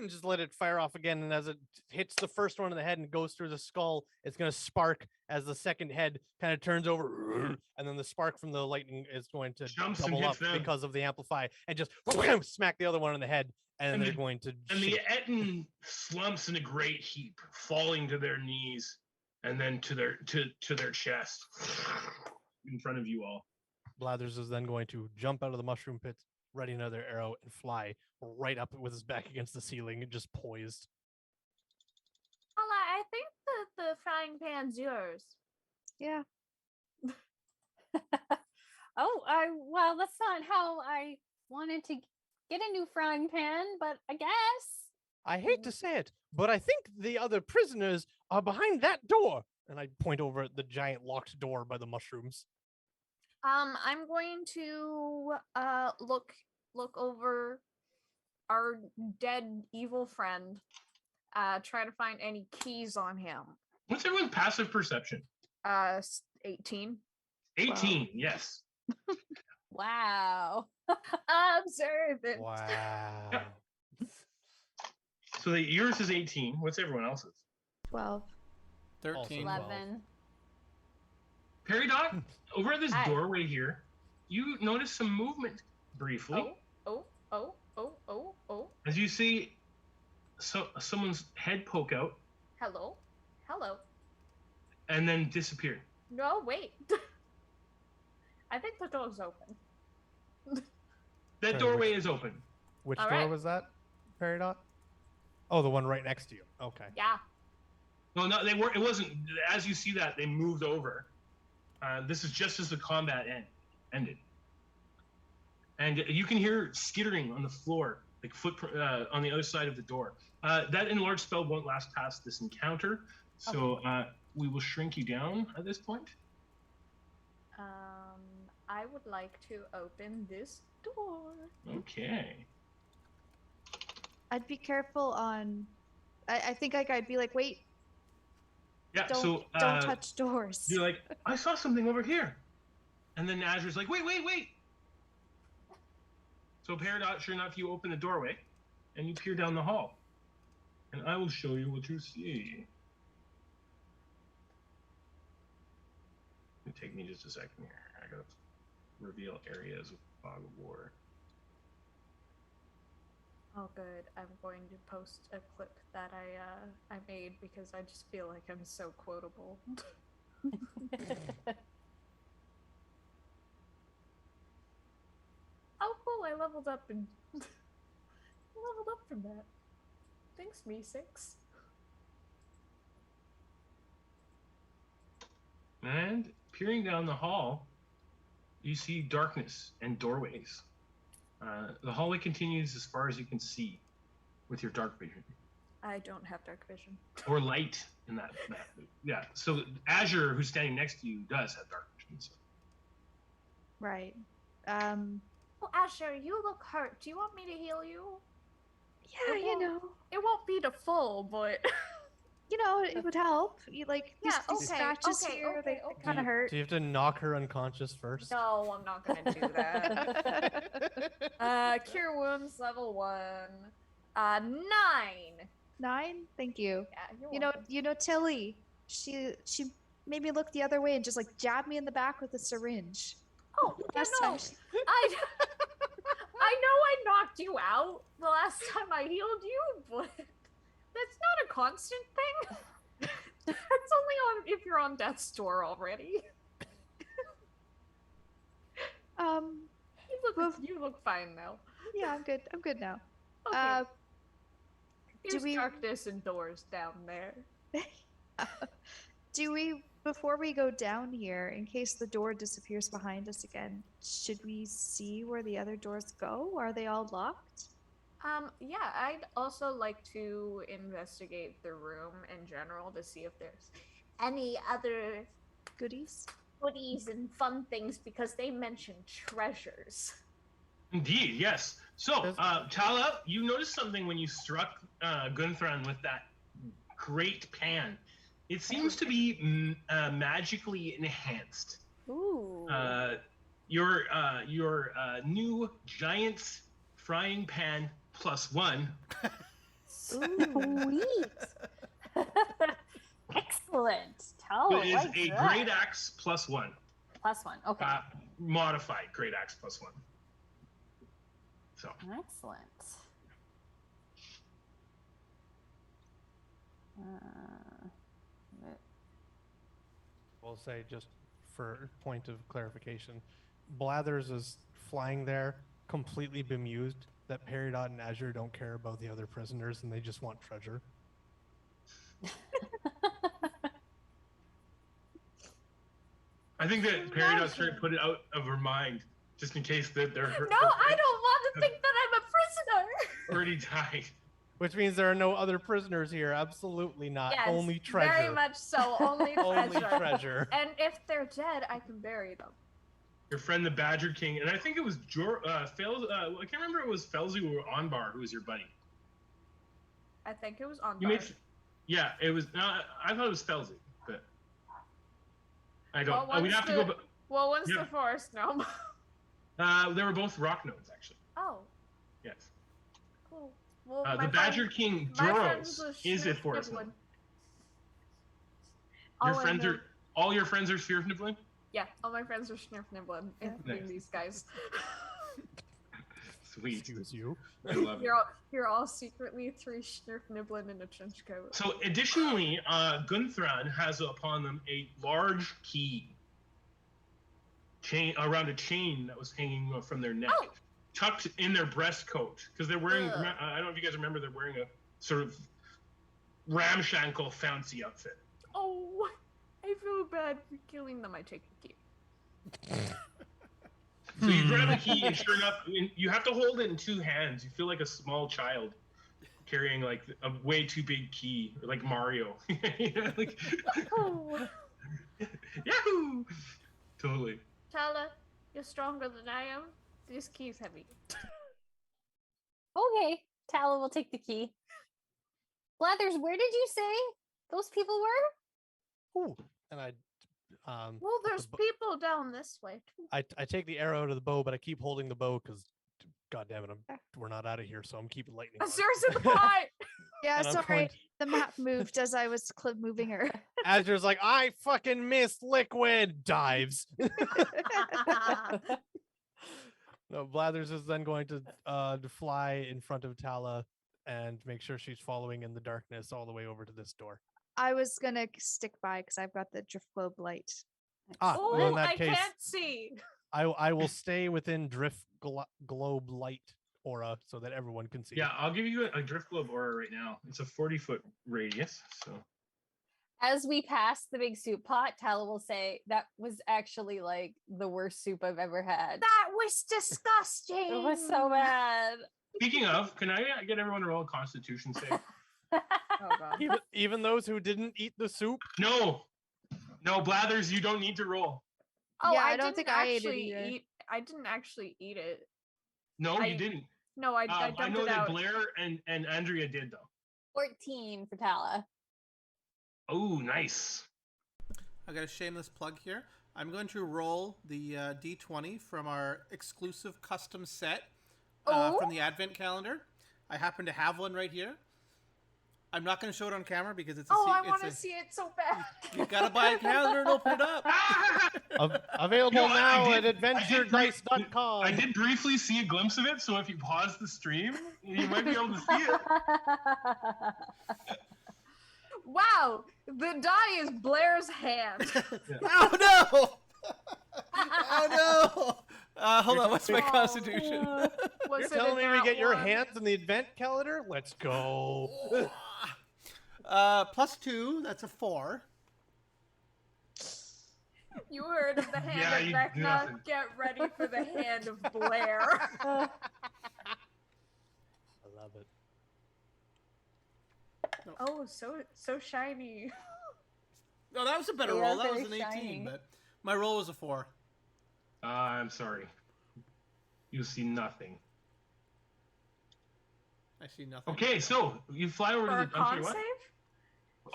Speaker 3: just let it fire off again. And as it hits the first one in the head and goes through the skull, it's going to spark as the second head kind of turns over, and then the spark from the lightning is going to
Speaker 2: Jumps and
Speaker 3: double up
Speaker 2: hits them.
Speaker 3: because of the amplify and just smack the other one in the head, and they're going to
Speaker 2: And the
Speaker 3: shake.
Speaker 2: Ettin slumps in a great heap, falling to their knees and then to their chest in front of you all.
Speaker 3: Blathers is then going to jump out of the mushroom pit, ready another arrow, and fly right up with his back against the ceiling, just poised.
Speaker 6: I think the frying pan's yours.
Speaker 5: Yeah.
Speaker 1: Well, that's not how I wanted to get a new frying pan, but I guess.
Speaker 3: I hate to say it, but I think the other prisoners are behind that door. And I point over at the giant locked door by the mushrooms.
Speaker 6: I'm going to look over our dead evil friend. Try to find any keys on him.
Speaker 2: What's everyone's passive perception?
Speaker 6: 18.
Speaker 2: 18,
Speaker 5: Wow.
Speaker 2: yes.
Speaker 1: Wow.
Speaker 6: Observant.
Speaker 3: Wow.
Speaker 2: So yours is 18. What's everyone else's?
Speaker 5: 12.
Speaker 4: 13.
Speaker 1: 11.
Speaker 2: Peridot, over at this
Speaker 6: Hi.
Speaker 2: doorway here, you notice some movement briefly
Speaker 6: Oh.
Speaker 2: as you see someone's head poke out
Speaker 6: Hello.
Speaker 2: and then disappear.
Speaker 6: No, wait. I think the door's open.
Speaker 2: That
Speaker 3: Sorry,
Speaker 2: doorway is open.
Speaker 3: Which
Speaker 6: All
Speaker 3: door
Speaker 6: right.
Speaker 3: was that, Peridot? Oh, the one right next to you. Okay.
Speaker 6: Yeah.
Speaker 2: No, they weren't. It wasn't. As you see that, they moved over. This is just as the combat ended, and you can hear skittering on the floor, like footprint on the other side of the door. That enlarged spell won't last past this encounter, so we will shrink you down at this point.
Speaker 6: I would like to open this door.
Speaker 2: Okay.
Speaker 5: I'd be careful on. I think I'd be like, wait,
Speaker 2: Yeah.
Speaker 5: don't touch doors.
Speaker 2: You're like, I saw something over here, and then Azure's like, wait. So Peridot, sure enough, you open the doorway, and you peer down the hall, and I will show you what you see. It'll take me just a second here. I gotta reveal areas of Fog of War.
Speaker 6: Oh, good. I'm going to post a clip that I made because I just feel like I'm so quotable. Oh, cool! I leveled up and leveled up from that. Thanks, me6.
Speaker 2: And peering down the hall, you see darkness and doorways. The hallway continues as far as you can see with your dark vision.
Speaker 6: I don't have dark vision.
Speaker 2: Or light in that. Yeah, so Azure, who's standing next to you, does have dark vision. So.
Speaker 5: Right.
Speaker 6: Oh, Asher, you look hurt. Do you want me to heal you?
Speaker 5: Yeah,
Speaker 6: It won't be to full, but
Speaker 5: it would help. You like these
Speaker 6: okay,
Speaker 5: scratches
Speaker 6: okay,
Speaker 5: here,
Speaker 6: okay,
Speaker 5: they kind of hurt.
Speaker 3: Do you have to knock her unconscious first?
Speaker 6: No, I'm not gonna do that. Cure wounds level 1. 9.
Speaker 5: 9? Thank you.
Speaker 6: Yeah, you're welcome.
Speaker 5: Tilly, she made me look the other way and just like jabbed me in the back with a syringe.
Speaker 6: Oh, yeah,
Speaker 5: Last
Speaker 6: no.
Speaker 5: time
Speaker 6: I know I knocked you out the last time I healed you, but that's not a constant thing. That's only on if you're on death's door already. You look fine now.
Speaker 5: Yeah, I'm good. I'm good now.
Speaker 6: Okay.
Speaker 5: Do
Speaker 6: There's
Speaker 5: we-
Speaker 6: darkness and doors down there.
Speaker 5: Before we go down here, in case the door disappears behind us again, should we see where the other doors go? Are they all locked?
Speaker 6: Yeah, I'd also like to investigate the room in general to see if there's any other
Speaker 5: Goodies?
Speaker 6: goodies and fun things because they mentioned treasures.
Speaker 2: Indeed, yes. So, Tala, you noticed something when you struck Gunthran with that great pan. It seems to be magically enhanced.
Speaker 1: Ooh.
Speaker 2: Your new giant's frying pan +1.
Speaker 1: Sweet. Excellent. Tell
Speaker 2: It is a great axe +1.
Speaker 1: +1. Okay.
Speaker 2: Modified great axe +1. So.
Speaker 1: Excellent.
Speaker 3: We'll say, just for point of clarification, Blathers is flying there completely bemused that Peridot and Azure don't care about the other prisoners and they just want treasure.
Speaker 2: I think that Peridot's trying to put it out of her mind just in case that they're
Speaker 6: No, I don't want to think that I'm a prisoner.
Speaker 2: already died.
Speaker 3: Which means there are no other prisoners here. Absolutely not.
Speaker 6: Yes,
Speaker 3: Only treasure.
Speaker 6: very much so. Only treasure.
Speaker 3: Only treasure.
Speaker 6: And if they're dead, I can bury them.
Speaker 2: Your friend the Badger King, and I think it was I can't remember if it was Felzu or Onbar who was your buddy.
Speaker 6: I think it was on.
Speaker 2: Yeah, it was. I thought it was Felzu, but I don't.
Speaker 6: Well,
Speaker 2: we'd have to go.
Speaker 6: Well, when's the forest gnome?
Speaker 2: They were both rock nodes, actually.
Speaker 6: Oh.
Speaker 2: Yes.
Speaker 6: Cool. Well,
Speaker 2: The Badger King Joros is a forest gnome. Your friends are all your friends are Sphere of Nibbling?
Speaker 6: Yeah, all my friends are Snurf Nibbling, including these guys.
Speaker 2: Sweet.
Speaker 3: Excuse you.
Speaker 2: I love it.
Speaker 6: You're all secretly 3 Snurf Nibbling in a trench coat.
Speaker 2: So additionally, Gunthran has upon them a large key chain around a chain that was hanging from their neck, tucked in their breast coat, because they're wearing. I don't know if you guys remember, they're wearing a sort of ramshackle fancy outfit.
Speaker 6: Oh, I feel bad for killing them. I take the key.
Speaker 2: So you grab the key, and sure enough, you have to hold it in 2 hands. You feel like a small child carrying like a way too big key, like Mario. Like, Yahoo! Totally.
Speaker 6: Tala, you're stronger than I am. This key's heavy.
Speaker 1: Okay. Tala will take the key. Blathers, where did you say those people were?
Speaker 3: Ooh. And
Speaker 6: Well, there's people down this way too.
Speaker 3: I take the arrow to the bow, but I keep holding the bow because, God damn it, we're not out of here, so I'm keeping lightning.
Speaker 6: A source in the pot.
Speaker 5: Yeah,
Speaker 3: And I'm
Speaker 5: sorry.
Speaker 3: going
Speaker 5: The map moved as I was moving her.
Speaker 3: Azure's like, I fucking miss liquid. Dives. No, Blathers is then going to fly in front of Tala and make sure she's following in the darkness all the way over to this door.
Speaker 5: I was gonna stick by because I've got the drift globe light.
Speaker 6: Oh,
Speaker 3: well, in that
Speaker 6: I
Speaker 3: case,
Speaker 6: can't see.
Speaker 3: I will stay within drift globe light aura so that everyone can see.
Speaker 2: Yeah, I'll give you a drift globe aura right now. It's a 40-foot radius. So
Speaker 1: As we pass the big soup pot, Tala will say, that was actually like the worst soup I've ever had.
Speaker 6: That was disgusting.
Speaker 1: It was so bad.
Speaker 2: speaking of, can I get everyone to roll a Constitution save?
Speaker 6: Oh god.
Speaker 3: Even those who didn't eat the soup.
Speaker 2: No, Blathers, you don't need to roll.
Speaker 6: Oh,
Speaker 5: Yeah,
Speaker 6: I
Speaker 5: I don't
Speaker 6: didn't
Speaker 5: think I ate it
Speaker 6: actually
Speaker 5: either.
Speaker 6: eat. I didn't actually eat it.
Speaker 2: No, you didn't.
Speaker 6: No, I dumped
Speaker 2: I know
Speaker 6: it
Speaker 2: that
Speaker 6: out.
Speaker 2: Blair and Andrea did though.
Speaker 1: 14 for Tala.
Speaker 2: Oh, nice.
Speaker 4: I got a shameless plug here. I'm going to roll the D20 from our exclusive custom set from the Advent calendar. I happen to have one right here. I'm not going to show it on camera because it's a
Speaker 6: I want to see it so bad.
Speaker 4: You got to buy a calendar and open it up.
Speaker 3: Available now
Speaker 2: I
Speaker 3: at adventuredice.com.
Speaker 2: I did briefly see a glimpse of it, so if you pause the stream, you might be able to see it.
Speaker 6: Wow, the die is Blair's hand.
Speaker 4: Oh no! Oh no! Hold on, what's my constitution?
Speaker 3: You're telling me we get your hands in the advent calendar? Let's go.
Speaker 4: +2, that's a 4.
Speaker 6: You heard of the hand of Vecna. Get ready for the hand of Blair.
Speaker 3: I love it.
Speaker 6: Oh, so shiny.
Speaker 4: No, that was a better roll. That was an 18, shiny. But my roll was a 4.
Speaker 2: I'm sorry. You see nothing.
Speaker 4: I see nothing.
Speaker 2: Okay, so you fly over
Speaker 6: for
Speaker 2: to
Speaker 6: a
Speaker 2: the.
Speaker 6: con save?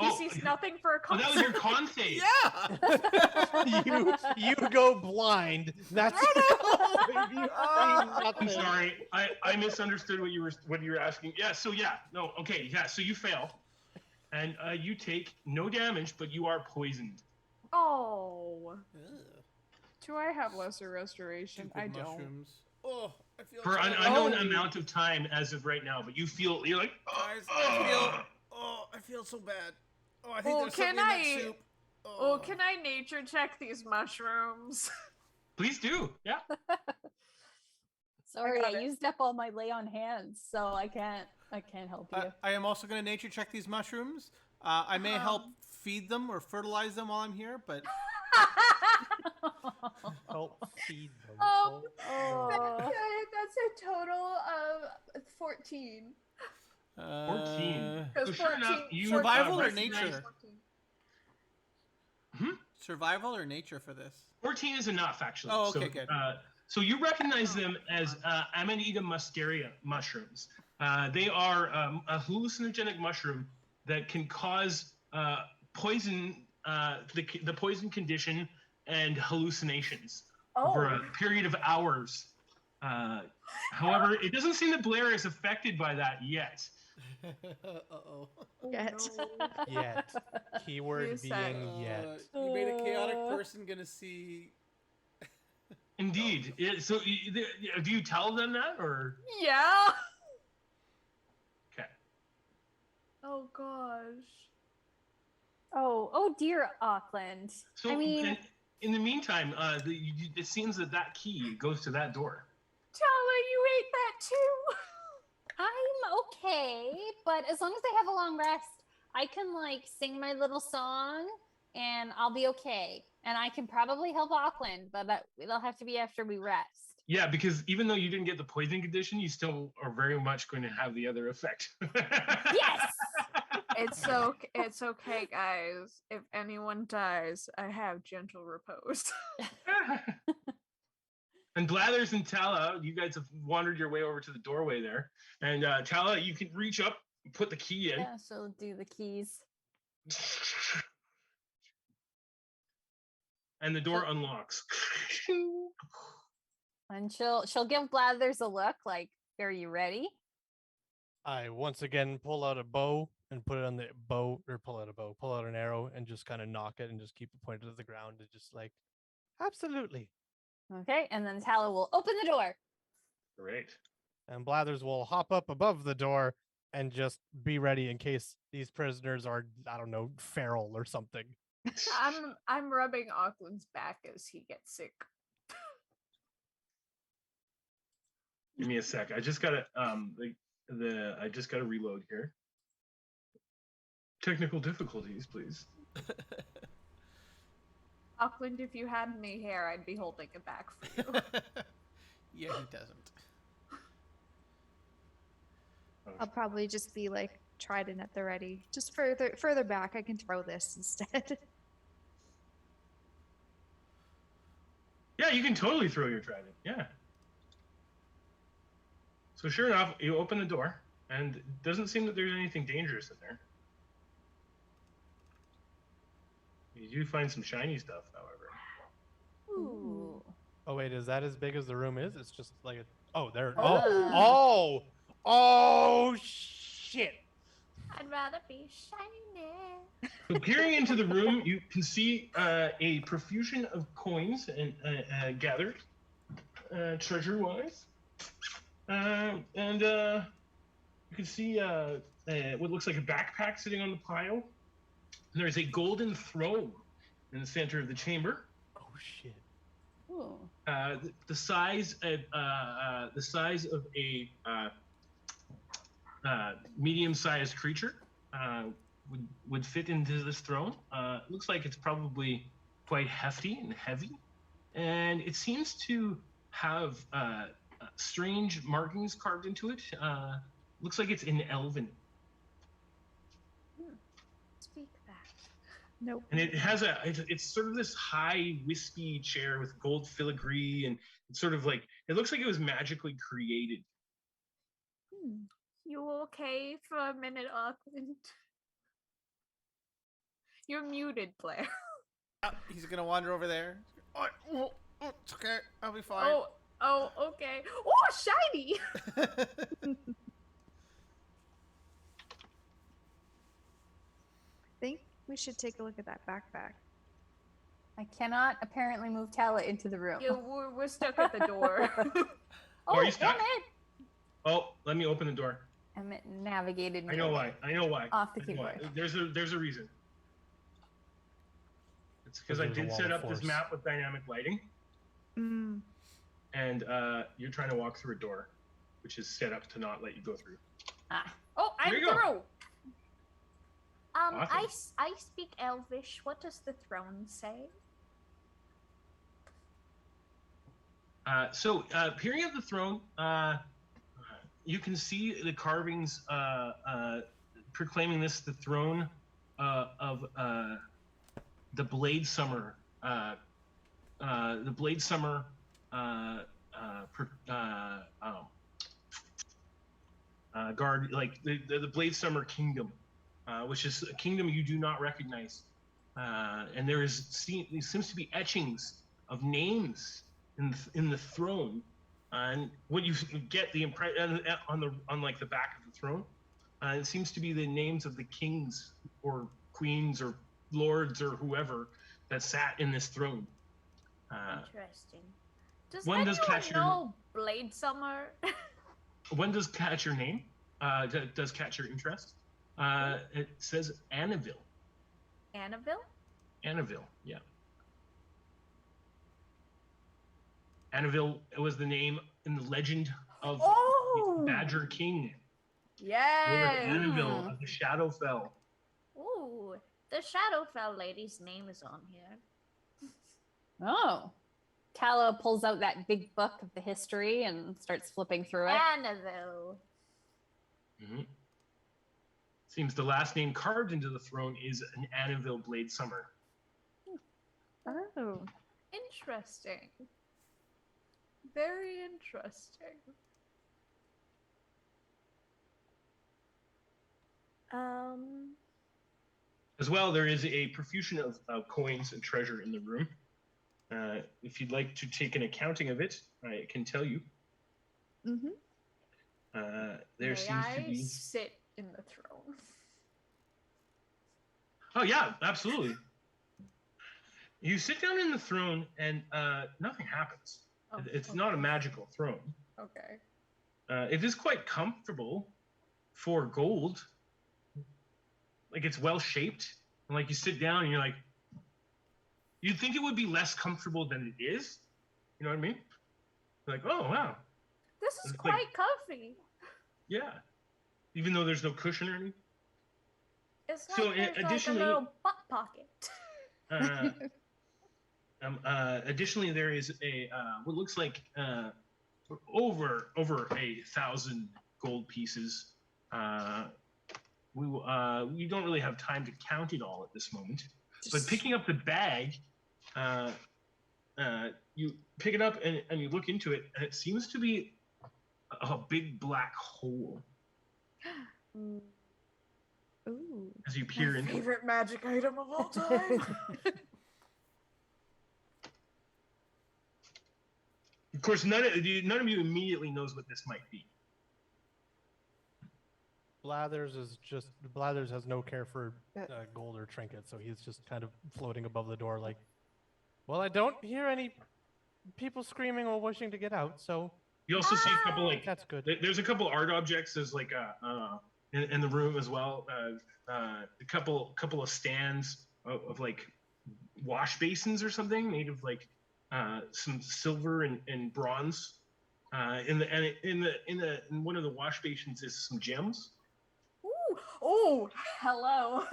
Speaker 6: He sees nothing for a con
Speaker 2: save. That was your con save.
Speaker 4: Yeah.
Speaker 3: you go blind. That's.
Speaker 2: I'm sorry. I misunderstood what you were asking. Yeah. So yeah. No. Okay. Yeah. So you fail, and you take no damage, but you are poisoned.
Speaker 6: Oh. Do I have lesser restoration? I don't.
Speaker 4: Mushrooms. Oh, I feel
Speaker 2: for an unknown amount of time as of right now, but you're like.
Speaker 4: Guys, I feel so bad. Oh, I think there's something in that soup.
Speaker 6: Oh, can I nature check these mushrooms?
Speaker 2: Please do. Yeah.
Speaker 1: Sorry, I used up all my lay on hands, so I can't help you.
Speaker 4: I am also going to nature check these mushrooms. I may help feed them or fertilize them while I'm here, but
Speaker 3: help feed them.
Speaker 6: That's a total of 14.
Speaker 2: 14.
Speaker 6: So
Speaker 2: sure enough, you
Speaker 4: survival or nature?
Speaker 6: 14.
Speaker 4: Survival or nature for this?
Speaker 2: 14 is enough, actually.
Speaker 4: Oh, okay, good.
Speaker 2: So you recognize them as Amanita muscaria mushrooms. They are a hallucinogenic mushroom that can cause poison, the poison condition and hallucinations over a period of hours. However, it doesn't seem that Blair is affected by that yet.
Speaker 4: Uh-oh.
Speaker 5: Yet.
Speaker 6: No.
Speaker 3: Yet. Keyword being yet.
Speaker 4: You made a chaotic person gonna see.
Speaker 2: Indeed. So do you tell them that, or?
Speaker 6: Yeah.
Speaker 2: Okay.
Speaker 6: Oh gosh.
Speaker 1: Oh dear, Auckland.
Speaker 2: So
Speaker 1: I mean,
Speaker 2: in the meantime, it seems that key goes to that door.
Speaker 6: Tala, you ate that too.
Speaker 1: I'm okay, but as long as I have a long rest, I can like sing my little song and I'll be okay. And I can probably help Auckland, but it'll have to be after we rest.
Speaker 2: Yeah, because even though you didn't get the poison condition, you still are very much going to have the other effect.
Speaker 1: Yes!
Speaker 6: It's okay, guys. If anyone dies, I have gentle repose.
Speaker 2: And Blathers and Tala, you guys have wandered your way over to the doorway there. And Tala, you can reach up, put the key in.
Speaker 1: Yeah, she'll do the keys.
Speaker 2: And the door unlocks.
Speaker 1: And she'll give Blathers a look like, are you ready?
Speaker 3: I once again pull out a bow and put it on the bow, or pull out an arrow and just kind of knock it and just keep it pointed to the ground and just like, absolutely.
Speaker 1: Okay, and then Tala will open the door.
Speaker 2: Great.
Speaker 3: And Blathers will hop up above the door and just be ready in case these prisoners are, I don't know, feral or something.
Speaker 6: I'm rubbing Auckland's back as he gets sick.
Speaker 2: Give me a sec. I just gotta I just gotta reload here. Technical difficulties, please.
Speaker 6: Auckland, if you had any hair, I'd be holding it back for you.
Speaker 4: Yeah, he doesn't.
Speaker 5: I'll probably just be like trident at the ready. Just further back, I can throw this instead.
Speaker 2: Yeah, you can totally throw your trident. Yeah. So sure enough, you open the door, and it doesn't seem that there's anything dangerous in there. You do find some shiny stuff, however.
Speaker 1: Ooh.
Speaker 3: Oh wait, is that as big as the room is? It's just like oh there.
Speaker 1: Oh.
Speaker 3: Oh shit!
Speaker 6: I'd rather be shiny.
Speaker 2: So peering into the room, you can see a profusion of coins and gathered treasure-wise, and you can see what looks like a backpack sitting on the pile. And there's a golden throne in the center of the chamber.
Speaker 3: Oh shit!
Speaker 1: Ooh.
Speaker 2: The size of a medium-sized creature would fit into this throne. It looks like it's probably quite hefty and heavy, and it seems to have strange markings carved into it. Looks like it's in Elven.
Speaker 6: Speak that.
Speaker 5: Nope.
Speaker 2: And it has it's sort of this high wispy chair with gold filigree, and it's sort of like, it looks like it was magically created.
Speaker 6: You okay for a minute, Auckland? You're muted, Blair.
Speaker 4: He's gonna wander over there. Oh, it's okay. I'll be fine.
Speaker 6: Oh, okay. Oh, shiny!
Speaker 5: Think we should take a look at that backpack.
Speaker 1: I cannot apparently move Tala into the room.
Speaker 6: Yeah, we're stuck at the door.
Speaker 2: Oh, are you stuck?
Speaker 1: Emmett!
Speaker 2: Oh, let me open the door.
Speaker 1: Emmett navigated me
Speaker 2: I know why.
Speaker 1: off the
Speaker 2: I know why.
Speaker 1: keyboard.
Speaker 2: There's a reason. It's because I
Speaker 3: There's a
Speaker 2: did
Speaker 3: wall
Speaker 2: set
Speaker 3: of
Speaker 2: up this
Speaker 3: force.
Speaker 2: map with dynamic lighting,
Speaker 5: Mm.
Speaker 2: and you're trying to walk through a door, which is set up to not let you go through.
Speaker 1: Ah.
Speaker 6: Oh, I'm
Speaker 2: There you go.
Speaker 6: through!
Speaker 2: Awesome.
Speaker 6: I speak Elvish. What does the throne say?
Speaker 2: Peering at the throne, you can see the carvings proclaiming this the throne of the Blade Summer. The Blade Summer guard, like the Blade Summer Kingdom, which is a kingdom you do not recognize. And there seems to be etchings of names in the throne, and what you get the impression on like the back of the throne, it seems to be the names of the kings or queens or lords or whoever that sat in this throne.
Speaker 6: Interesting. Does
Speaker 2: One does
Speaker 6: anyone
Speaker 2: catch your-
Speaker 6: know Blade Summer?
Speaker 2: One does catch your name, does catch your interest. It says Annaville.
Speaker 6: Annabelle?
Speaker 2: Annaville, yeah. Annaville was the name in the legend of
Speaker 6: Oh!
Speaker 2: Badger King. Lord
Speaker 6: Yes!
Speaker 2: Annaville of the Shadowfell.
Speaker 6: Ooh, the Shadowfell lady's name is on here.
Speaker 1: Oh. Tala pulls out that big book of the history and starts flipping through it.
Speaker 6: Annabelle.
Speaker 2: Mhm. Seems the last name carved into the throne is an Annaville Blade Summer.
Speaker 5: Oh.
Speaker 6: Interesting. Very interesting.
Speaker 2: As well, there is a profusion of coins and treasure in the room. If you'd like to take an accounting of it, I can tell you.
Speaker 5: Mm-hmm.
Speaker 2: There
Speaker 6: May
Speaker 2: seems to
Speaker 6: I
Speaker 2: be.
Speaker 6: sit in the throne?
Speaker 2: Oh yeah, absolutely. You sit down in the throne, and nothing happens.
Speaker 6: Oh,
Speaker 2: It's
Speaker 6: okay.
Speaker 2: not a magical throne.
Speaker 6: Okay.
Speaker 2: It is quite comfortable for gold. Like, it's well shaped, and like you sit down and you're like, you'd think it would be less comfortable than it is. You know what I mean? Like, oh wow,
Speaker 6: This is
Speaker 2: It's like-
Speaker 6: quite comfy.
Speaker 2: yeah. Even though there's no cushion or anything.
Speaker 6: It's
Speaker 2: So,
Speaker 6: like there's like a
Speaker 2: additionally-
Speaker 6: little butt pocket.
Speaker 2: Additionally, there is a what looks like over 1,000 gold pieces. We don't really have time to count it all at this moment. But picking up the bag, you pick it up and you look into it, and it seems to be a big black hole.
Speaker 5: Ooh.
Speaker 2: as you peer
Speaker 6: My
Speaker 2: into it.
Speaker 6: favorite magic item of all time.
Speaker 2: Of course, none of you immediately knows what this might be.
Speaker 3: Blathers has no care for gold or trinkets, so he's just kind of floating above the door like, well, I don't hear any people screaming or wishing to get out, so
Speaker 2: You also see a couple
Speaker 3: that's good.
Speaker 2: There's a couple art objects. There's like in the room as well. A couple of stands of like wash basins or something made of like some silver and bronze. In one of the wash basins is some gems.
Speaker 6: Ooh, oh, hello.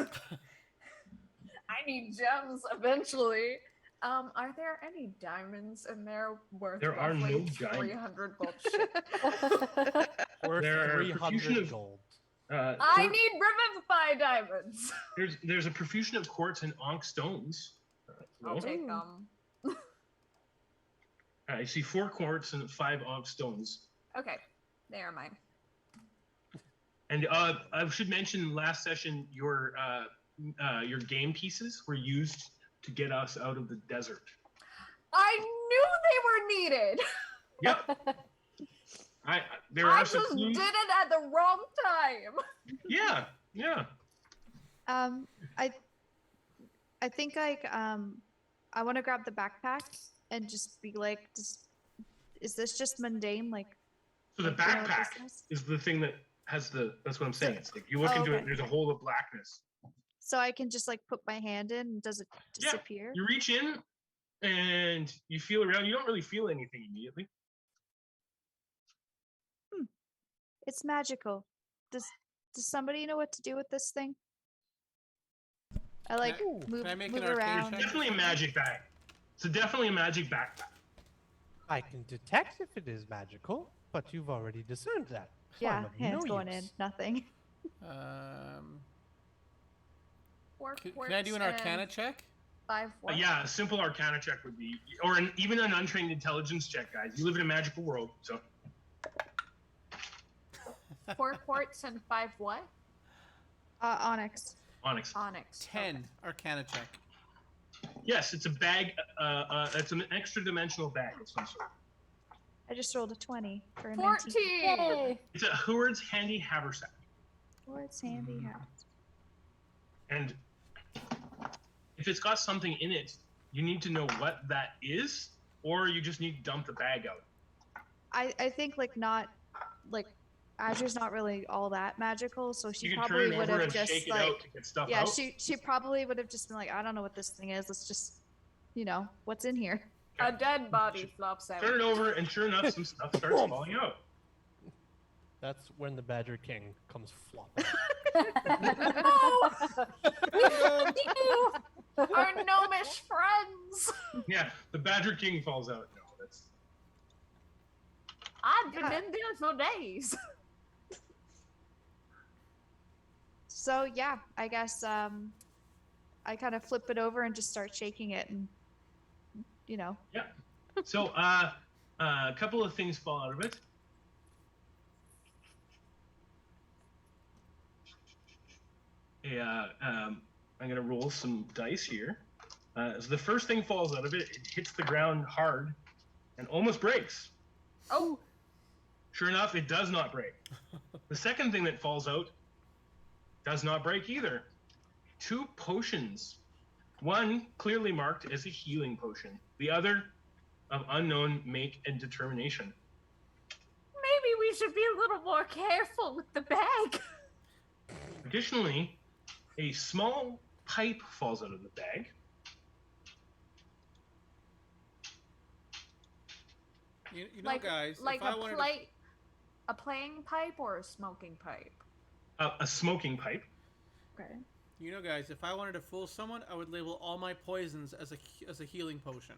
Speaker 6: I need gems eventually. Are there any diamonds in there worth
Speaker 2: There are
Speaker 6: roughly
Speaker 2: no diamonds.
Speaker 6: 300 gold? Shit.
Speaker 3: Worth
Speaker 2: There are a
Speaker 3: 300
Speaker 2: profusion of-
Speaker 3: gold.
Speaker 6: I need Revivify diamonds.
Speaker 2: There's a profusion of quartz and onk stones.
Speaker 6: I'll take
Speaker 5: Ooh.
Speaker 6: them.
Speaker 2: I see 4 quartz and 5 onk stones.
Speaker 6: Okay, they are mine.
Speaker 2: And I should mention, last session your game pieces were used to get us out of the desert.
Speaker 6: I knew they were needed.
Speaker 2: Yep. There
Speaker 6: I
Speaker 2: are
Speaker 6: just
Speaker 2: some
Speaker 6: did
Speaker 2: clues.
Speaker 6: it at the wrong time.
Speaker 2: Yeah.
Speaker 5: I think I want to grab the backpack and just be like, is this just mundane? Like,
Speaker 2: So the
Speaker 5: like, you know what
Speaker 2: backpack
Speaker 5: this is?
Speaker 2: is the thing that has that's what I'm saying. It's like you look
Speaker 5: Oh,
Speaker 2: into it,
Speaker 5: okay.
Speaker 2: and there's a hole of blackness.
Speaker 5: So I can just like put my hand in and does it
Speaker 2: Yeah.
Speaker 5: disappear?
Speaker 2: You reach in and you feel around. You don't really feel anything immediately.
Speaker 5: It's magical. Does somebody know what to do with this thing? I like move,
Speaker 4: can I make
Speaker 5: move
Speaker 4: an arcane
Speaker 5: around.
Speaker 4: check?
Speaker 2: Definitely a magic bag. It's definitely a magic backpack.
Speaker 3: I can detect if it is magical, but you've already discerned that. so I'm
Speaker 5: Yeah,
Speaker 3: of
Speaker 5: hands
Speaker 3: no
Speaker 5: going in,
Speaker 3: use.
Speaker 5: nothing.
Speaker 4: Can I do an Arcana check?
Speaker 6: 5 what?
Speaker 2: Yeah, a simple Arcana check would be, or even an untrained intelligence check, guys. You live in a magical world, so
Speaker 6: 4 quartz and 5 what?
Speaker 5: Onyx.
Speaker 2: Onyx.
Speaker 6: Onyx.
Speaker 4: 10 Arcana check.
Speaker 2: Yes, it's a bag. It's an extra dimensional bag of some sort.
Speaker 5: I just rolled a 20 for a
Speaker 6: 14.
Speaker 5: 19.
Speaker 1: Yay.
Speaker 2: It's a Heward's handy haversack,
Speaker 5: Or it's handy hat.
Speaker 2: and if it's got something in it, you need to know what that is, or you just need to dump the bag out.
Speaker 5: I think like not like Azure's not really all that magical, so she
Speaker 2: You can
Speaker 5: probably
Speaker 2: turn
Speaker 5: would
Speaker 2: over
Speaker 5: have
Speaker 2: and
Speaker 5: just
Speaker 2: shake it
Speaker 5: like
Speaker 2: out to get stuff
Speaker 5: yeah,
Speaker 2: out.
Speaker 5: she probably would have just been like, I don't know what this thing is. Let's just what's in here.
Speaker 6: A dead body flops out.
Speaker 2: Turn it over, and sure enough, some stuff starts falling out.
Speaker 3: That's when the Badger King comes flopping.
Speaker 6: No! Our gnomish friends.
Speaker 2: Yeah, the Badger King falls out. No, that's
Speaker 6: I've been in there for days.
Speaker 5: So yeah, I guess I kind of flip it over and just start shaking it, and
Speaker 2: yeah. So a couple of things fall out of it. Yeah, I'm gonna roll some dice here. So the first thing falls out of it. It hits the ground hard and almost breaks.
Speaker 6: Oh,
Speaker 2: Sure enough, it does not break. The second thing that falls out does not break either. 2 potions. One clearly marked as a healing potion. The other of unknown make and determination.
Speaker 6: maybe we should be a little more careful with the bag.
Speaker 2: Additionally, a small pipe falls out of the bag.
Speaker 4: You know, guys,
Speaker 6: like
Speaker 4: if I wanted
Speaker 6: a playing pipe or a smoking pipe.
Speaker 2: A smoking pipe.
Speaker 6: Okay.
Speaker 4: you know, guys, if I wanted to fool someone, I would label all my poisons as a healing potion.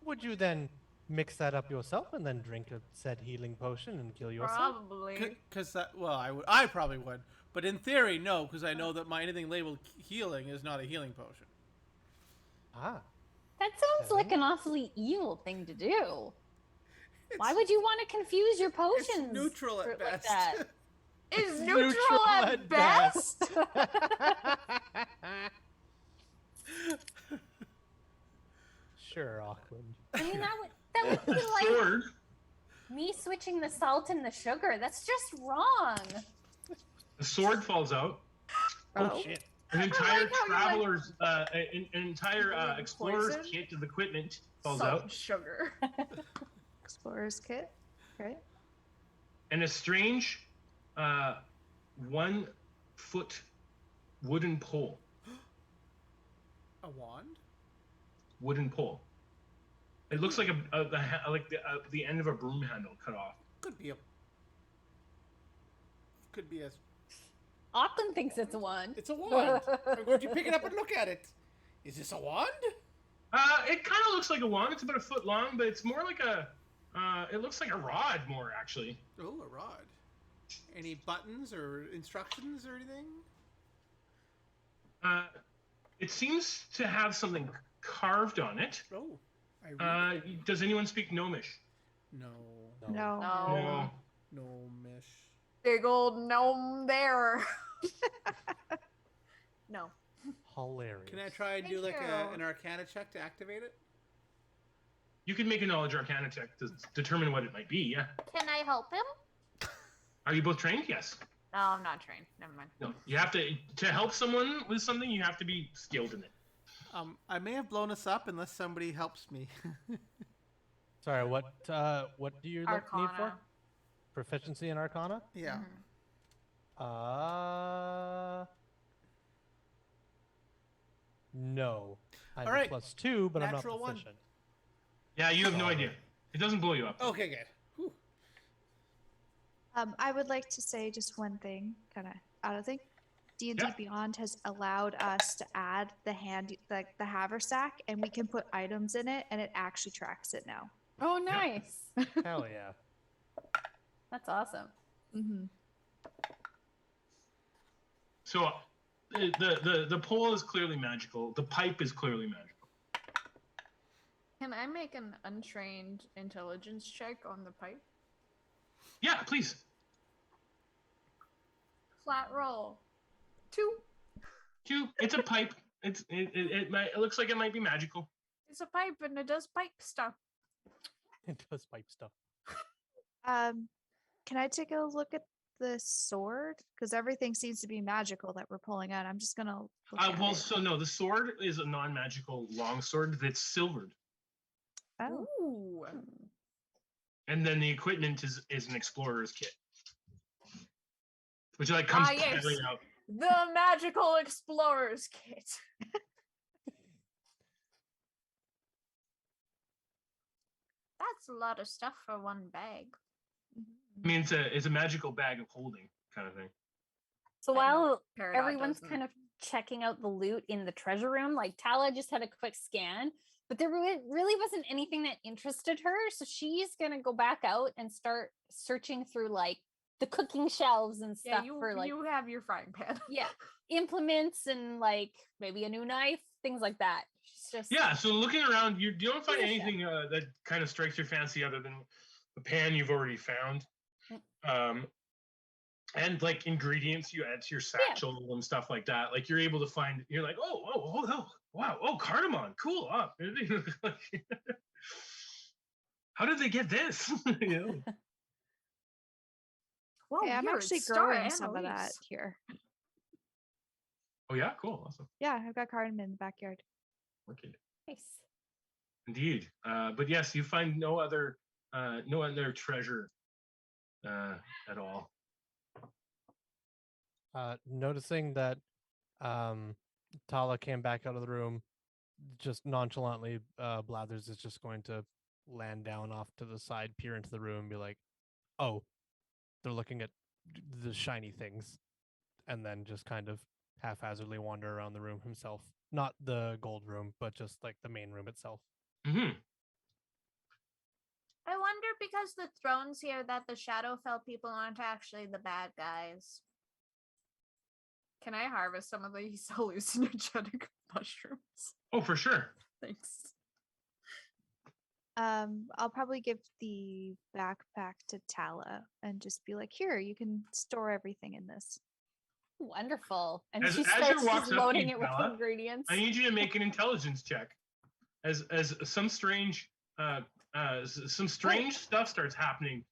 Speaker 3: Would you then mix that up yourself and then drink a said healing potion and kill yourself?
Speaker 6: Probably.
Speaker 4: Because that, well, I probably would, but in theory, no, because I know that anything labeled healing is not a healing potion.
Speaker 3: Ah.
Speaker 1: That sounds like an awfully evil thing to do. Why would you want to confuse your potions?
Speaker 4: It's neutral at
Speaker 1: like
Speaker 4: best.
Speaker 1: that?
Speaker 6: is neutral at best.
Speaker 3: Sure, Auckland.
Speaker 1: I mean, that would be like
Speaker 2: Sword.
Speaker 1: me switching the salt and the sugar. That's just wrong.
Speaker 2: The sword falls out.
Speaker 3: Oh shit.
Speaker 2: An entire
Speaker 6: how you, like,
Speaker 2: traveler's, an entire
Speaker 6: like
Speaker 2: explorer's
Speaker 6: poison?
Speaker 2: kit of equipment falls
Speaker 6: Salt
Speaker 2: out,
Speaker 6: and sugar.
Speaker 5: Explorer's kit. Right.
Speaker 2: and a strange, 1 foot wooden pole.
Speaker 4: A wand?
Speaker 2: Wooden pole. It looks like the end of a broom handle cut off.
Speaker 4: Could be a.
Speaker 1: Auckland thinks it's a wand.
Speaker 4: It's a wand. I'm going to pick it up and look at it. Is this a wand?
Speaker 2: It kind of looks like a wand. It's about a foot long, but it's more like a. It looks like a rod more actually.
Speaker 4: Oh, a rod. Any buttons or instructions or anything?
Speaker 2: It seems to have something carved on it.
Speaker 4: Oh, I read
Speaker 2: Does anyone speak Gnomish?
Speaker 4: No.
Speaker 5: No.
Speaker 2: No.
Speaker 4: No, mish.
Speaker 6: Big old gnome there. No.
Speaker 3: Hilarious.
Speaker 4: Can I try and
Speaker 6: Thank
Speaker 4: do like
Speaker 6: you.
Speaker 4: an Arcana check to activate it?
Speaker 2: You can make a knowledge arcana check to determine what it might be. Yeah.
Speaker 1: Can I help him?
Speaker 2: Are you both trained? Yes.
Speaker 6: No, I'm not trained. Never mind.
Speaker 2: No. You have to help someone with something. You have to be skilled in it.
Speaker 4: I may have blown us up unless somebody helps me.
Speaker 3: Sorry, what do you need for?
Speaker 6: Arcana.
Speaker 3: Proficiency in Arcana?
Speaker 4: Yeah.
Speaker 3: No. I have
Speaker 4: All
Speaker 3: a
Speaker 4: right.
Speaker 3: +2, but
Speaker 4: Natural
Speaker 3: I'm not
Speaker 4: one.
Speaker 3: proficient.
Speaker 2: Yeah, you have no
Speaker 3: Sorry.
Speaker 2: idea. It doesn't blow you up.
Speaker 4: Okay, good. Whew.
Speaker 5: I would like to say just one thing, kind of out of thing. D&D
Speaker 2: Yeah.
Speaker 5: Beyond has allowed us to add the haversack, and we can put items in it, and it actually tracks it now.
Speaker 1: Oh, nice.
Speaker 3: Hell yeah.
Speaker 1: That's awesome.
Speaker 5: Mm-hmm.
Speaker 2: So, the pole is clearly magical. The pipe is clearly magical.
Speaker 6: Can I make an untrained intelligence check on the pipe?
Speaker 2: Yeah, please.
Speaker 6: Flat roll. 2.
Speaker 2: It's a pipe. It looks like it might be magical.
Speaker 6: It's a pipe and it does pipe stuff.
Speaker 3: It does pipe stuff.
Speaker 5: Can I take a look at the sword? Because everything seems to be magical that we're pulling out. I'm just gonna look at
Speaker 2: Well,
Speaker 5: it.
Speaker 2: so no, the sword is a non-magical longsword that's silvered,
Speaker 5: Oh.
Speaker 6: Ooh.
Speaker 2: and then the equipment is an explorer's kit, which like comes
Speaker 6: yes.
Speaker 2: piling out.
Speaker 6: The magical explorer's kit. That's a lot of stuff for one bag.
Speaker 2: I mean, it's a magical bag of holding kind of thing.
Speaker 1: So
Speaker 6: I know
Speaker 1: while
Speaker 6: Peridot
Speaker 1: everyone's
Speaker 6: doesn't.
Speaker 1: kind of checking out the loot in the treasure room, like Tala just had a quick scan, but there really wasn't anything that interested her. So she's gonna go back out and start searching through like the cooking shelves and
Speaker 6: Yeah,
Speaker 1: stuff for like
Speaker 6: you have your frying pan.
Speaker 1: yeah, implements and like maybe a new knife, things like that. She's just
Speaker 2: Yeah. So looking around, you don't find
Speaker 1: Yeah.
Speaker 2: anything that kind of strikes your fancy other than the pan you've already found. And like ingredients you add to your satchel and stuff like that. Like you're able to find, you're like, oh, wow, oh, cardamom, cool. Oh, how did they get this? You know?
Speaker 6: Whoa,
Speaker 5: Yeah, I'm
Speaker 6: you're a
Speaker 5: actually
Speaker 6: star
Speaker 5: growing some of that
Speaker 6: analyst.
Speaker 5: here.
Speaker 2: Oh yeah, cool, awesome.
Speaker 5: Yeah, I've got cardamom in the backyard.
Speaker 2: Okay,
Speaker 1: nice.
Speaker 2: indeed. But yes, you find no other treasure at all.
Speaker 3: Noticing that Tala came back out of the room, just nonchalantly, Blathers is just going to land down off to the side, peer into the room, be like, "Oh, they're looking at the shiny things," and then just kind of haphazardly wander around the room himself. Not the gold room, but just like the main room itself.
Speaker 2: Mm-hmm.
Speaker 6: I wonder because the thrones here that the Shadowfell people aren't actually the bad guys. Can I harvest some of these hallucinogenic mushrooms?
Speaker 2: Oh, for sure.
Speaker 6: Thanks.
Speaker 5: I'll probably give the backpack to Tala and just be like, here, you can store everything in this.
Speaker 1: Wonderful. And
Speaker 2: As
Speaker 1: she
Speaker 2: Azure
Speaker 1: starts
Speaker 2: walks
Speaker 1: just
Speaker 2: up to
Speaker 1: loading
Speaker 2: you,
Speaker 1: it with
Speaker 2: Bella,
Speaker 1: ingredients.
Speaker 2: I need you to make an intelligence check. As some strange stuff starts happening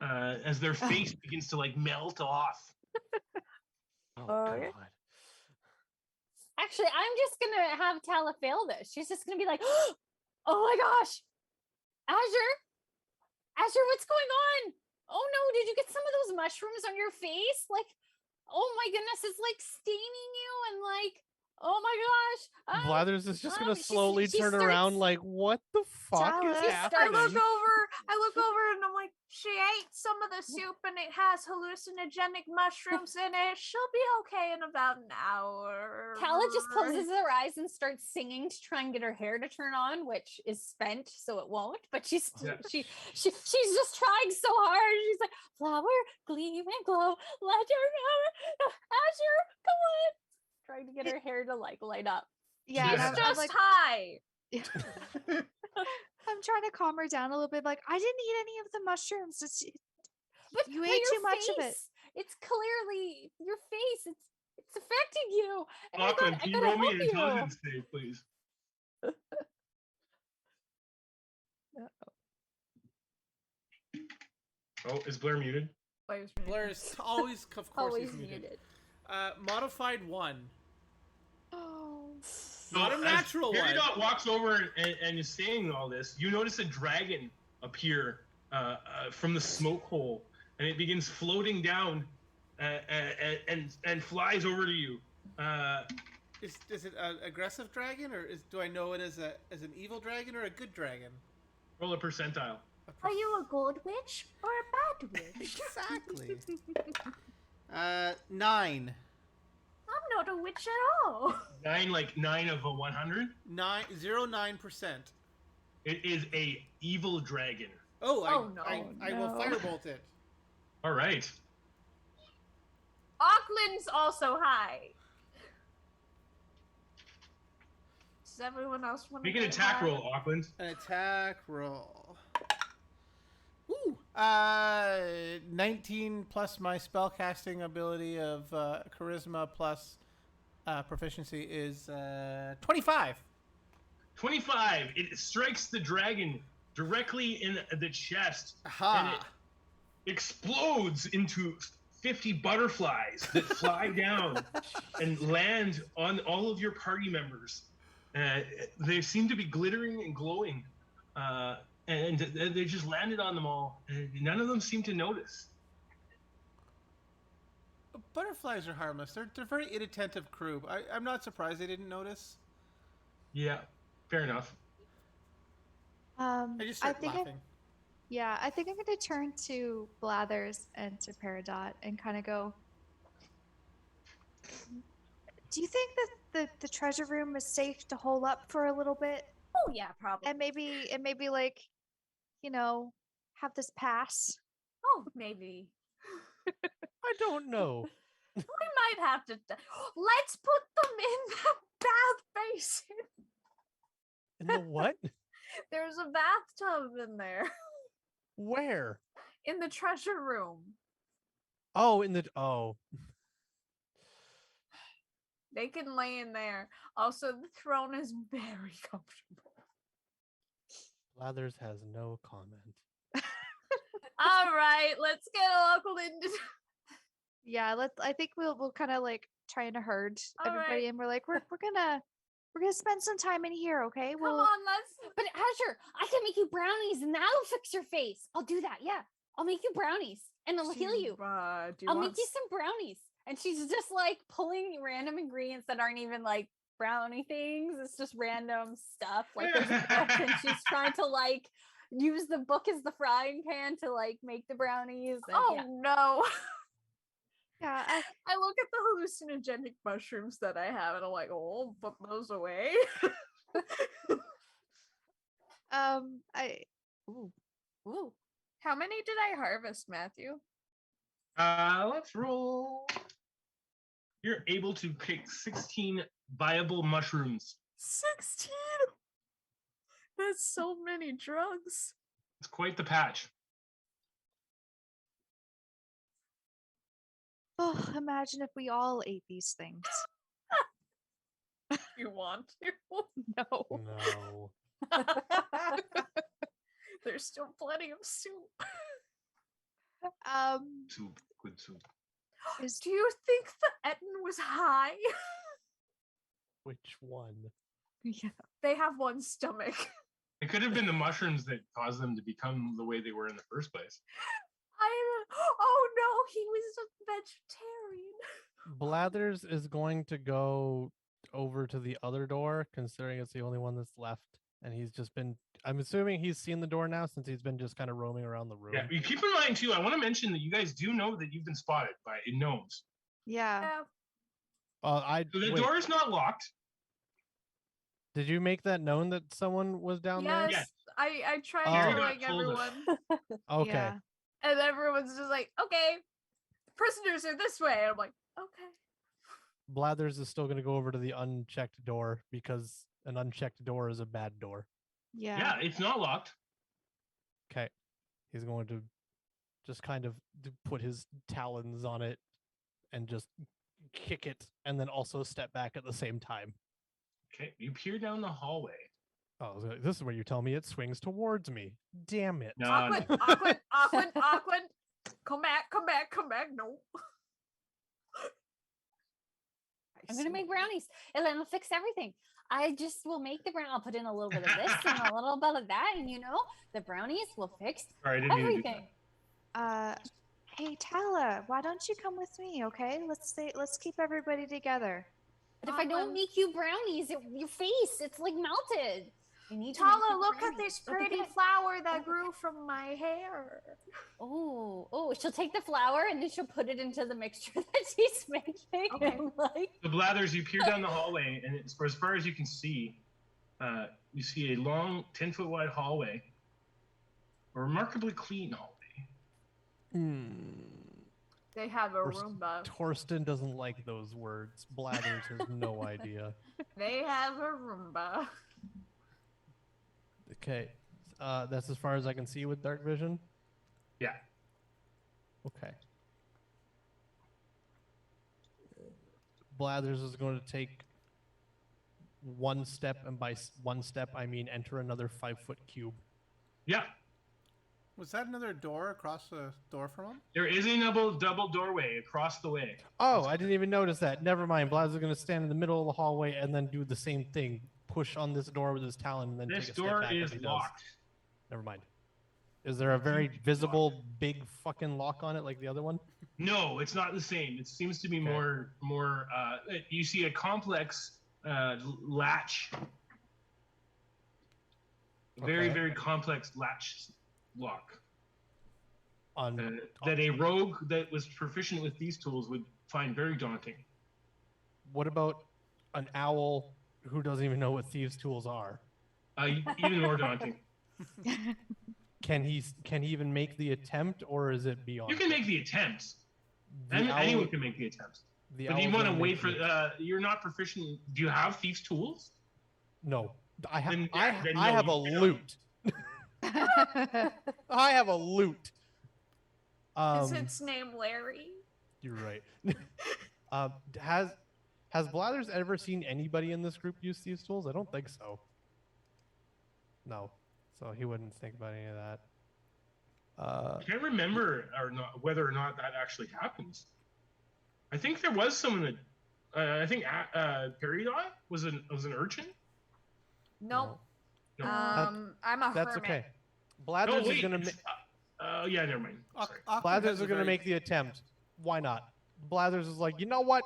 Speaker 2: as their face begins to like melt off.
Speaker 3: Oh
Speaker 6: Okay.
Speaker 3: God.
Speaker 1: Actually, I'm just gonna have Tala fail this. She's just gonna be like, oh my gosh, Azure, what's going on? Oh no, did you get some of those mushrooms on your face? Like, oh my goodness, it's like staining you and like, oh my gosh.
Speaker 3: Blathers is just gonna slowly
Speaker 1: she
Speaker 3: turn
Speaker 1: starts-
Speaker 3: around like, what the fuck
Speaker 5: Tala,
Speaker 3: is
Speaker 5: I
Speaker 3: happening?
Speaker 6: I look over and I'm like, she ate some of the soup and it has hallucinogenic mushrooms in it. She'll be okay in about an hour.
Speaker 1: Tala just closes her eyes and starts singing to try and get her hair to turn on, which is spent, so it won't. But she's she's just trying so hard. She's like, flower, gleam and glow, let your Azure, come on, trying to get her hair to like light up.
Speaker 5: Yeah, and
Speaker 6: She's
Speaker 5: I'm
Speaker 6: just
Speaker 5: like,
Speaker 6: high.
Speaker 5: I'm trying to calm her down a little bit. Like, I didn't eat any of the mushrooms.
Speaker 1: But
Speaker 5: You
Speaker 1: but
Speaker 5: ate
Speaker 1: your
Speaker 5: too much of it.
Speaker 1: face, it's clearly your face. It's affecting you. And
Speaker 2: Auckland,
Speaker 1: I
Speaker 2: can you
Speaker 1: gotta
Speaker 2: roll me
Speaker 1: help
Speaker 2: an
Speaker 1: you.
Speaker 2: intelligence save, please? Oh, is Blair muted?
Speaker 4: Blair is always, of course,
Speaker 1: Always
Speaker 4: he's muted.
Speaker 1: muted.
Speaker 4: Modified 1.
Speaker 5: Oh.
Speaker 4: Not a
Speaker 2: as
Speaker 4: natural one.
Speaker 2: Peridot walks over and is saying all this, you notice a dragon appear from the smoke hole, and it begins floating down and flies over to you.
Speaker 4: Is it an aggressive dragon, or do I know it as an evil dragon or a good dragon?
Speaker 2: Roll a percentile.
Speaker 6: Are you a good witch or a bad witch?
Speaker 4: Exactly. 9.
Speaker 6: I'm not a witch at all.
Speaker 2: 9 of a 100.
Speaker 4: 0.9%.
Speaker 2: It is a evil dragon.
Speaker 4: Oh,
Speaker 6: no.
Speaker 4: I will firebolt it.
Speaker 2: All right.
Speaker 6: Auckland's also high. Does everyone else want to
Speaker 2: Make an attack roll, Auckland.
Speaker 4: An attack roll. Ooh. 19 plus my spellcasting ability of charisma plus proficiency is 25.
Speaker 2: 25. It strikes the dragon directly in the chest,
Speaker 4: Aha.
Speaker 2: and it explodes into 50 butterflies that fly down and land on all of your party members. They seem to be glittering and glowing, and they just landed on them all, and none of them seem to notice.
Speaker 4: Butterflies are harmless. They're very inattentive crew. I'm not surprised they didn't notice.
Speaker 2: Yeah, fair enough.
Speaker 4: I just start laughing.
Speaker 5: I think I'm going to turn to Blathers and to Peridot and kind of go, do you think that the treasure room is safe to hole up for a little bit?
Speaker 6: Oh yeah, probably.
Speaker 5: And maybe like, have this pass?
Speaker 6: Oh, maybe.
Speaker 3: I don't know.
Speaker 6: We might have to. Let's put them in the bath basin.
Speaker 3: In the what?
Speaker 6: There's a bathtub in there.
Speaker 3: Where?
Speaker 6: In the treasure room.
Speaker 3: Oh,
Speaker 6: They can lay in there. Also, the throne is very comfortable.
Speaker 3: Blathers has no comment.
Speaker 6: All right, let's get Auckland.
Speaker 5: Yeah, I think we'll kind of like try to herd
Speaker 6: All
Speaker 5: everybody,
Speaker 6: right.
Speaker 5: and we're like we're gonna spend some time in here, okay?
Speaker 6: Come on, let's.
Speaker 1: But Azure, I can make you brownies and that'll fix your face. I'll do that. Yeah. I'll make you brownies and I'll heal you.
Speaker 6: Do
Speaker 1: I'll make you some brownies. And she's just like pulling random ingredients that aren't even like brownie things. It's just random stuff. Like there's a book and she's trying to like use the book as the frying pan to like make the brownies. And,
Speaker 6: Oh
Speaker 1: yeah.
Speaker 6: no.
Speaker 5: Yeah,
Speaker 6: I look at the hallucinogenic mushrooms that I have and I'm like, oh, put those away.
Speaker 1: Ooh.
Speaker 6: How many did I harvest, Matthew?
Speaker 2: Let's roll. You're able to pick 16 viable mushrooms.
Speaker 6: 16. That's so many drugs.
Speaker 2: It's quite the patch.
Speaker 5: Oh, imagine if we all ate these things.
Speaker 6: You want
Speaker 5: No.
Speaker 3: No.
Speaker 6: to? There's still plenty of soup.
Speaker 2: Soup, good soup.
Speaker 6: Do you think the Ettin was high?
Speaker 3: Which one?
Speaker 5: Yeah.
Speaker 6: They have one stomach.
Speaker 2: It could have been the mushrooms that caused them to become the way they were in the first place.
Speaker 6: Oh no, he was a vegetarian.
Speaker 3: Blathers is going to go over to the other door, considering it's the only one that's left. And he's just been, I'm assuming he's seen the door now since he's been just kind of roaming around the room.
Speaker 2: Yeah, you keep in mind too, I want to mention that you guys do know that you've been spotted by gnomes.
Speaker 5: Yeah.
Speaker 2: So the
Speaker 3: wait,
Speaker 2: door is not locked.
Speaker 3: did you make that known that someone was down
Speaker 6: Yes,
Speaker 2: Yes.
Speaker 6: I tried
Speaker 3: Oh.
Speaker 6: telling
Speaker 2: Told us.
Speaker 6: everyone,
Speaker 3: there? Okay.
Speaker 5: Yeah.
Speaker 6: and everyone's just like, "Okay, prisoners are this way." I'm like, "Okay."
Speaker 3: Blathers is still going to go over to the unchecked door because an unchecked door is a bad door.
Speaker 5: Yeah.
Speaker 2: Yeah, it's not locked.
Speaker 3: Okay. He's going to just kind of put his talons on it and just kick it and then also step back at the same time.
Speaker 2: Okay, you peer down the hallway.
Speaker 3: Oh, this is where you tell me it swings towards me. Damn it.
Speaker 2: No,
Speaker 6: Awkward,
Speaker 2: no.
Speaker 6: awkward. Come back. No.
Speaker 1: I'm gonna make brownies, and then I'll fix everything. I just will make the brown. I'll put in a little bit of this and a little bit of that, and the brownies will fix
Speaker 2: Sorry, I didn't mean to do
Speaker 1: everything.
Speaker 5: Hey Tala, why don't you come with me, okay? Let's keep everybody together.
Speaker 1: But if I don't make you brownies, your face, it's like melted. You need to make
Speaker 6: Tala,
Speaker 1: you
Speaker 6: look at
Speaker 1: brownies.
Speaker 6: this
Speaker 1: Look at
Speaker 6: pretty
Speaker 1: that.
Speaker 6: flower that grew from my hair.
Speaker 1: Oh, she'll take the flour and then she'll put it into the mixture that she's making.
Speaker 6: Okay.
Speaker 1: And like,
Speaker 2: The Blathers, you peer down the hallway, and it's, for as far as you can see, you see a long 10-foot wide hallway, a remarkably clean hallway.
Speaker 6: They have a
Speaker 3: Torst-
Speaker 6: Roomba.
Speaker 3: Torsten doesn't like those words. Blathers has no idea.
Speaker 6: They have a Roomba.
Speaker 3: Okay. That's as far as I can see with dark vision.
Speaker 2: Yeah.
Speaker 3: Okay. Blathers is going to take one step, and by one step I mean enter another 5-foot cube.
Speaker 2: Yeah.
Speaker 4: Was that another door across the door from him?
Speaker 2: There is a double doorway across the way.
Speaker 3: Oh, I didn't even notice that. Never mind. Blathers is going to stand in the middle of the hallway and then do the same thing. Push on this door with his talon and then
Speaker 2: This
Speaker 3: take a step
Speaker 2: door
Speaker 3: back
Speaker 2: is
Speaker 3: as he does.
Speaker 2: locked.
Speaker 3: Never mind. Is there a very visible big fucking lock on it like the other one?
Speaker 2: No, it's not the same. It seems to be
Speaker 3: Okay.
Speaker 2: more. You see a complex latch. Very
Speaker 3: Okay.
Speaker 2: very complex latch lock.
Speaker 3: On
Speaker 2: That a rogue that was proficient with these tools would find very daunting.
Speaker 3: what about an owl who doesn't even know what thieves' tools are?
Speaker 2: Even more daunting.
Speaker 3: Can he even make the attempt, or is it beyond?
Speaker 2: You can make the attempts.
Speaker 3: The
Speaker 2: Anyone
Speaker 3: owl-
Speaker 2: can make the attempts.
Speaker 3: the
Speaker 2: But do you
Speaker 3: owl's
Speaker 2: want to
Speaker 3: gonna
Speaker 2: wait
Speaker 3: make
Speaker 2: for?
Speaker 3: the-
Speaker 2: You're not proficient. Do you have thieves' tools?
Speaker 3: No, I have.
Speaker 2: Then-
Speaker 3: I
Speaker 2: then
Speaker 3: I
Speaker 2: no,
Speaker 3: have a
Speaker 2: you cannot.
Speaker 3: loot. I have a loot.
Speaker 6: Is its name Larry?
Speaker 3: You're right. Has Blathers ever seen anybody in this group use these tools? I don't think so. No, so he wouldn't think about any of that.
Speaker 2: I can't remember or not whether or not that actually happens. I think there was someone that I think Peridot was an urchin.
Speaker 6: Nope.
Speaker 2: No.
Speaker 6: I'm a
Speaker 3: That's
Speaker 6: hermit.
Speaker 3: okay.
Speaker 2: No,
Speaker 3: Blathers is
Speaker 2: wait.
Speaker 3: gonna.
Speaker 2: Yeah, never mind. Sorry.
Speaker 3: Blathers are gonna make the attempt. Why not? Blathers is like, you know what?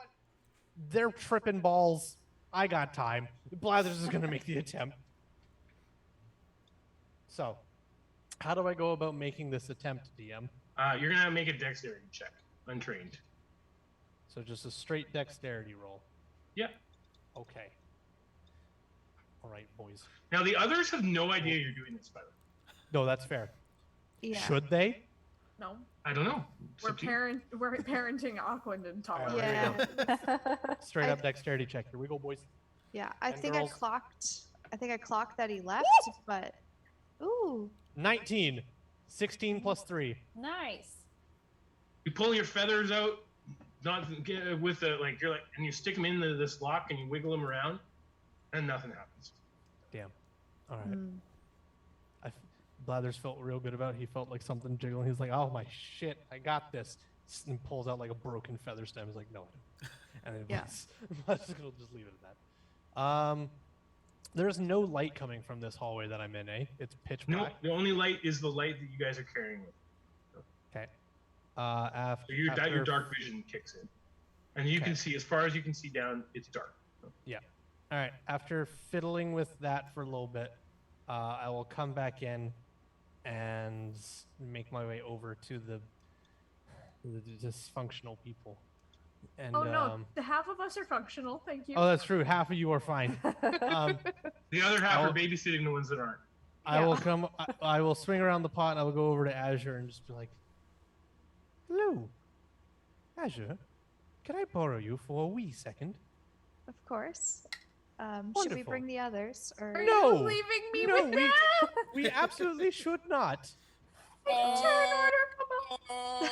Speaker 3: They're tripping balls. I got time. Blathers is gonna make the attempt. So, how do I go about making this attempt, DM?
Speaker 2: You're gonna make a dexterity check, untrained.
Speaker 3: So just a straight dexterity roll.
Speaker 2: Yeah.
Speaker 3: Okay. All right, boys.
Speaker 2: Now the others have no idea you're doing this, by the way.
Speaker 3: No, that's fair.
Speaker 5: Yeah.
Speaker 3: Should they?
Speaker 6: No.
Speaker 2: I don't know. It's
Speaker 6: We're
Speaker 2: up to you.
Speaker 6: we're parenting Auckland and Tala.
Speaker 3: Alright,
Speaker 5: Yeah.
Speaker 3: Straight
Speaker 5: I-
Speaker 3: up dexterity check. Here we go, boys.
Speaker 5: Yeah, I
Speaker 3: And
Speaker 5: think
Speaker 3: girls.
Speaker 5: I clocked I think I clocked that he left, but ooh.
Speaker 3: 19. 16 plus 3.
Speaker 1: Nice.
Speaker 2: You pull your feathers out, not with the like you're like, and you stick them into this lock and you wiggle them around, and nothing happens.
Speaker 3: Damn. All right.
Speaker 5: Mm.
Speaker 3: Blathers felt real good about it. He felt like something jiggling. He's like, "Oh my shit, I got this!" And pulls out like a broken feather stem. He's like, "No, I don't." And then we'll just leave it at that. There's no light coming from this hallway that I'm in. It's pitch
Speaker 2: No,
Speaker 3: black.
Speaker 2: the only light is the light that you guys are carrying with.
Speaker 3: Okay.
Speaker 2: So
Speaker 3: After
Speaker 2: your dark vision kicks in, and you can see as far as you can see down. It's dark.
Speaker 3: Yeah. All right. After fiddling with that for a little bit, I will come back in and make my way over to the dysfunctional people. And,
Speaker 6: Oh no, the half of us are functional. Thank you.
Speaker 3: Oh, that's true. Half of you are fine.
Speaker 2: The other half are babysitting the ones that aren't.
Speaker 3: I will come. I will swing around the pot and I will go over to Azure and just be like, "Hello, Azure. Can I borrow you for a wee second?"
Speaker 5: Of course. Should we
Speaker 3: Wonderful.
Speaker 5: bring the others? Or
Speaker 6: Are
Speaker 3: No.
Speaker 6: you leaving me
Speaker 3: No,
Speaker 6: with them?
Speaker 3: we absolutely should not.
Speaker 6: Turn order, come on.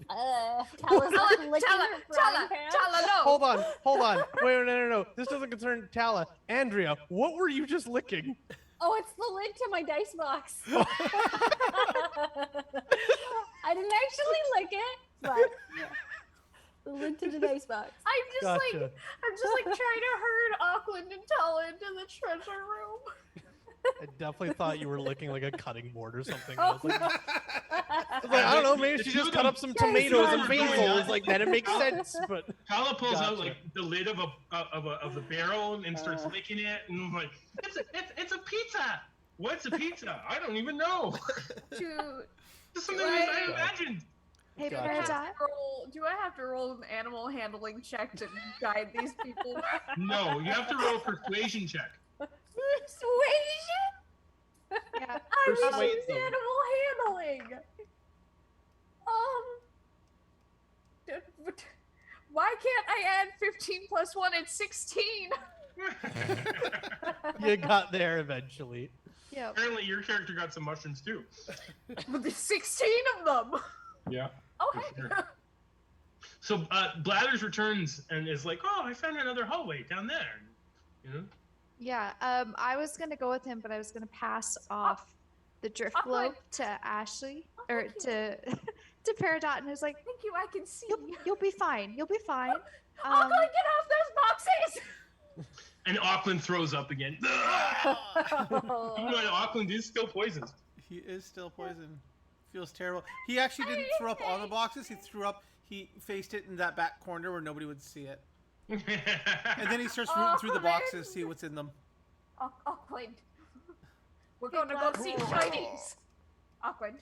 Speaker 1: Tala's like licking her frying
Speaker 6: Tala,
Speaker 1: pan.
Speaker 6: Tala, no.
Speaker 3: Hold on. Wait, no. This doesn't concern Tala. Andrea, what were you just licking?
Speaker 1: Oh, it's the lid to my dice box. I didn't actually lick it, but the lid to the dice box.
Speaker 6: I'm just like trying to herd Auckland and Tala into the treasure room.
Speaker 3: I definitely thought you were licking like a cutting board or something.
Speaker 1: Oh.
Speaker 3: I don't know, maybe she
Speaker 2: The two
Speaker 3: just
Speaker 2: of
Speaker 3: cut
Speaker 2: them-
Speaker 3: up some tomatoes and
Speaker 2: guys are
Speaker 3: basil.
Speaker 2: going
Speaker 3: It's like then it makes sense. But
Speaker 2: Tala pulls out
Speaker 3: Gotcha.
Speaker 2: like the lid of the barrel and starts licking it, and I'm like, it's a pizza. What's a pizza? I don't even know. It's something I imagined.
Speaker 5: Hey,
Speaker 3: Gotcha.
Speaker 5: Peridot.
Speaker 6: Do I have to roll an animal handling check to guide these people?
Speaker 2: No, you have to roll a persuasion check.
Speaker 6: Persuasion?
Speaker 5: Yeah.
Speaker 6: I was
Speaker 3: Persuade
Speaker 6: use
Speaker 3: them.
Speaker 6: animal handling. Why can't I add 15 plus 1 at 16?
Speaker 3: you got there eventually.
Speaker 5: Yeah.
Speaker 2: Apparently, your character got some mushrooms too.
Speaker 6: But there's 16 of them.
Speaker 2: Yeah.
Speaker 6: Oh,
Speaker 2: For
Speaker 6: hey.
Speaker 2: sure. So Blathers returns and is like, "Oh, I found another hallway down there." You know.
Speaker 5: Yeah. I was gonna go with him, but I was gonna pass off the drift
Speaker 6: Awkward.
Speaker 5: globe to Ashley
Speaker 6: Oh,
Speaker 5: or
Speaker 6: thank you.
Speaker 5: to Peridot, and I was like,
Speaker 6: Thank you, I can see.
Speaker 5: "You'll be fine. You'll be fine."
Speaker 6: I'm gonna get off those boxes!
Speaker 2: And Auckland throws up again. Even though Auckland is still poisoned.
Speaker 4: He is still poisoned. Feels terrible. He actually didn't throw up on the boxes. He faced it in that back corner where nobody would see it. And then he starts rooting through the boxes, see what's in them.
Speaker 6: Auckland. We're
Speaker 5: Hey,
Speaker 6: gonna go
Speaker 5: Black-
Speaker 6: see shinies. Auckland.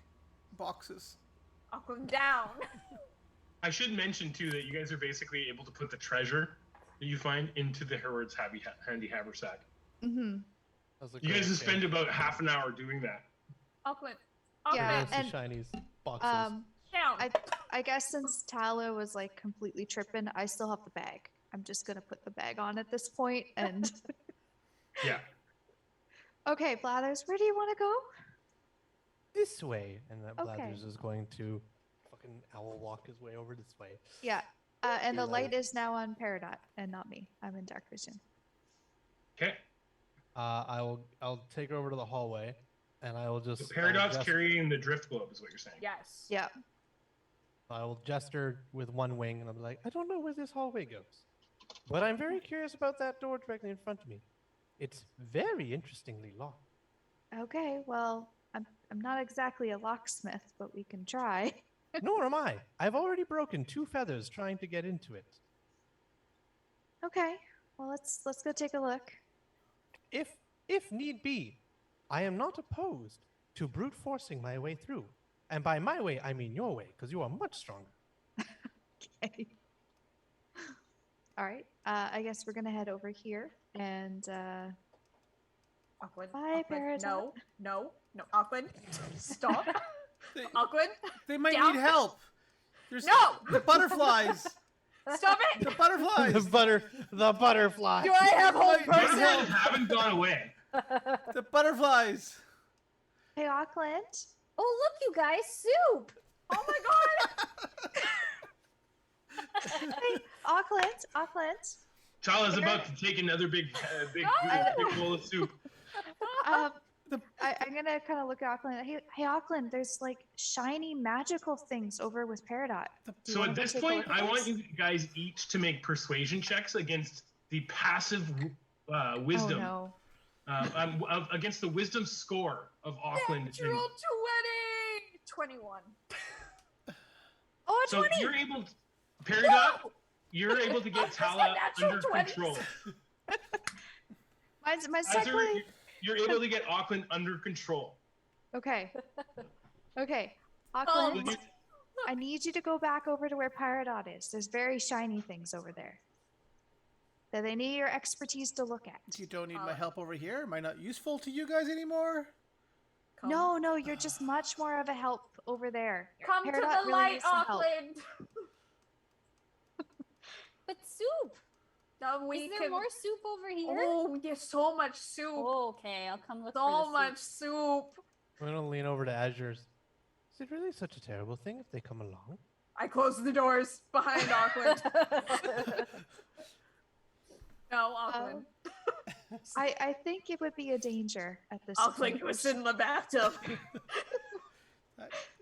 Speaker 4: Boxes.
Speaker 6: Auckland down.
Speaker 2: I should mention too that you guys are basically able to put the treasure that you find into the Herald's handy haversack.
Speaker 5: Mm-hmm.
Speaker 2: You guys have spent about half an hour doing that.
Speaker 6: Auckland.
Speaker 5: Yeah,
Speaker 6: Auckland.
Speaker 5: and-
Speaker 3: Shinies boxes.
Speaker 6: Down.
Speaker 5: I guess since Tala was like completely tripping, I still have the bag. I'm just gonna put the bag on at this point, and
Speaker 2: Yeah.
Speaker 5: okay, Blathers, where do you want to go?
Speaker 3: This way, and that
Speaker 5: Okay.
Speaker 3: Blathers is going to fucking owl walk his way over this way.
Speaker 5: Yeah, and the
Speaker 3: Yeah,
Speaker 5: light
Speaker 3: that
Speaker 5: is now on Peridot and not me. I'm in dark vision.
Speaker 2: Okay.
Speaker 3: I'll take her over to the hallway, and I will just
Speaker 2: So Peridot's
Speaker 3: I'll gest-
Speaker 2: carrying the drift globe, is what you're saying.
Speaker 6: Yes.
Speaker 5: Yeah.
Speaker 3: I will gesture with one wing, and I'll be like, I don't know where this hallway goes, but I'm very curious about that door directly in front of me. It's very interestingly locked.
Speaker 5: Okay, well, I'm not exactly a locksmith, but we can try.
Speaker 3: Nor am I. I've already broken 2 feathers trying to get into it.
Speaker 5: Okay, well let's go take a look.
Speaker 3: If need be, I am not opposed to brute forcing my way through. And by my way, I mean your way, because you are much stronger.
Speaker 5: Okay. All right. I guess we're gonna head over here and
Speaker 6: Auckland.
Speaker 5: Bye,
Speaker 6: Auckland.
Speaker 5: Peridot.
Speaker 6: No. Auckland. Stop.
Speaker 4: They,
Speaker 6: Auckland.
Speaker 4: they might
Speaker 6: Down.
Speaker 4: need help. There's
Speaker 6: No.
Speaker 4: the butterflies.
Speaker 6: Stop
Speaker 4: The
Speaker 6: it.
Speaker 4: butterflies.
Speaker 3: the butterfly.
Speaker 6: Do I have whole
Speaker 4: Right, right.
Speaker 6: person?
Speaker 2: Butterflies haven't gone away.
Speaker 4: The butterflies.
Speaker 5: Hey, Auckland.
Speaker 1: Oh, look, you guys, soup.
Speaker 6: Oh my god!
Speaker 5: Hey, Auckland.
Speaker 2: Tala's about to take another big big bowl of soup.
Speaker 5: I'm gonna kind of look at Auckland. Hey, Auckland. There's like shiny magical things over with Peridot. Do you
Speaker 2: So
Speaker 5: wanna
Speaker 2: at
Speaker 5: go
Speaker 2: this
Speaker 5: take a
Speaker 2: point,
Speaker 5: look at
Speaker 2: I want
Speaker 5: those?
Speaker 2: you guys each to make persuasion checks against the passive wisdom.
Speaker 5: Oh
Speaker 2: Against the wisdom score of Auckland.
Speaker 6: Natural 20! 21.
Speaker 5: Oh, a
Speaker 2: So
Speaker 5: 20.
Speaker 2: you're able, Peridot, you're able to get Thala
Speaker 6: natural
Speaker 2: under
Speaker 6: 20s.
Speaker 2: control.
Speaker 5: Mine's
Speaker 2: Azure,
Speaker 5: technically
Speaker 2: you're able to get Auckland under control.
Speaker 5: okay. Okay,
Speaker 6: Oh,
Speaker 5: Auckland. I need you to go back over to where Peridot is. There's very shiny things over there that they need your expertise to look at.
Speaker 4: You don't need my help over here? Am I not useful to you guys anymore?
Speaker 6: come,
Speaker 5: No, you're just much more of a help over there.
Speaker 6: Come to
Speaker 5: Peridot
Speaker 6: the
Speaker 5: really
Speaker 6: light,
Speaker 5: needs some help.
Speaker 6: Auckland.
Speaker 1: But soup.
Speaker 6: We
Speaker 1: Is there
Speaker 6: can...
Speaker 1: more soup over here?
Speaker 6: Oh, there's so much soup.
Speaker 1: Oh, okay, I'll come look for
Speaker 6: So
Speaker 1: the
Speaker 6: much
Speaker 1: soup.
Speaker 6: soup.
Speaker 3: I'm gonna lean over to Azure's. Is it really such a terrible thing if they come along?
Speaker 6: I close the doors behind Auckland. No, Auckland.
Speaker 5: I think it would be a danger at this
Speaker 6: Auckland
Speaker 5: point.
Speaker 6: go sit in the bathtub.
Speaker 5: We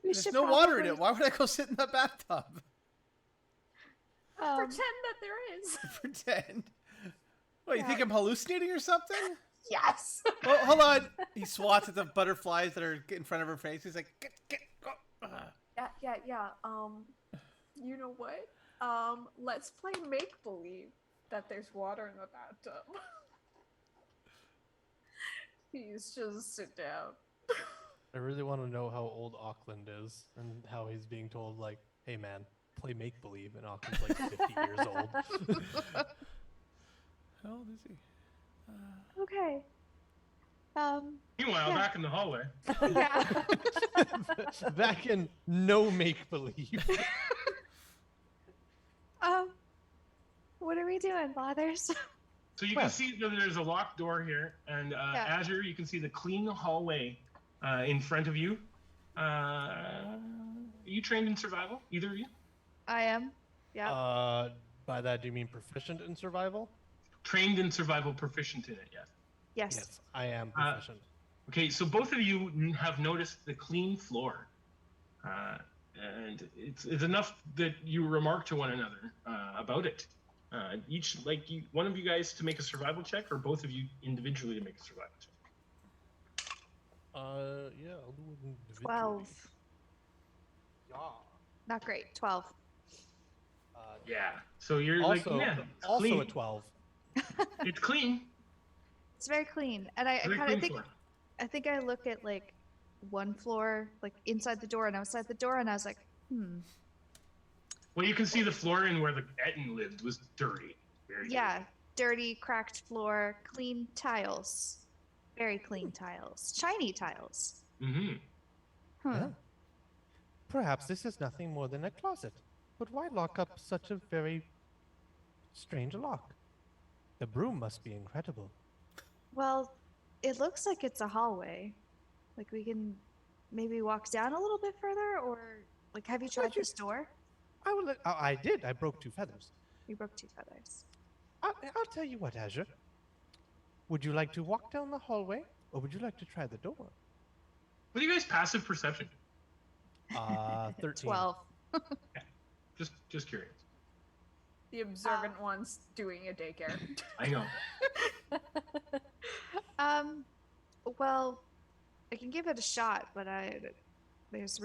Speaker 4: There's
Speaker 5: should
Speaker 4: no water in it.
Speaker 5: probably-
Speaker 4: Why would I go sit in the bathtub?
Speaker 6: Pretend that there is.
Speaker 4: Pretend. What, you
Speaker 5: Yeah.
Speaker 4: think I'm hallucinating or something?
Speaker 6: Yes.
Speaker 4: Oh, hold on. He swats at the butterflies that are in front of her face. He's like, get, go.
Speaker 6: Yeah. You know what? Let's play make believe that there's water in the bathtub. Please just sit down.
Speaker 3: I really want to know how old Auckland is and how he's being told, like, hey man, play make believe, and Auckland's like 50 years old.
Speaker 4: How old is he?
Speaker 5: Okay.
Speaker 2: Meanwhile,
Speaker 5: Yeah.
Speaker 2: back in the hallway.
Speaker 5: Yeah.
Speaker 3: Back in no make believe.
Speaker 5: What are we doing, Blathers?
Speaker 2: So you
Speaker 3: Well.
Speaker 2: can see that there's a locked door here, and
Speaker 5: Yeah.
Speaker 2: Azure, you can see the clean hallway in front of you. Are you trained in survival, either of you?
Speaker 5: I am. Yeah.
Speaker 3: By that, do you mean proficient in survival?
Speaker 2: Trained in survival, proficient in it, yes.
Speaker 5: Yes.
Speaker 3: Yes, I am proficient.
Speaker 2: Okay, so both of you have noticed the clean floor. And it's enough that you remark to one another about it. One of you guys to make a survival check, or both of you individually to make a survival check.
Speaker 3: Yeah, I'll do it individually.
Speaker 5: 12.
Speaker 3: Yeah.
Speaker 5: Not great. 12.
Speaker 2: Yeah. So you're
Speaker 3: Also,
Speaker 2: it's
Speaker 3: also
Speaker 2: clean.
Speaker 3: a 12.
Speaker 2: It's clean.
Speaker 5: It's very clean. And I
Speaker 2: Very
Speaker 5: kind
Speaker 2: clean
Speaker 5: of think
Speaker 2: floor.
Speaker 5: I think I look at like one floor, like inside the door and outside the door, and I was like,
Speaker 2: Well, you can see the floor in where the Ettin lived was dirty. Very
Speaker 5: yeah, dirty, cracked floor, clean tiles. Very clean tiles. Shiny tiles.
Speaker 2: Mm-hmm.
Speaker 5: Huh.
Speaker 3: Perhaps this is nothing more than a closet. But why lock up such a very strange lock? The broom must be incredible.
Speaker 5: Well, it looks like it's a hallway. Like we can maybe walk down a little bit further, or like have you tried this door?
Speaker 3: I did. I broke 2 feathers.
Speaker 5: You broke 2 feathers.
Speaker 3: I'll tell you what, Azure. Would you like to walk down the hallway, or would you like to try the door?
Speaker 2: What are you guys' passive perception?
Speaker 3: 13.
Speaker 5: 12.
Speaker 2: Just curious.
Speaker 6: The observant one's doing a daycare.
Speaker 2: I know.
Speaker 5: Well, I can give it a shot, but there's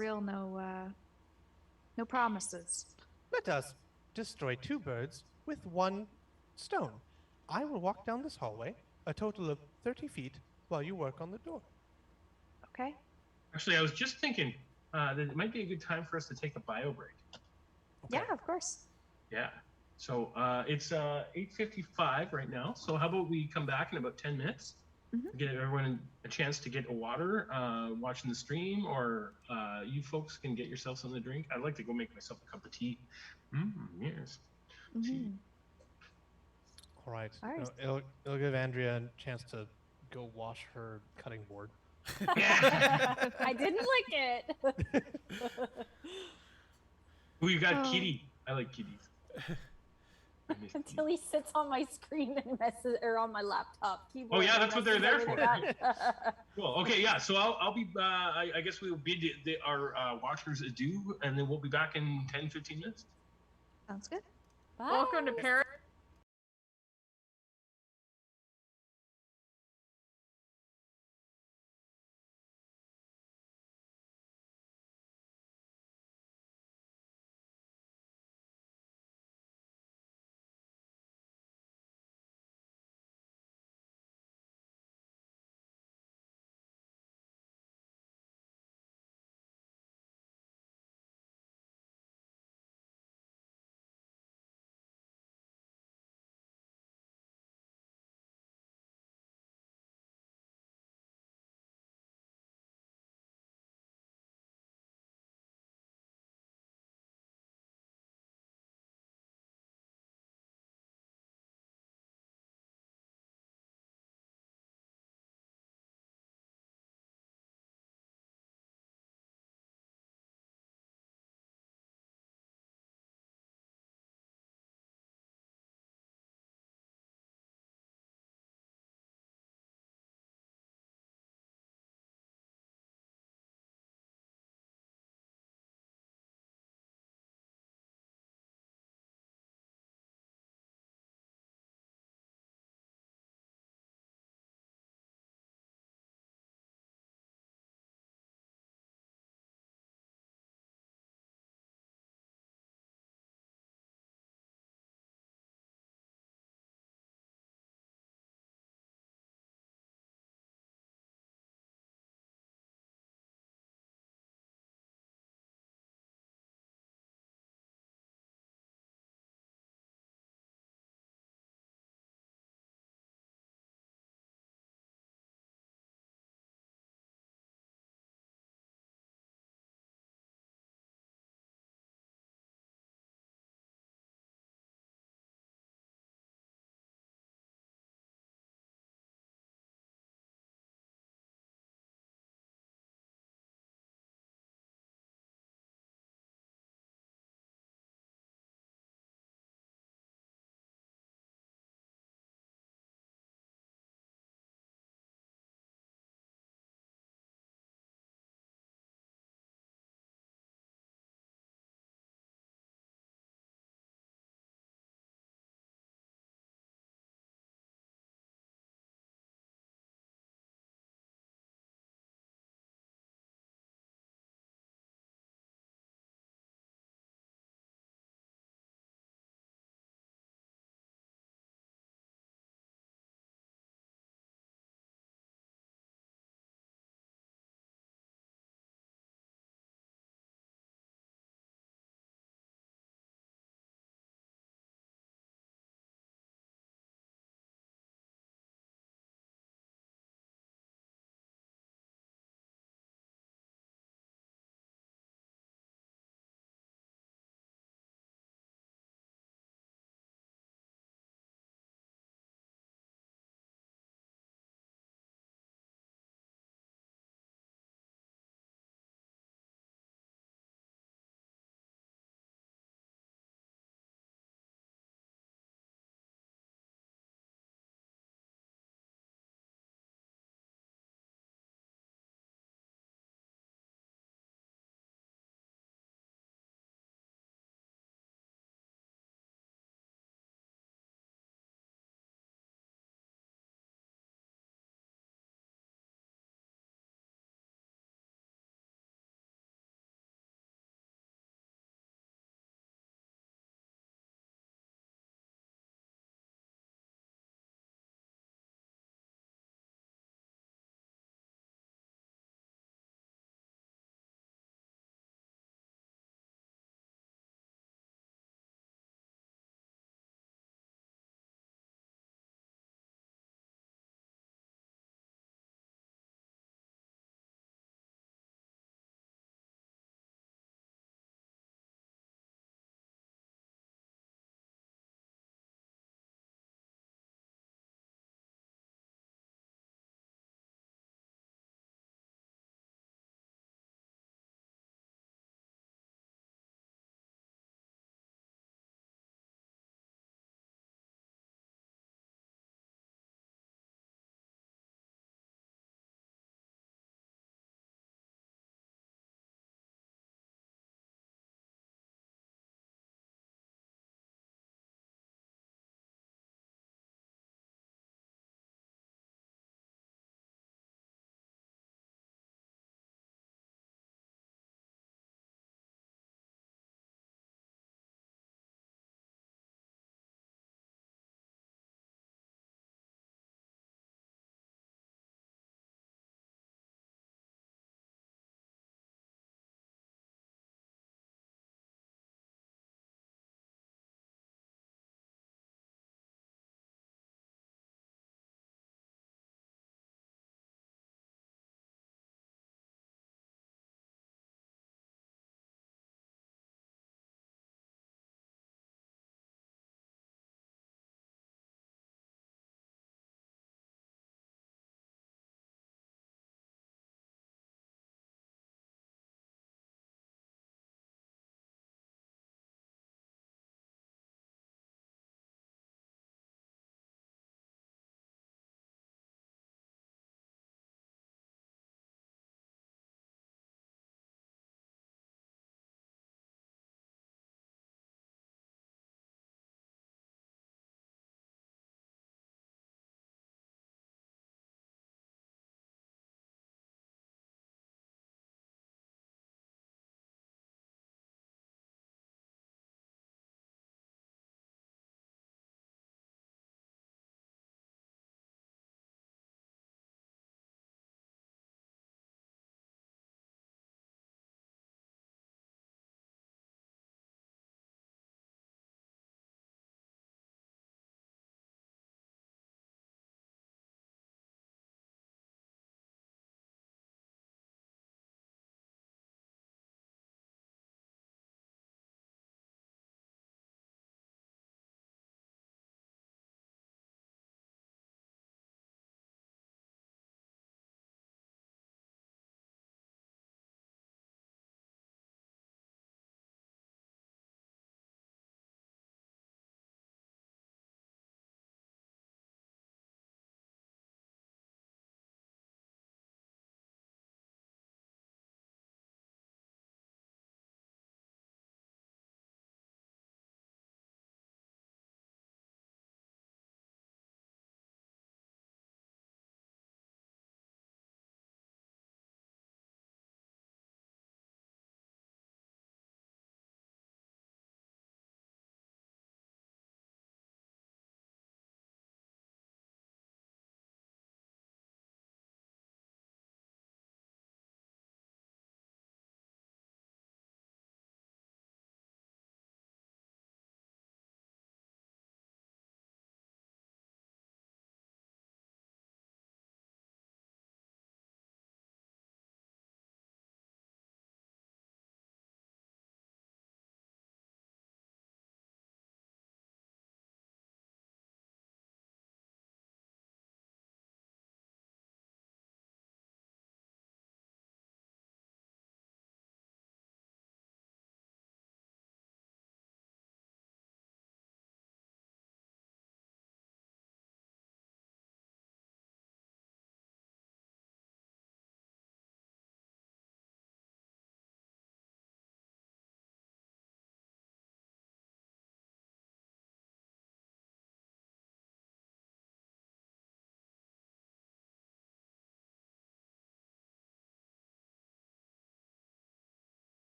Speaker 5: no promises.
Speaker 3: Let us destroy 2 birds with 1 stone. I will walk down this hallway, a total of 30 feet, while you work on the door.
Speaker 5: Okay.
Speaker 2: Actually, I was just thinking that it might be a good time for us to take a bio break.
Speaker 5: Yeah, of course.
Speaker 2: Yeah. So it's 8:55 right now. So how about we come back in about 10 minutes?
Speaker 5: Mhm.
Speaker 2: Give everyone a chance to get a water, watching the stream, or you folks can get yourself something to drink. I'd like to go make myself a cup of tea. Yes. Tea.
Speaker 5: Mhm.
Speaker 3: All right.
Speaker 5: All right.
Speaker 3: It'll give Andrea a chance to go wash her cutting board.
Speaker 1: I didn't lick it.
Speaker 2: Ooh, you got
Speaker 5: Oh.
Speaker 2: kitty. I like kitties. I miss
Speaker 1: Until
Speaker 2: kitties.
Speaker 1: he sits on my screen and messes, or on my laptop keyboard.
Speaker 2: Oh, yeah,
Speaker 1: and
Speaker 2: that's what they're
Speaker 1: messes
Speaker 2: there
Speaker 1: everything
Speaker 2: for.
Speaker 1: up.
Speaker 2: Cool. Okay, yeah. So I'll be. I guess we'll bid our watchers adieu, and then we'll be back in 10, 15 minutes.
Speaker 5: Sounds good.
Speaker 6: Welcome to
Speaker 1: Bye.
Speaker 6: Paris.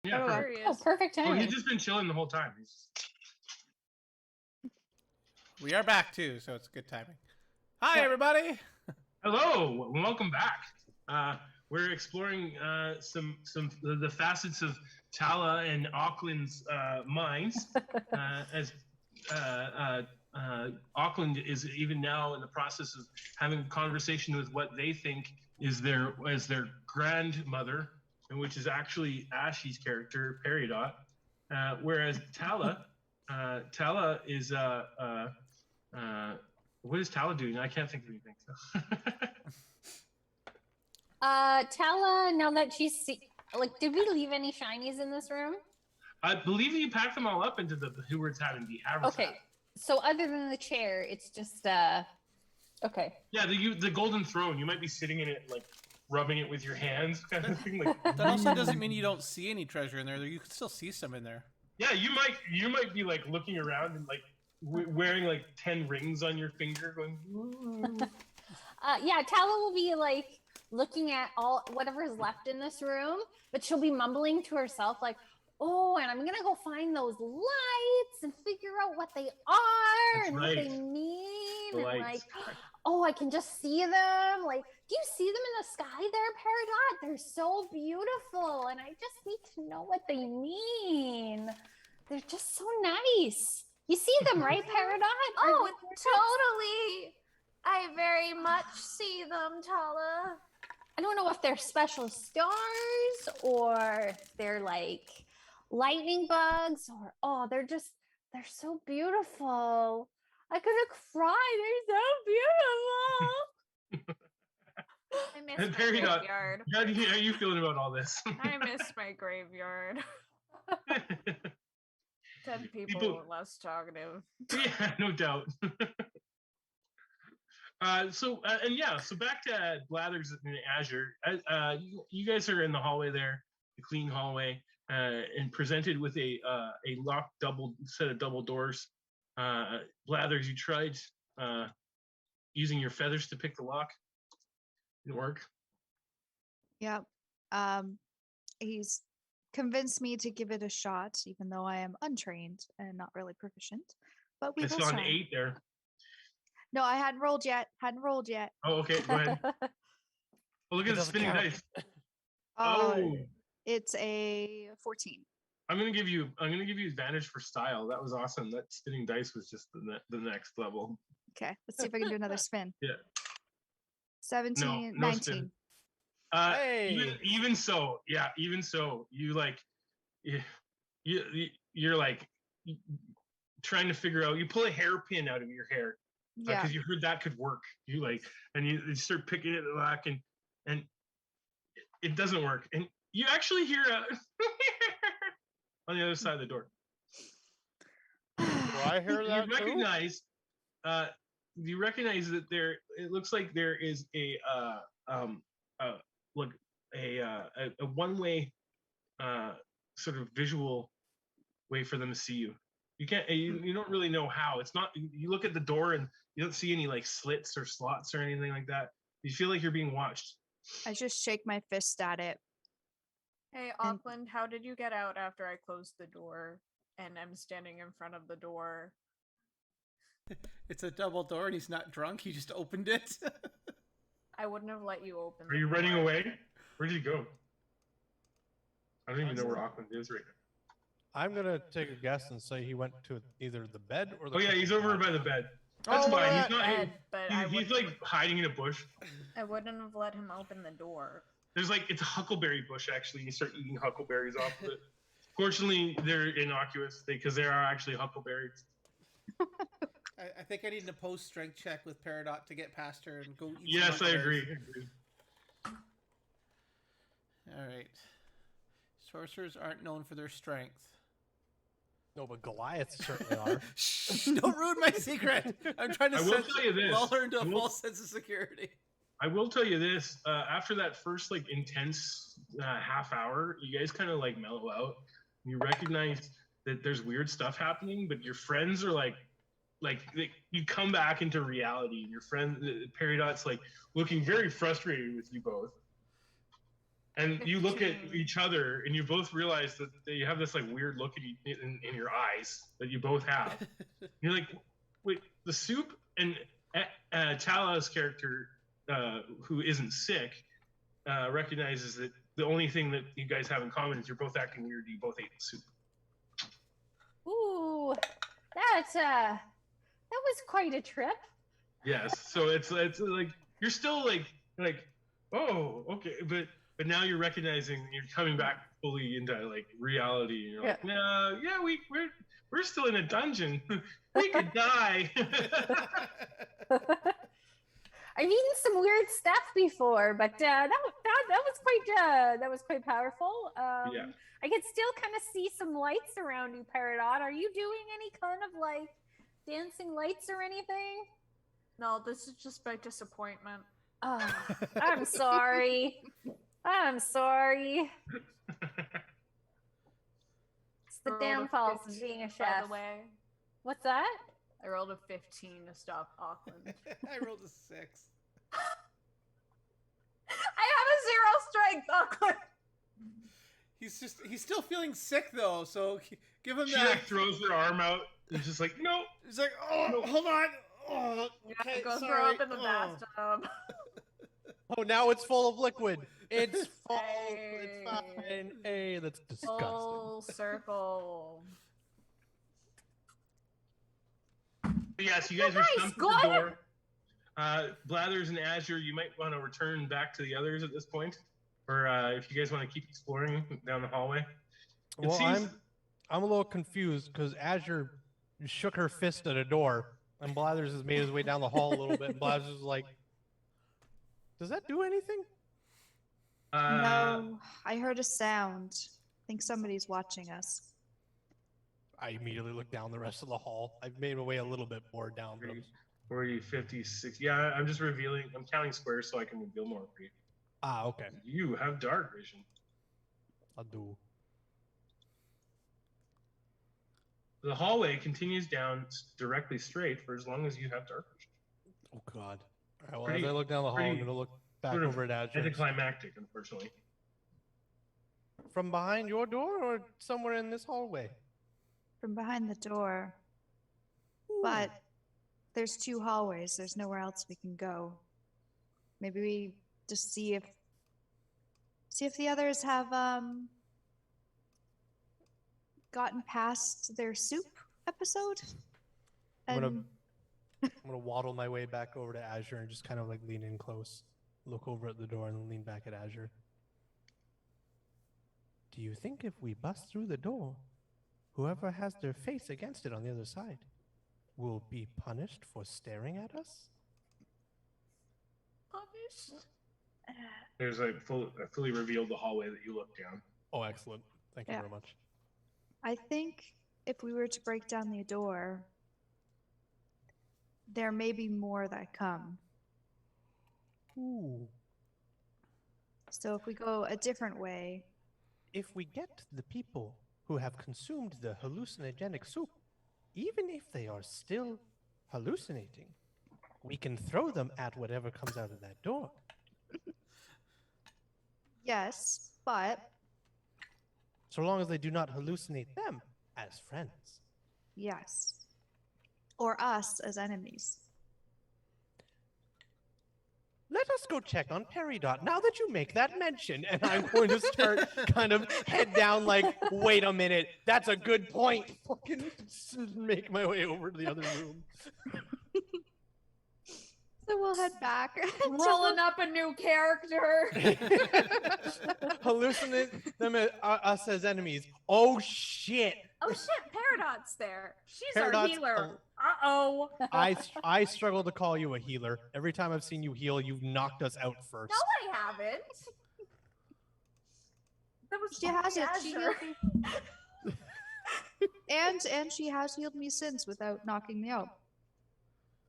Speaker 2: Yeah,
Speaker 5: Oh,
Speaker 2: perfect.
Speaker 1: Oh, perfect
Speaker 2: Oh,
Speaker 1: timing.
Speaker 2: he's just been chilling the whole time.
Speaker 4: We are back too, so it's good timing. Hi, everybody.
Speaker 2: Hello, welcome back. We're exploring some the facets of Tala and Auckland's minds, as Auckland is even now in the process of having a conversation with what they think is their grandmother, and which is actually Ashy's character, Peridot, whereas Tala is what is Tala doing? I can't think of anything. So.
Speaker 1: Tala, now that she's did we leave any shinies in this room?
Speaker 2: I believe you packed them all up into the Heward's hat and the average.
Speaker 1: Okay, so other than the chair, it's just okay.
Speaker 2: Yeah, the golden throne. You might be sitting in it, like rubbing it with your hands, kind of thing. Like
Speaker 4: That also doesn't mean you don't see any treasure in there. You can still see some in there.
Speaker 2: yeah, you might be like looking around and like wearing like 10 rings on your finger, going. Ooh.
Speaker 1: Yeah, Tala will be like looking at all whatever is left in this room, but she'll be mumbling to herself like, "Oh, and I'm gonna go find those lights and figure out what they are
Speaker 2: That's
Speaker 1: and
Speaker 2: right.
Speaker 1: what they mean."
Speaker 2: The
Speaker 1: And
Speaker 2: lights.
Speaker 1: like, oh, I can just see them. Like, do you see them in the sky there, Peridot? They're so beautiful, and I just need to know what they mean. They're just so nice. You see them, right, Peridot?
Speaker 6: Oh, totally. I very much see them, Tala.
Speaker 1: I don't know if they're special stars or if they're like lightning bugs or they're so beautiful. I could cry. They're so beautiful.
Speaker 6: I miss
Speaker 2: And
Speaker 6: my
Speaker 2: Peridot,
Speaker 6: graveyard.
Speaker 2: how are you feeling about all this?
Speaker 6: I miss my graveyard. 10 people less talkative.
Speaker 2: Yeah, no doubt. So back to Blathers and Azure. You guys are in the hallway there, the clean hallway, and presented with a locked set of double doors. Blathers, you tried using your feathers to pick the lock. Didn't work.
Speaker 5: Yep. He's convinced me to give it a shot, even though I am untrained and not really proficient. But we
Speaker 2: I
Speaker 5: will
Speaker 2: saw an
Speaker 5: try.
Speaker 2: 8 there.
Speaker 5: No, I hadn't rolled yet.
Speaker 2: Oh, okay, go ahead. Oh, look
Speaker 3: It
Speaker 2: at the
Speaker 3: doesn't
Speaker 2: spinning
Speaker 3: count.
Speaker 2: dice. Oh,
Speaker 5: It's a 14.
Speaker 2: I'm gonna give you advantage for style. That was awesome. That spinning dice was just the next level.
Speaker 5: Okay, let's see if I can do another spin.
Speaker 2: Yeah.
Speaker 5: 17,
Speaker 2: No
Speaker 5: 19.
Speaker 2: spin.
Speaker 3: Hey.
Speaker 2: Even so, you like you're like trying to figure out. You pull a hairpin out of your hair
Speaker 5: Yeah.
Speaker 2: because you heard that could work. You like and you start picking at the lock and it doesn't work. And you actually hear on the other side of the door.
Speaker 3: Do I hear that
Speaker 2: You
Speaker 3: too?
Speaker 2: recognize that there. It looks like there is a one-way sort of visual way for them to see you. You can't. You don't really know how. It's not. You look at the door and you don't see any like slits or slots or anything like that. You feel like you're being watched.
Speaker 5: I just shake my fist at it.
Speaker 6: Hey, Auckland, how did you get out after I closed the door and I'm standing in front of the door?
Speaker 4: It's a double door and he's not drunk. He just opened it.
Speaker 6: I wouldn't have let you open.
Speaker 2: Are you running away? Where did you go? I don't even know where Auckland is right now.
Speaker 3: I'm gonna take a guess and say he went to either the bed or the.
Speaker 2: Oh yeah, he's
Speaker 3: cooking
Speaker 2: over
Speaker 3: pot.
Speaker 2: by the bed. That's
Speaker 3: Oh,
Speaker 2: fine.
Speaker 3: yeah.
Speaker 2: He's not.
Speaker 6: Bed, but
Speaker 2: He's like hiding in a bush.
Speaker 6: I wouldn't have let him open the door.
Speaker 2: There's like it's a huckleberry bush actually. You start eating huckleberries off of it. Fortunately, they're innocuous because there are actually huckleberries.
Speaker 4: I think I need an opposed strength check with Peridot to get past her and go eat.
Speaker 2: Yes,
Speaker 4: some
Speaker 2: I
Speaker 4: huckleberries.
Speaker 2: agree.
Speaker 4: All right. Sorcerers aren't known for their strength.
Speaker 3: No, but Goliaths certainly are.
Speaker 4: Shh, don't ruin my secret. I'm trying to
Speaker 2: I will tell you this.
Speaker 4: lull her into a
Speaker 2: I will-
Speaker 4: false sense of security.
Speaker 2: I will tell you this. After that first like intense half hour, you guys kind of like mellow out. You recognize that there's weird stuff happening, but your friends are like you come back into reality. Your friend Peridot's like looking very frustrated with you both. And you look at each other, and you both realize that you have this like weird look in your eyes that you both have. You're like, wait, the soup and Tala's character, who isn't sick, recognizes that the only thing that you guys have in common is you're both acting weird. You both ate the soup.
Speaker 1: Ooh, that was quite a trip.
Speaker 2: Yes, so it's like you're still like oh, okay, but now you're recognizing you're coming back fully into like reality. And you're like, no, yeah, we're still in a dungeon. We could die.
Speaker 1: I've eaten some weird stuff before, but that was quite powerful.
Speaker 2: Yeah.
Speaker 1: I could still kind of see some lights around you, Peridot. Are you doing any kind of like dancing lights or anything?
Speaker 6: No, this is just my disappointment.
Speaker 1: Oh, I'm sorry. I'm sorry. It's the downfalls of being a chef.
Speaker 6: By the way,
Speaker 1: what's that?
Speaker 6: I rolled a 15 to stop Auckland.
Speaker 4: I rolled a 6.
Speaker 6: I have a 0 strength, Auckland.
Speaker 4: He's still feeling sick though, so give him
Speaker 2: She
Speaker 4: that.
Speaker 2: like throws her arm out and just like, no.
Speaker 4: He's like, oh, no, hold on. Oh, okay,
Speaker 6: go
Speaker 4: sorry.
Speaker 6: throw up in the bathtub.
Speaker 3: Oh, now it's full of liquid. It's full.
Speaker 6: Hey.
Speaker 3: It's fine. Hey, that's disgusting.
Speaker 6: Full circle.
Speaker 2: Yes, you guys are
Speaker 1: Nice,
Speaker 2: stumped
Speaker 1: good.
Speaker 2: at the door. Blathers and Azure, you might want to return back to the others at this point, or if you guys want to keep exploring down the hallway.
Speaker 3: Well, I'm a little confused because Azure shook her fist at a door, and Blathers has made his way down the hall a little bit, and Blathers is like, "Does that do anything?"
Speaker 5: No, I heard a sound. I think somebody's watching us.
Speaker 3: I immediately look down the rest of the hall. I've made my way a little bit more down.
Speaker 2: 40, 50, 60. Yeah, I'm just revealing. I'm counting squares so I can reveal more for you.
Speaker 3: Ah, okay.
Speaker 2: You have dark vision.
Speaker 3: I'll do.
Speaker 2: The hallway continues down directly straight for as long as you have dark vision.
Speaker 3: Oh God. All right, well, as I look down the hall, I'm gonna look back
Speaker 2: Sort of
Speaker 3: over at Azure.
Speaker 2: anticlimactic, unfortunately.
Speaker 3: From behind your door or somewhere in this hallway?
Speaker 5: From behind the door. But there's 2 hallways. There's nowhere else we can go. Maybe we just see if the others have gotten past their soup episode.
Speaker 3: I'm gonna waddle my way back over to Azure and just kind of like lean in close, look over at the door, and then lean back at Azure. Do you think if we bust through the door, whoever has their face against it on the other side will be punished for staring at us?
Speaker 6: Punished?
Speaker 2: There's a fully revealed the hallway that you look down.
Speaker 3: Oh, excellent. Thank you very much.
Speaker 5: I think if we were to break down the door, there may be more that come.
Speaker 3: Ooh.
Speaker 5: So if we go a different way,
Speaker 3: If we get the people who have consumed the hallucinogenic soup, even if they are still hallucinating, we can throw them at whatever comes out of that door.
Speaker 5: yes, but
Speaker 3: So long as they do not hallucinate them as friends.
Speaker 5: yes. Or us as enemies.
Speaker 3: Let us go check on Peridot now that you make that mention. And I'm going to start kind of head down like, wait a minute, that's a good point. Fucking make my way over to the other room.
Speaker 5: So we'll head back.
Speaker 6: Rolling up a new character.
Speaker 3: Hallucinate them us as enemies. Oh shit.
Speaker 6: Oh shit, Peridot's there. She's
Speaker 3: Peridot's
Speaker 6: our healer. Uh-oh.
Speaker 3: I struggle to call you a healer. Every time I've seen you heal, you've knocked us out first.
Speaker 6: No, I haven't. That was
Speaker 5: She has it. She
Speaker 6: Azure.
Speaker 5: healed me. and she has healed me since without knocking me out.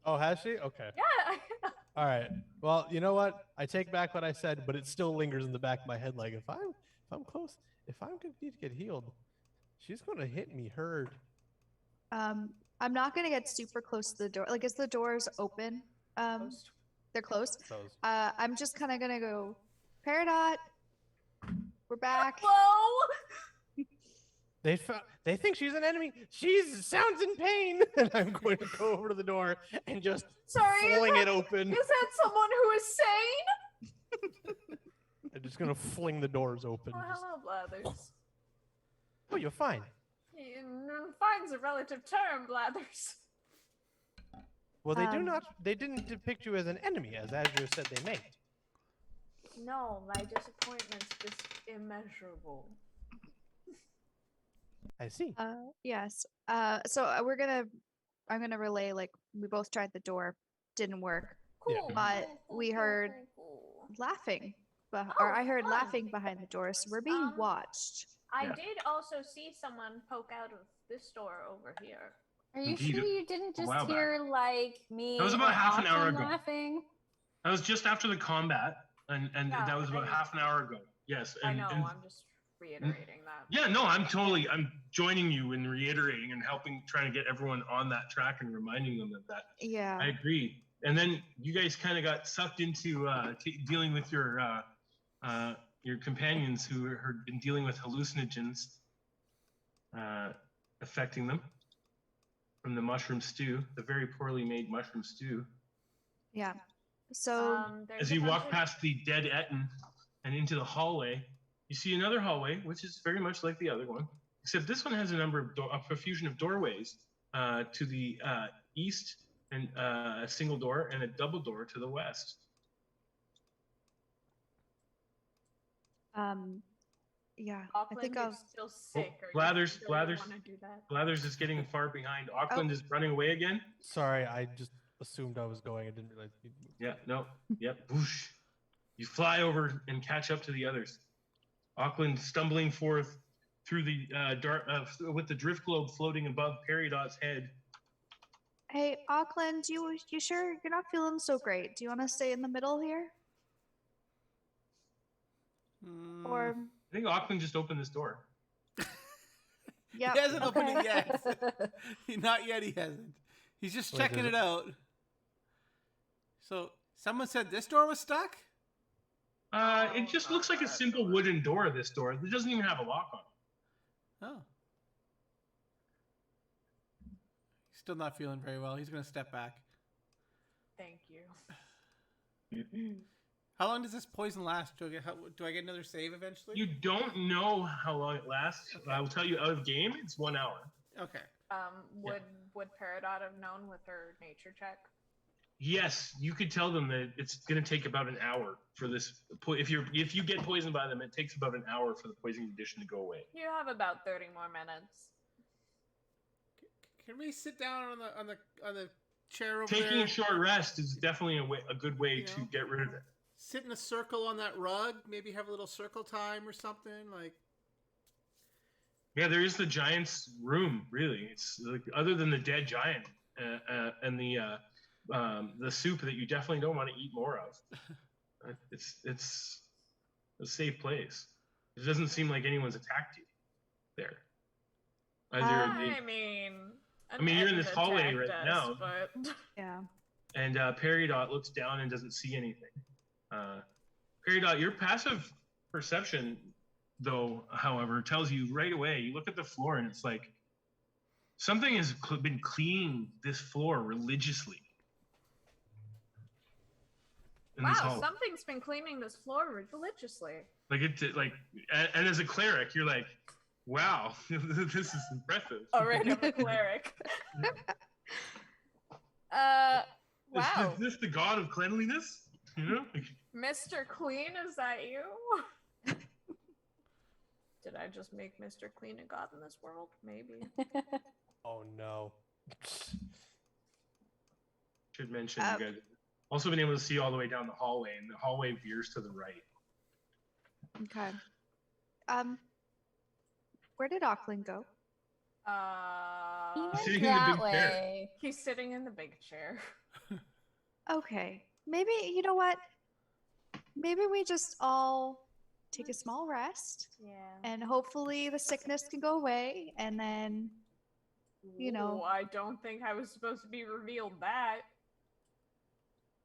Speaker 3: Oh, has she? Okay.
Speaker 6: Yeah.
Speaker 3: All right. Well, you know what? I take back what I said, but it still lingers in the back of my head. Like if I'm close, if I'm gonna need to get healed, she's gonna hit me hard.
Speaker 5: I'm not gonna get super close to the door. Like, as the doors open, they're closed.
Speaker 3: Those.
Speaker 5: I'm just kind of gonna go, Peridot, We're back.
Speaker 6: Hello?
Speaker 3: They think she's an enemy. She sounds in pain, and I'm going to go over to the door and just
Speaker 6: Sorry,
Speaker 3: fling it open.
Speaker 6: Is that someone who is sane?
Speaker 3: I'm just gonna fling the doors open.
Speaker 6: Oh,
Speaker 3: just-
Speaker 6: hello, Blathers.
Speaker 3: Oh, you're fine.
Speaker 6: Fine's a relative term, Blathers.
Speaker 3: Well, they do
Speaker 5: Um,
Speaker 3: not. They didn't depict you as an enemy, as Azure said they may.
Speaker 6: No, my disappointment's just immeasurable.
Speaker 3: I see.
Speaker 5: Yes. So I'm gonna relay, like, we both tried the door, didn't work.
Speaker 3: Yeah.
Speaker 6: Cool.
Speaker 5: But
Speaker 6: cool,
Speaker 5: we
Speaker 6: cool,
Speaker 5: heard
Speaker 6: cool.
Speaker 5: Laughing, or I heard
Speaker 6: fun.
Speaker 5: laughing behind the door, so we're being watched.
Speaker 6: I
Speaker 2: Yeah.
Speaker 6: did also see someone poke out of this door over here.
Speaker 1: Are you
Speaker 2: Indeed,
Speaker 1: sure you didn't
Speaker 2: a
Speaker 1: just
Speaker 2: while back.
Speaker 1: hear like me?
Speaker 2: That was about
Speaker 1: or
Speaker 2: half an hour
Speaker 1: Autumn
Speaker 2: ago.
Speaker 1: Laughing?
Speaker 2: That was just after the combat, and
Speaker 6: Yeah,
Speaker 2: that was about
Speaker 6: I-
Speaker 2: half an hour ago. Yes,
Speaker 6: I
Speaker 2: and,
Speaker 6: know,
Speaker 2: and
Speaker 6: I'm just reiterating that.
Speaker 2: yeah, no, I'm joining you in reiterating and helping, trying to get everyone on that track and reminding them of that.
Speaker 5: Yeah.
Speaker 2: I agree. And then you guys kind of got sucked into dealing with your companions who had been dealing with hallucinogens affecting them from the mushroom stew, the very poorly made mushroom stew.
Speaker 5: Yeah. So
Speaker 6: There's
Speaker 2: As
Speaker 6: a
Speaker 2: you
Speaker 6: bunch
Speaker 2: walk
Speaker 6: of-
Speaker 2: past the dead Ettin and into the hallway, you see another hallway, which is very much like the other one, except this one has a number of a profusion of doorways to the east, and a single door and a double door to the west.
Speaker 5: yeah, I
Speaker 6: Auckland,
Speaker 5: think
Speaker 6: you're
Speaker 5: I'll
Speaker 6: still sick. Or
Speaker 2: Blathers,
Speaker 6: you
Speaker 2: Blathers.
Speaker 6: want to do that?
Speaker 2: Blathers is getting far behind. Auckland is running away again.
Speaker 3: Sorry, I just assumed I was going. I didn't realize.
Speaker 2: Yeah, no, yep, whoosh. You fly over and catch up to the others. Auckland stumbling forth through the dark, with the drift globe floating above Peridot's head.
Speaker 5: Hey, Auckland, you sure you're not feeling so great? Do you want to stay in the middle here? Or
Speaker 2: I think Auckland just opened this door.
Speaker 5: yeah,
Speaker 4: He hasn't opened it
Speaker 5: okay.
Speaker 4: yet. Not yet. He hasn't. He's just
Speaker 3: Wait,
Speaker 4: checking
Speaker 3: does
Speaker 4: it out. So someone said this door was stuck.
Speaker 2: It just looks like a simple wooden door. This door. It doesn't even have a lock on it.
Speaker 4: Oh. He's still not feeling very well. He's gonna step back.
Speaker 6: Thank you.
Speaker 4: How long does this poison last? Do I get another save eventually?
Speaker 2: You don't know how long it lasts. I will tell you, out of game, it's 1 hour.
Speaker 4: Okay.
Speaker 6: Would Peridot have known with her nature check?
Speaker 2: Yes, you could tell them that it's going to take about an hour for this. If you get poisoned by them, it takes about an hour for the poison condition to go away.
Speaker 6: You have about 30 more minutes.
Speaker 4: Can we sit down on the chair over
Speaker 2: Taking
Speaker 4: there?
Speaker 2: a short rest is definitely a good way
Speaker 4: You
Speaker 2: to
Speaker 4: know?
Speaker 2: get rid of it.
Speaker 4: Sit in a circle on that rug. Maybe have a little circle time or something. Like.
Speaker 2: Yeah, there is the giant's room. Really, it's like, other than the dead giant and the soup that you definitely don't want to eat more of. It's a safe place. It doesn't seem like anyone's attacked you there.
Speaker 6: I mean,
Speaker 2: you're in this
Speaker 6: Ettin
Speaker 2: hallway
Speaker 6: attacked
Speaker 2: right
Speaker 6: us,
Speaker 2: now.
Speaker 6: But
Speaker 5: Yeah.
Speaker 2: And Peridot looks down and doesn't see anything. Peridot, your passive perception, though, however, tells you right away. You look at the floor and it's like something has been cleaning this floor religiously. In this
Speaker 6: wow,
Speaker 2: hall.
Speaker 6: something's been cleaning this floor religiously.
Speaker 2: Like and as a cleric, you're like, wow, this is impressive.
Speaker 6: Oh, right, I'm a cleric. Wow.
Speaker 2: Is this the god of cleanliness? You know?
Speaker 6: Mr. Clean, is that you? Did I just make Mr. Clean a god in this world? Maybe.
Speaker 3: Oh no.
Speaker 2: Should mention you guys also been able to see all the way down the hallway, and the hallway veers to the right.
Speaker 5: Okay. Where did Auckland go?
Speaker 1: He went
Speaker 2: Sitting in the
Speaker 1: that
Speaker 2: big chair.
Speaker 1: way.
Speaker 6: He's sitting in the big chair.
Speaker 5: Okay. Maybe, you know what? Maybe we just all take a small rest
Speaker 6: Yeah.
Speaker 5: and hopefully the sickness can go away and then, you know.
Speaker 6: Ooh, I don't think I was supposed to be revealed that.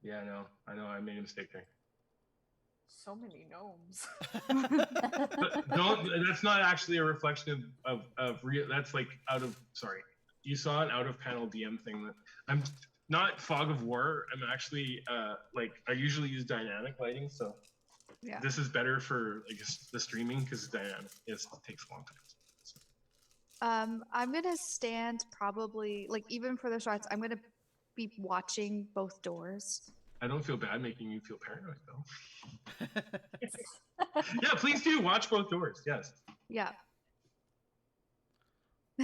Speaker 2: Yeah, I know. I made a mistake there.
Speaker 6: So many gnomes.
Speaker 2: But don't. That's not actually a reflection of real. That's like out of. Sorry, you saw an out of panel DM thing. That I'm not fog of war. I'm actually like I usually use dynamic lighting, so
Speaker 5: Yeah.
Speaker 2: this is better for like the streaming because dynamic it takes a long time. So.
Speaker 5: I'm gonna stand probably like even for the shots. I'm gonna be watching both doors.
Speaker 2: I don't feel bad making you feel paranoid though. Yeah, please do watch both doors. Yes.
Speaker 5: Yeah.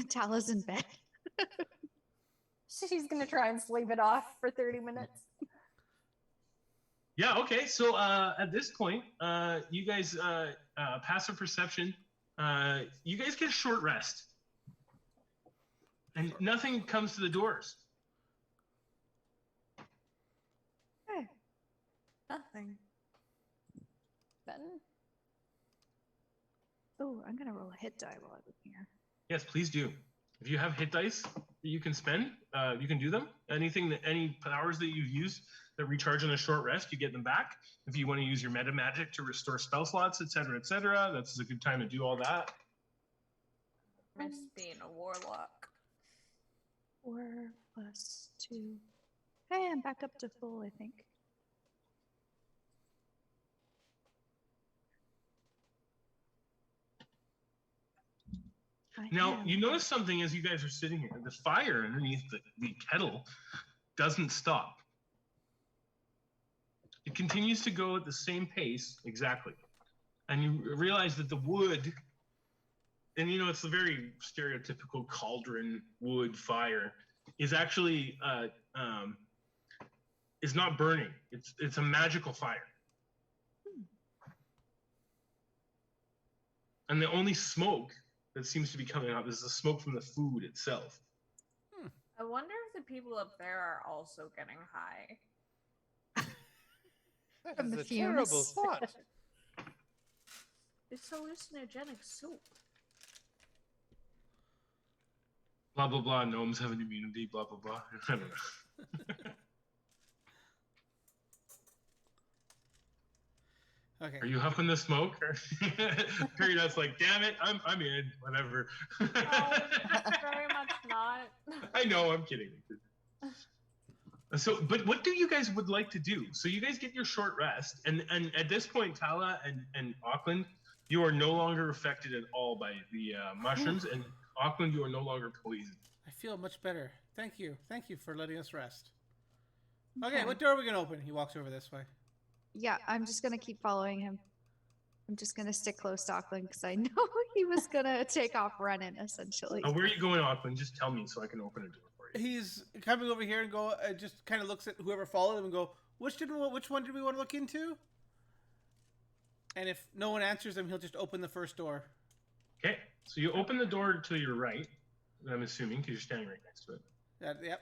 Speaker 5: Tala's in bed.
Speaker 1: She's gonna try and sleep it off for 30 minutes.
Speaker 2: Yeah. Okay. So at this point, you guys passive perception. You guys get a short rest, and nothing comes to the doors.
Speaker 5: Okay.
Speaker 6: Nothing.
Speaker 1: Then
Speaker 5: Oh, I'm gonna roll a hit die while I'm here.
Speaker 2: Yes, please do. If you have hit dice that you can spend, you can do them. Any powers that you've used that recharge on a short rest, you get them back. If you want to use your meta magic to restore spell slots, etc., that's a good time to do all that.
Speaker 6: Miss being a warlock.
Speaker 5: 4 plus 2. Hey, I'm back up to full, I think.
Speaker 2: Now, you notice something as you guys are sitting here. The fire underneath the kettle doesn't stop. It continues to go at the same pace, exactly. And you realize that the wood, and you know, it's a very stereotypical cauldron wood fire, is actually is not burning. It's a magical fire. And the only smoke that seems to be coming out is the smoke from the food itself.
Speaker 6: I wonder if the people up there are also getting high.
Speaker 3: That
Speaker 5: From
Speaker 3: is
Speaker 5: the
Speaker 3: a terrible
Speaker 5: fumes.
Speaker 3: thought.
Speaker 6: It's hallucinogenic soup.
Speaker 2: Blah, blah, blah. Gnomes have an immunity, blah, blah, blah. I don't know.
Speaker 4: Okay.
Speaker 2: Are you huffing the smoke? Period's like, damn it, I'm in, whatever.
Speaker 6: Oh, very much not.
Speaker 2: I know, I'm kidding. So, but what do you guys would like to do? So you guys get your short rest, and at this point, Tala and Auckland, you are no longer affected at all by the mushrooms, and Auckland, you are no longer poisoned.
Speaker 4: I feel much better. Thank you. Thank you for letting us rest. Okay, what door are we going to open? He walks over this way.
Speaker 5: Yeah, I'm just gonna keep following him. I'm just gonna stick close to Auckland because I know he was gonna take off running essentially.
Speaker 2: Where are you going, Auckland? Just tell me so I can open a door for you.
Speaker 4: He's coming over here and go. Just kind of looks at whoever followed him and go, which one did we want to look into? And if no one answers him, he'll just open the first door.
Speaker 2: Okay, so you open the door to your right, I'm assuming, because you're standing right next to it.
Speaker 4: Yep.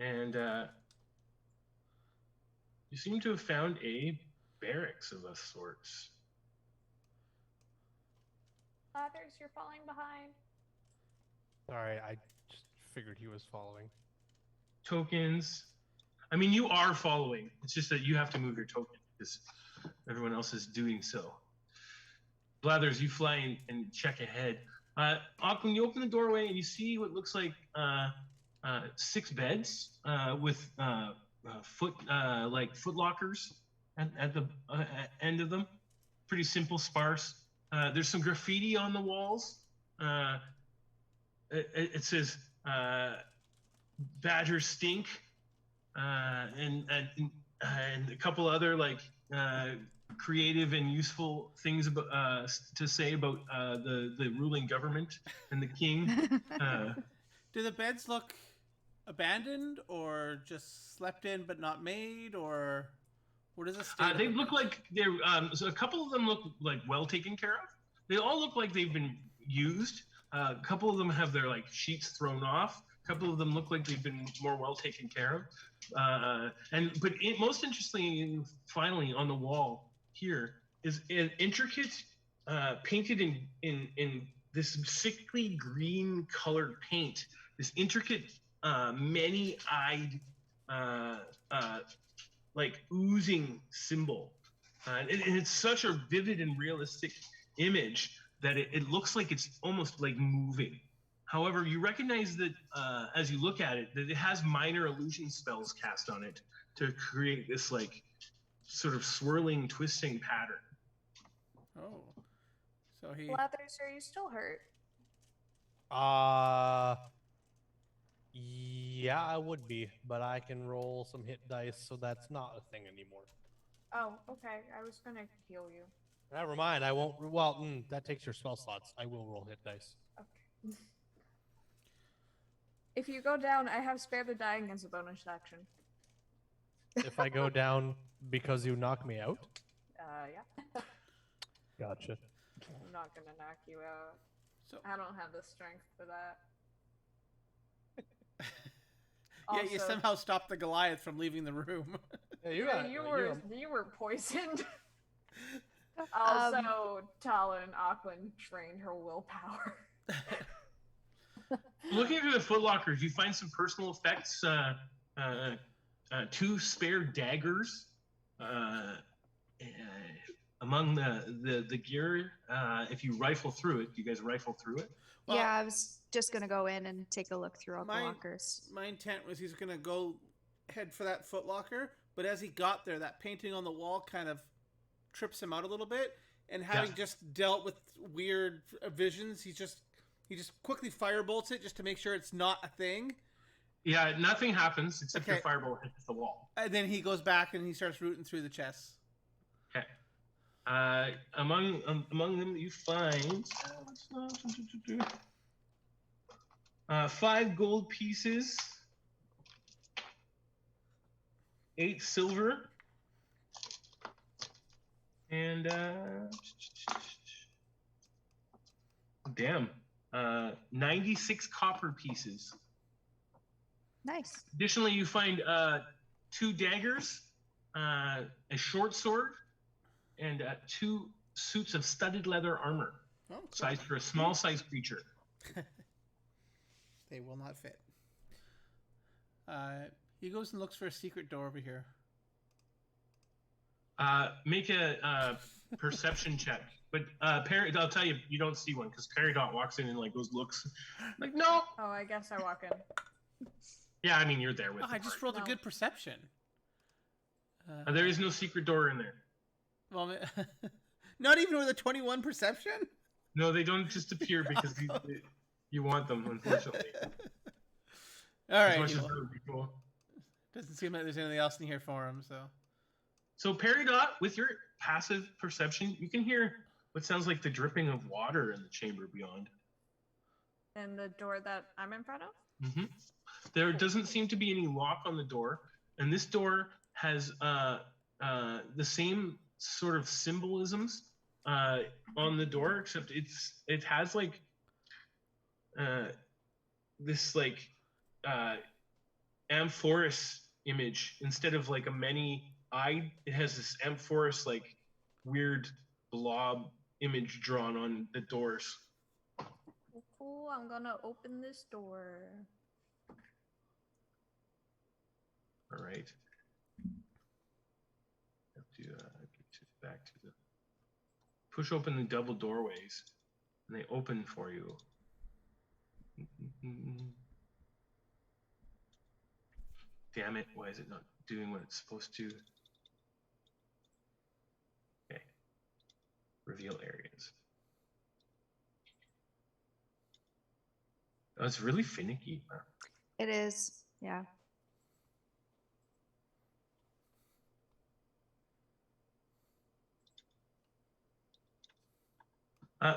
Speaker 2: And you seem to have found a barracks of a sort.
Speaker 6: Others, you're falling behind.
Speaker 3: Sorry, I just figured he was following.
Speaker 2: Tokens. I mean, you are following. It's just that you have to move your token because everyone else is doing so. Blathers, you fly in and check ahead. Auckland, you open the doorway and you see what looks like 6 beds with foot lockers at the end of them. Pretty simple, sparse. There's some graffiti on the walls. It says "Badgers stink," and a couple other creative and useful things about, to say about the ruling government and the king.
Speaker 4: Do the beds look abandoned or just slept in but not made, or what is this?
Speaker 2: They look like they're so a couple of them look like well taken care of. They all look like they've been used. A couple of them have their sheets thrown off. A couple of them look like they've been more well taken care of. But most interestingly, finally on the wall here is an intricate painted in this sickly green colored paint. This intricate many-eyed like oozing symbol, and it's such a vivid and realistic image that it looks like it's almost like moving. However, you recognize that as you look at it, that it has minor illusion spells cast on it to create this like sort of swirling, twisting pattern.
Speaker 4: Oh, so he.
Speaker 6: Blathers, are you still hurt?
Speaker 3: Yeah, I would be, but I can roll some hit dice, so that's not a thing anymore.
Speaker 6: Oh, okay. I was gonna heal you.
Speaker 3: Never mind. I won't. Well, that takes your spell slots. I will roll hit dice.
Speaker 6: Okay. If you go down, I have spare the dying as a bonus action.
Speaker 3: If I go down because you knock me out.
Speaker 6: Yeah.
Speaker 3: Gotcha.
Speaker 6: I'm not gonna knock you out.
Speaker 4: So
Speaker 6: I don't have the strength for that.
Speaker 4: yeah, you somehow stopped the Goliath from leaving the room.
Speaker 3: Yeah,
Speaker 6: you were poisoned. Also, Tala and Auckland drained her willpower.
Speaker 2: Looking through the footlockers, you find some personal effects, 2 spare daggers among the gear. If you rifle through it, you guys rifle through it?
Speaker 5: Well, yeah, I was just going to go in and take a look through all the lockers.
Speaker 4: My intent was he's going to go head for that footlocker, but as he got there, that painting on the wall kind of trips him out a little bit, and having just dealt with weird visions, he just quickly firebolts it just to make sure it's not a thing.
Speaker 2: Yeah, nothing happens except your firebolt hits the wall.
Speaker 4: And then he goes back and he starts rooting through the chests.
Speaker 2: Okay. Among them, you find 5 gold pieces, 8 silver, and 96 copper pieces.
Speaker 5: Nice.
Speaker 2: Additionally, you find 2 daggers, a short sword, and 2 suits of studded leather armor, sized for a small-sized creature.
Speaker 4: They will not fit. He goes and looks for a secret door over here.
Speaker 2: Make a perception check. But Perry, I'll tell you, you don't see one because Perry Dot walks in and like goes looks like no.
Speaker 6: Oh, I guess I walk in.
Speaker 2: Yeah, I mean you're there with.
Speaker 4: I just rolled a good perception.
Speaker 2: There is no secret door in there.
Speaker 4: Well, not even with a 21 perception.
Speaker 2: No, they don't just appear because you want them, unfortunately.
Speaker 4: All right.
Speaker 2: Cool.
Speaker 4: Doesn't seem like there's anything else in here for him, so.
Speaker 2: So Perry Dot, with your passive perception, you can hear what sounds like the dripping of water in the chamber beyond.
Speaker 6: And the door that I'm in front of?
Speaker 2: Mm-hmm. There doesn't seem to be any lock on the door, and this door has the same sort of symbolisms on the door, except it has like this like amphorous image instead of like a many-eyed. It has this amphorous like weird blob image drawn on the doors.
Speaker 6: Cool, I'm gonna open this door.
Speaker 2: All right. Have to get back to the. Push open the double doorways, and they open for you. Damn it! Why is it not doing what it's supposed to? Okay. Reveal areas. Oh, it's really finicky. Huh?
Speaker 5: It is, yeah.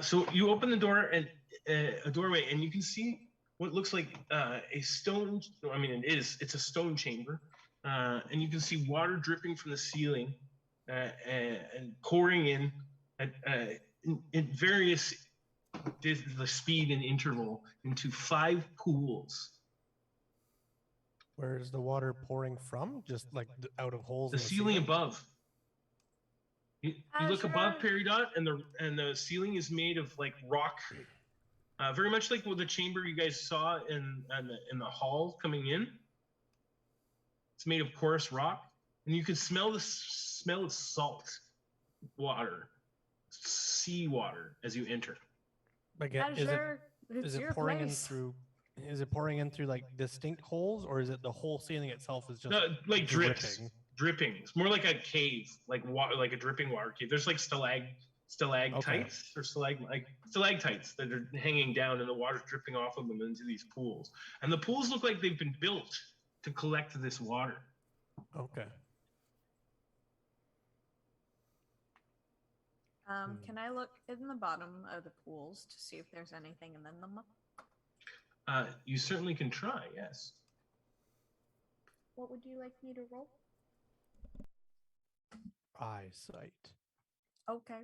Speaker 2: So you open the door and a doorway, and you can see what looks like a stone. I mean, it's a stone chamber, and you can see water dripping from the ceiling and pouring in in various the speed and interval into 5 pools.
Speaker 3: Where's the water pouring from? Just like out of holes
Speaker 2: The
Speaker 3: in the
Speaker 2: ceiling above. You look above Perry Dot, and the ceiling is made of like rock, very much like the chamber you guys saw in the hall coming in. It's made of porous rock, and you can smell the smell of salt water, seawater as you enter.
Speaker 3: Again,
Speaker 6: Azure, it's
Speaker 3: is it
Speaker 6: your
Speaker 3: pouring
Speaker 6: place.
Speaker 3: in through? Is it pouring in through like distinct holes, or is it the whole ceiling itself is just
Speaker 2: No, like drips,
Speaker 3: dripping?
Speaker 2: dripping. It's more like a cave, like water, like a dripping water cave. There's like stalactites or stalactites that are hanging down, and the water's dripping off of them into these pools. And the pools look like they've been built to collect this water.
Speaker 3: Okay.
Speaker 6: Can I look in the bottom of the pools to see if there's anything in them?
Speaker 2: You certainly can try, yes.
Speaker 6: What would you like me to roll?
Speaker 3: Eyesight.
Speaker 6: Okay.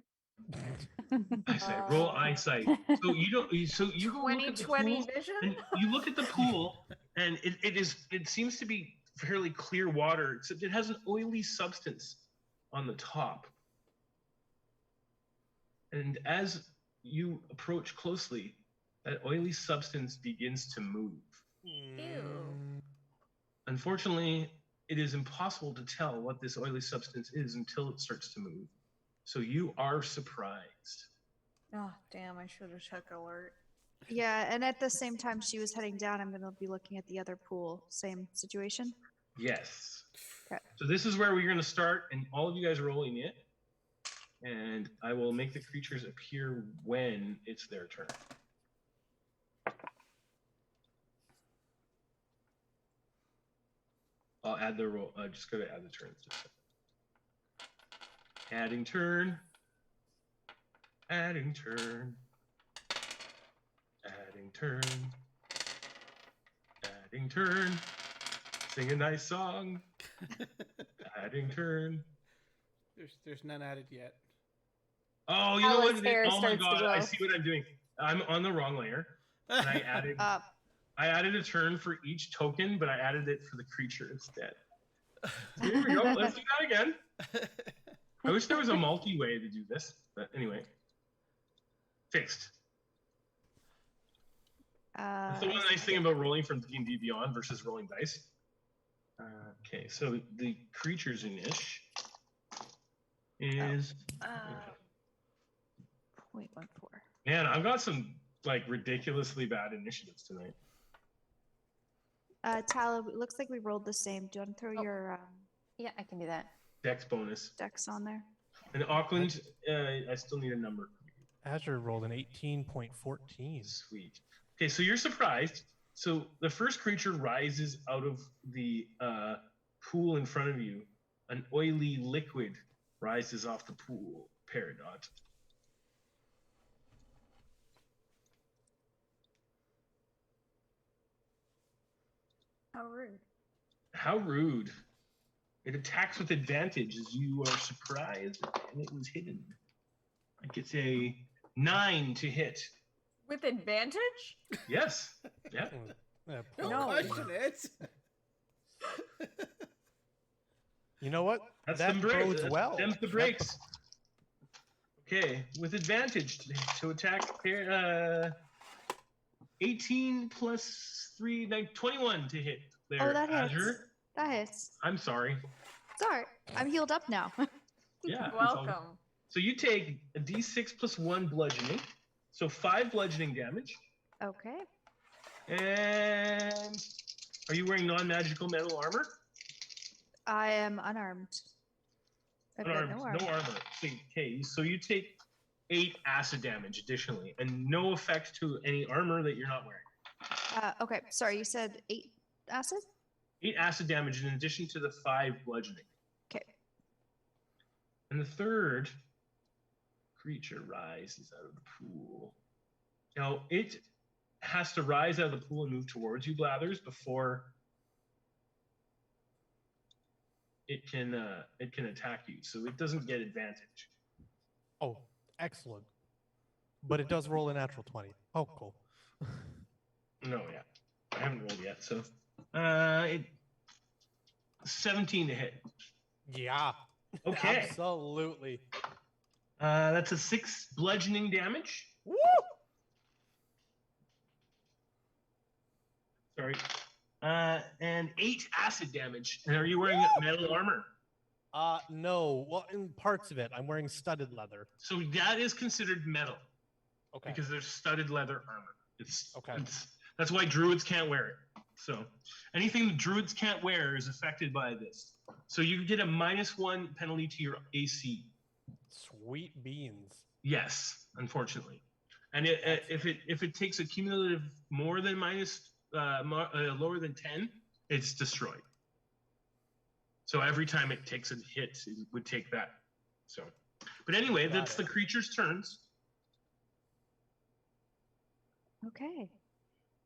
Speaker 2: Eyesight. Roll eyesight. So you don't. So you go look at the
Speaker 6: 20/20
Speaker 2: pool,
Speaker 6: vision?
Speaker 2: and you look at the pool, and it seems to be fairly clear water, except it has an oily substance on the top. And as you approach closely, that oily substance begins to move.
Speaker 6: Ew.
Speaker 2: Unfortunately, it is impossible to tell what this oily substance is until it starts to move. So you are surprised.
Speaker 6: Oh, damn, I should have took alert.
Speaker 5: Yeah, and at the same time she was heading down, I'm going to be looking at the other pool. Same situation?
Speaker 2: Yes.
Speaker 5: Okay.
Speaker 2: So this is where we're going to start, and all of you guys are rolling it. And I will make the creatures appear when it's their turn. I'll add the roll. Just go to add the turns. Adding turn. Adding turn. Adding turn. Adding turn. Sing a nice song. Adding turn.
Speaker 4: There's none added yet.
Speaker 2: Oh, you know what?
Speaker 6: Alice's hair
Speaker 2: Oh my
Speaker 6: starts to
Speaker 2: god, I
Speaker 6: glow.
Speaker 2: see what I'm doing. I'm on the wrong layer. And I added a turn for each token, but I added it for the creature instead. So here we go. Let's do that again. I wish there was a multi-way to do this, but anyway. Fixed. That's the one nice thing about rolling from D&D Beyond versus rolling dice. Okay, so the creature's initiative is
Speaker 5: 0.14.
Speaker 2: man, I've got some like ridiculously bad initiatives tonight.
Speaker 5: Tala, it looks like we rolled the same. Do you want to throw your
Speaker 1: Yeah, I can do that.
Speaker 2: Dex bonus.
Speaker 5: decks on there?
Speaker 2: And Auckland, I still need a number.
Speaker 3: Azure rolled an 18.14.
Speaker 2: Sweet. Okay, so you're surprised. So the first creature rises out of the pool in front of you. An oily liquid rises off the pool. Peridot.
Speaker 6: How rude.
Speaker 2: How rude. It attacks with advantage as you are surprised and it was hidden. I gets a 9 to hit.
Speaker 6: With advantage?
Speaker 2: Yes. Yeah.
Speaker 3: Yeah,
Speaker 4: Don't
Speaker 6: No.
Speaker 4: question it.
Speaker 3: You know what?
Speaker 2: That's
Speaker 3: that
Speaker 2: the break.
Speaker 3: bodes well.
Speaker 2: Them's the breaks. Okay, with advantage to attack 18 plus 3, 21 to hit there.
Speaker 5: Oh, that hits.
Speaker 2: Azure.
Speaker 5: That hits.
Speaker 2: I'm sorry.
Speaker 5: It's all right. I'm healed up now.
Speaker 2: Yeah. it's all-
Speaker 6: Welcome.
Speaker 2: So you take a d6 plus 1 bludgeoning. So 5 bludgeoning damage.
Speaker 5: Okay.
Speaker 2: And are you wearing non-magical metal armor?
Speaker 5: I am unarmed. I've got
Speaker 2: Unarmed,
Speaker 5: no armor.
Speaker 2: no armor. Okay, so you take 8 acid damage additionally, and no effect to any armor that you're not wearing.
Speaker 5: Okay, sorry, you said 8 acid?
Speaker 2: 8 acid damage in addition to the 5 bludgeoning.
Speaker 5: Okay.
Speaker 2: And the third creature rises out of the pool. Now it has to rise out of the pool and move towards you, Blathers, before it can attack you. So it doesn't get advantage.
Speaker 3: Oh, excellent. But it does roll a natural 20. Oh, cool.
Speaker 2: No, yeah, I haven't rolled yet. So, 17 to hit.
Speaker 3: Yeah.
Speaker 2: Okay,
Speaker 3: Absolutely.
Speaker 2: that's a 6 bludgeoning damage.
Speaker 3: Woo!
Speaker 2: Sorry. And 8 acid damage. And are you wearing metal armor?
Speaker 3: No. Well, in parts of it, I'm wearing studded leather.
Speaker 2: So that is considered metal
Speaker 3: Okay.
Speaker 2: because there's studded leather armor.
Speaker 3: Okay.
Speaker 2: That's why druids can't wear it. So anything the druids can't wear is affected by this. So you get a -1 penalty to your AC.
Speaker 3: Sweet beans.
Speaker 2: Yes, unfortunately. And if it takes a cumulative more than lower than 10, it's destroyed. So every time it takes a hit, it would take that. So, but anyway, that's the creature's turns.
Speaker 5: Okay.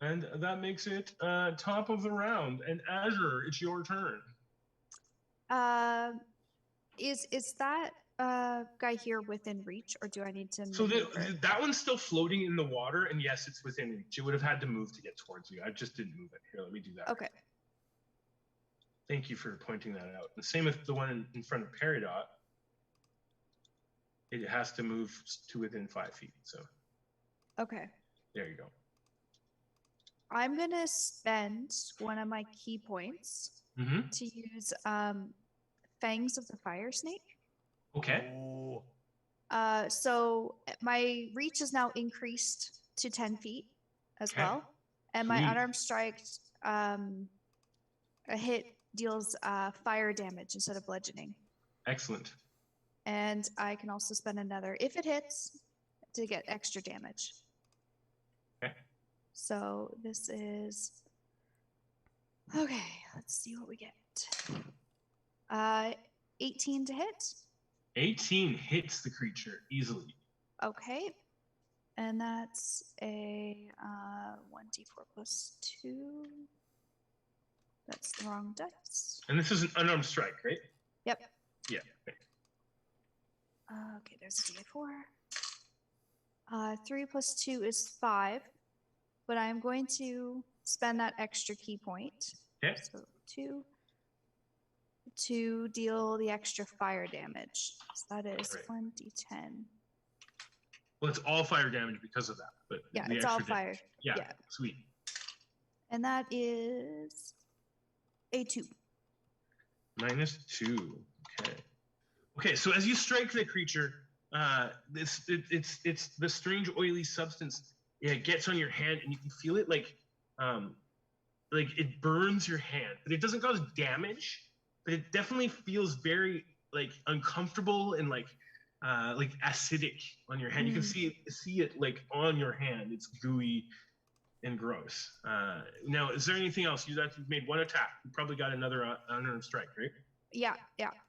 Speaker 2: And that makes it top of the round. And Azure, it's your turn.
Speaker 5: Is that guy here within reach, or do I need to?
Speaker 2: So that one's still floating in the water, and yes, it's within reach. It would have had to move to get towards you. I just didn't move it. Here, let me do that.
Speaker 5: Okay.
Speaker 2: Thank you for pointing that out. The same with the one in front of Peridot. It has to move to within 5 feet. So.
Speaker 5: Okay.
Speaker 2: There you go.
Speaker 5: I'm gonna spend one of my key points to use Fangs of the Fire Snake.
Speaker 2: Okay.
Speaker 3: Ooh.
Speaker 5: So my reach is now increased to 10 feet as well, and my
Speaker 2: Sweet.
Speaker 5: unarmed strike, a hit deals fire damage instead of bludgeoning.
Speaker 2: Excellent.
Speaker 5: And I can also spend another, if it hits, to get extra damage.
Speaker 2: Okay.
Speaker 5: So this is okay. Let's see what we get. 18 to hit.
Speaker 2: 18 hits the creature easily.
Speaker 5: Okay. And that's a 1d4 plus 2. That's the wrong dice.
Speaker 2: And this is an unarmed strike, right?
Speaker 5: Yep.
Speaker 2: Yeah. Okay.
Speaker 5: Okay, there's a d4. 3 plus 2 is 5. But I'm going to spend that extra key point.
Speaker 2: Okay.
Speaker 5: So 2 to deal the extra fire damage. So that is
Speaker 2: Right.
Speaker 5: 1d10.
Speaker 2: Well, it's all fire damage because of that. But
Speaker 5: Yeah,
Speaker 2: the
Speaker 5: it's all
Speaker 2: extra
Speaker 5: fire.
Speaker 2: damage. Yeah. Sweet.
Speaker 5: And that is a 2.
Speaker 2: -2. Okay. Okay. So as you strike the creature, it's the strange oily substance. Yeah, it gets on your hand, and you can feel it like it burns your hand, but it doesn't cause damage. But it definitely feels very like uncomfortable and like acidic on your hand. You can see it like on your hand. It's gooey and gross. Now, is there anything else? You've made one attack. You probably got another unarmed strike, right?
Speaker 5: Yeah.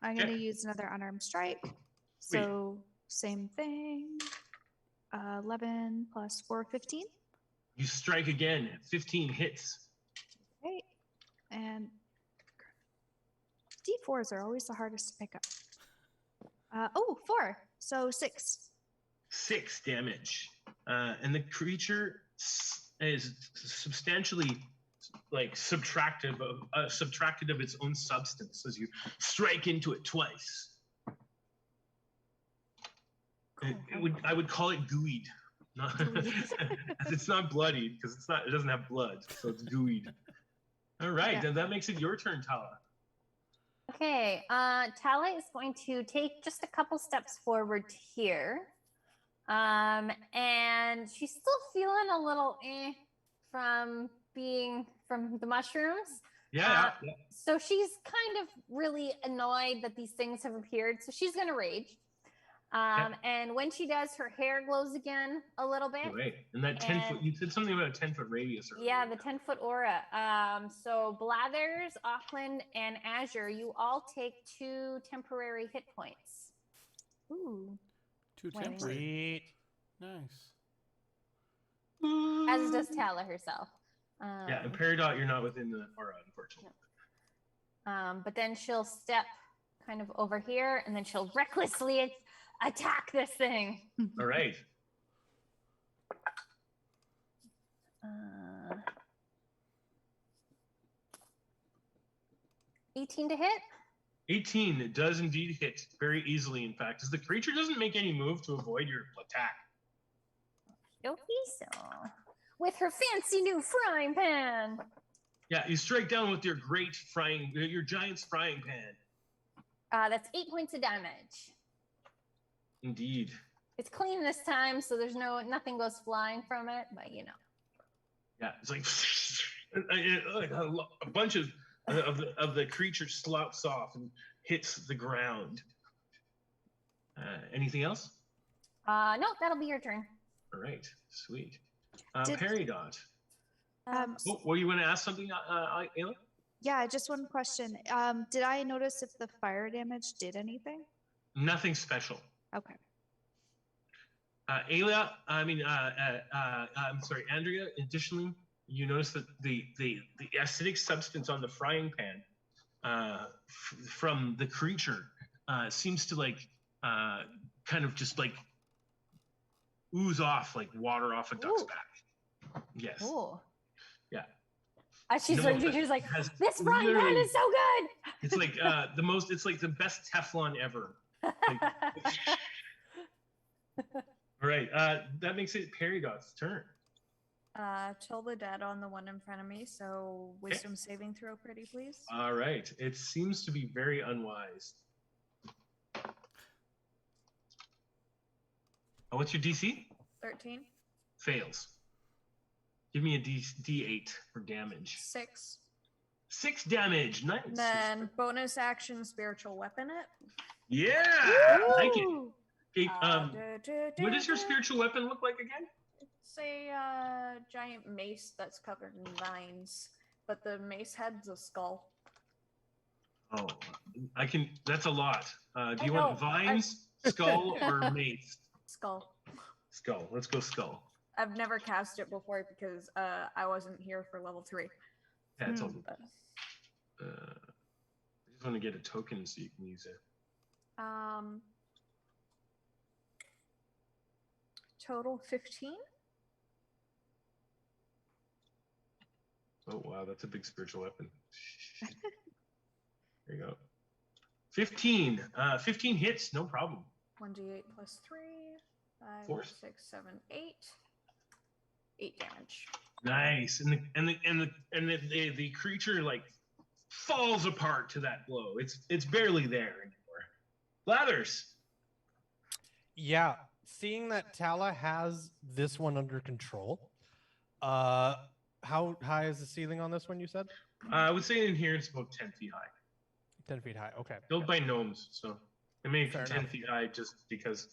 Speaker 5: I'm going to use another unarmed strike. So same thing. 11 plus 4, 15.
Speaker 2: You strike again. 15 hits.
Speaker 5: Okay. And D4s are always the hardest to pick up. 4. So 6.
Speaker 2: 6 damage. And the creature is substantially subtracted of its own substance as you strike into it twice. I would call it gooeyed. It's not bloodied because it doesn't have blood, so it's gooeyed. All right, then that makes it your turn, Tala.
Speaker 1: Okay, Tala is going to take just a couple steps forward here. And she's still feeling a little from the mushrooms.
Speaker 2: Yeah.
Speaker 1: So she's kind of really annoyed that these things have appeared. So she's going to rage. And when she does, her hair glows again a little bit.
Speaker 2: Right. And that 10-foot, you said something about a 10-foot radius.
Speaker 1: Yeah, the 10-foot aura. So Blathers, Auckland, and Azure, you all take 2 temporary hit points.
Speaker 5: Ooh.
Speaker 4: 2 temporary.
Speaker 3: Sweet.
Speaker 4: Nice.
Speaker 1: As does Tala herself.
Speaker 2: Yeah, and Peridot, you're not within the aura, unfortunately.
Speaker 1: But then she'll step kind of over here, and then she'll recklessly attack this thing.
Speaker 2: All right.
Speaker 1: 18 to hit.
Speaker 2: 18, it does indeed hit very easily, in fact, as the creature doesn't make any move to avoid your attack.
Speaker 1: Okay, so with her fancy new frying pan.
Speaker 2: Yeah, you strike down with your giant's frying pan.
Speaker 1: That's 8 points of damage.
Speaker 2: Indeed.
Speaker 1: It's clean this time, so there's nothing goes flying from it, but you know.
Speaker 2: Yeah, it's like a bunch of the creature slops off and hits the ground. Anything else?
Speaker 1: No, that'll be your turn.
Speaker 2: All right, sweet.
Speaker 5: Did-
Speaker 2: Peridot.
Speaker 5: Um,
Speaker 2: Were you going to ask something, Ayla?
Speaker 5: Yeah, just one question. Did I notice if the fire damage did anything?
Speaker 2: Nothing special.
Speaker 5: Okay.
Speaker 2: Ayla, I'm sorry, Andrea. Additionally, you notice that the acidic substance on the frying pan from the creature seems to kind of just like ooze off like water off a duck's back. Yes.
Speaker 1: Ooh.
Speaker 2: Yeah.
Speaker 1: As she's
Speaker 2: No,
Speaker 1: drinking, she's like,
Speaker 2: has
Speaker 1: this frying pan
Speaker 2: literally-
Speaker 1: is so good.
Speaker 2: It's like it's like the best Teflon ever. Like, all right, that makes it Peridot's turn.
Speaker 6: Chill the dead on the one in front of me. So wisdom saving throw, pretty please.
Speaker 2: All right, it seems to be very unwise. What's your DC?
Speaker 6: 13.
Speaker 2: Fails. Give me a D8 for damage.
Speaker 6: 6.
Speaker 2: 6 damage. Nice.
Speaker 6: Then bonus action spiritual weapon it.
Speaker 2: Yeah, I like it.
Speaker 1: Ooh.
Speaker 2: Okay, what does your spiritual weapon look like again?
Speaker 6: It's a giant mace that's covered in vines, but the mace head's a skull.
Speaker 2: Oh, I can. That's a lot. Do you
Speaker 6: I
Speaker 2: want
Speaker 6: know,
Speaker 2: vines, skull, or mace?
Speaker 6: Skull.
Speaker 2: Skull. Let's go skull.
Speaker 6: I've never cast it before because I wasn't here for level 3.
Speaker 2: Yeah, it's all good.
Speaker 6: But,
Speaker 2: I just want to get a token so you can use it.
Speaker 6: Total 15.
Speaker 2: Oh wow, that's a big spiritual weapon. There you go. 15. 15 hits, no problem.
Speaker 6: 1d8 plus 3. 5,
Speaker 2: Four.
Speaker 6: 6, 7, 8. 8 damage.
Speaker 2: Nice. And the creature like falls apart to that blow. It's barely there anymore. Blathers.
Speaker 3: Yeah, seeing that Tala has this one under control, how high is the ceiling on this one, you said?
Speaker 2: I would say in here it's about 10 feet high.
Speaker 3: 10 feet high, okay.
Speaker 2: Built by gnomes, so it may be
Speaker 3: Fair
Speaker 2: 10
Speaker 3: enough.
Speaker 2: feet high just because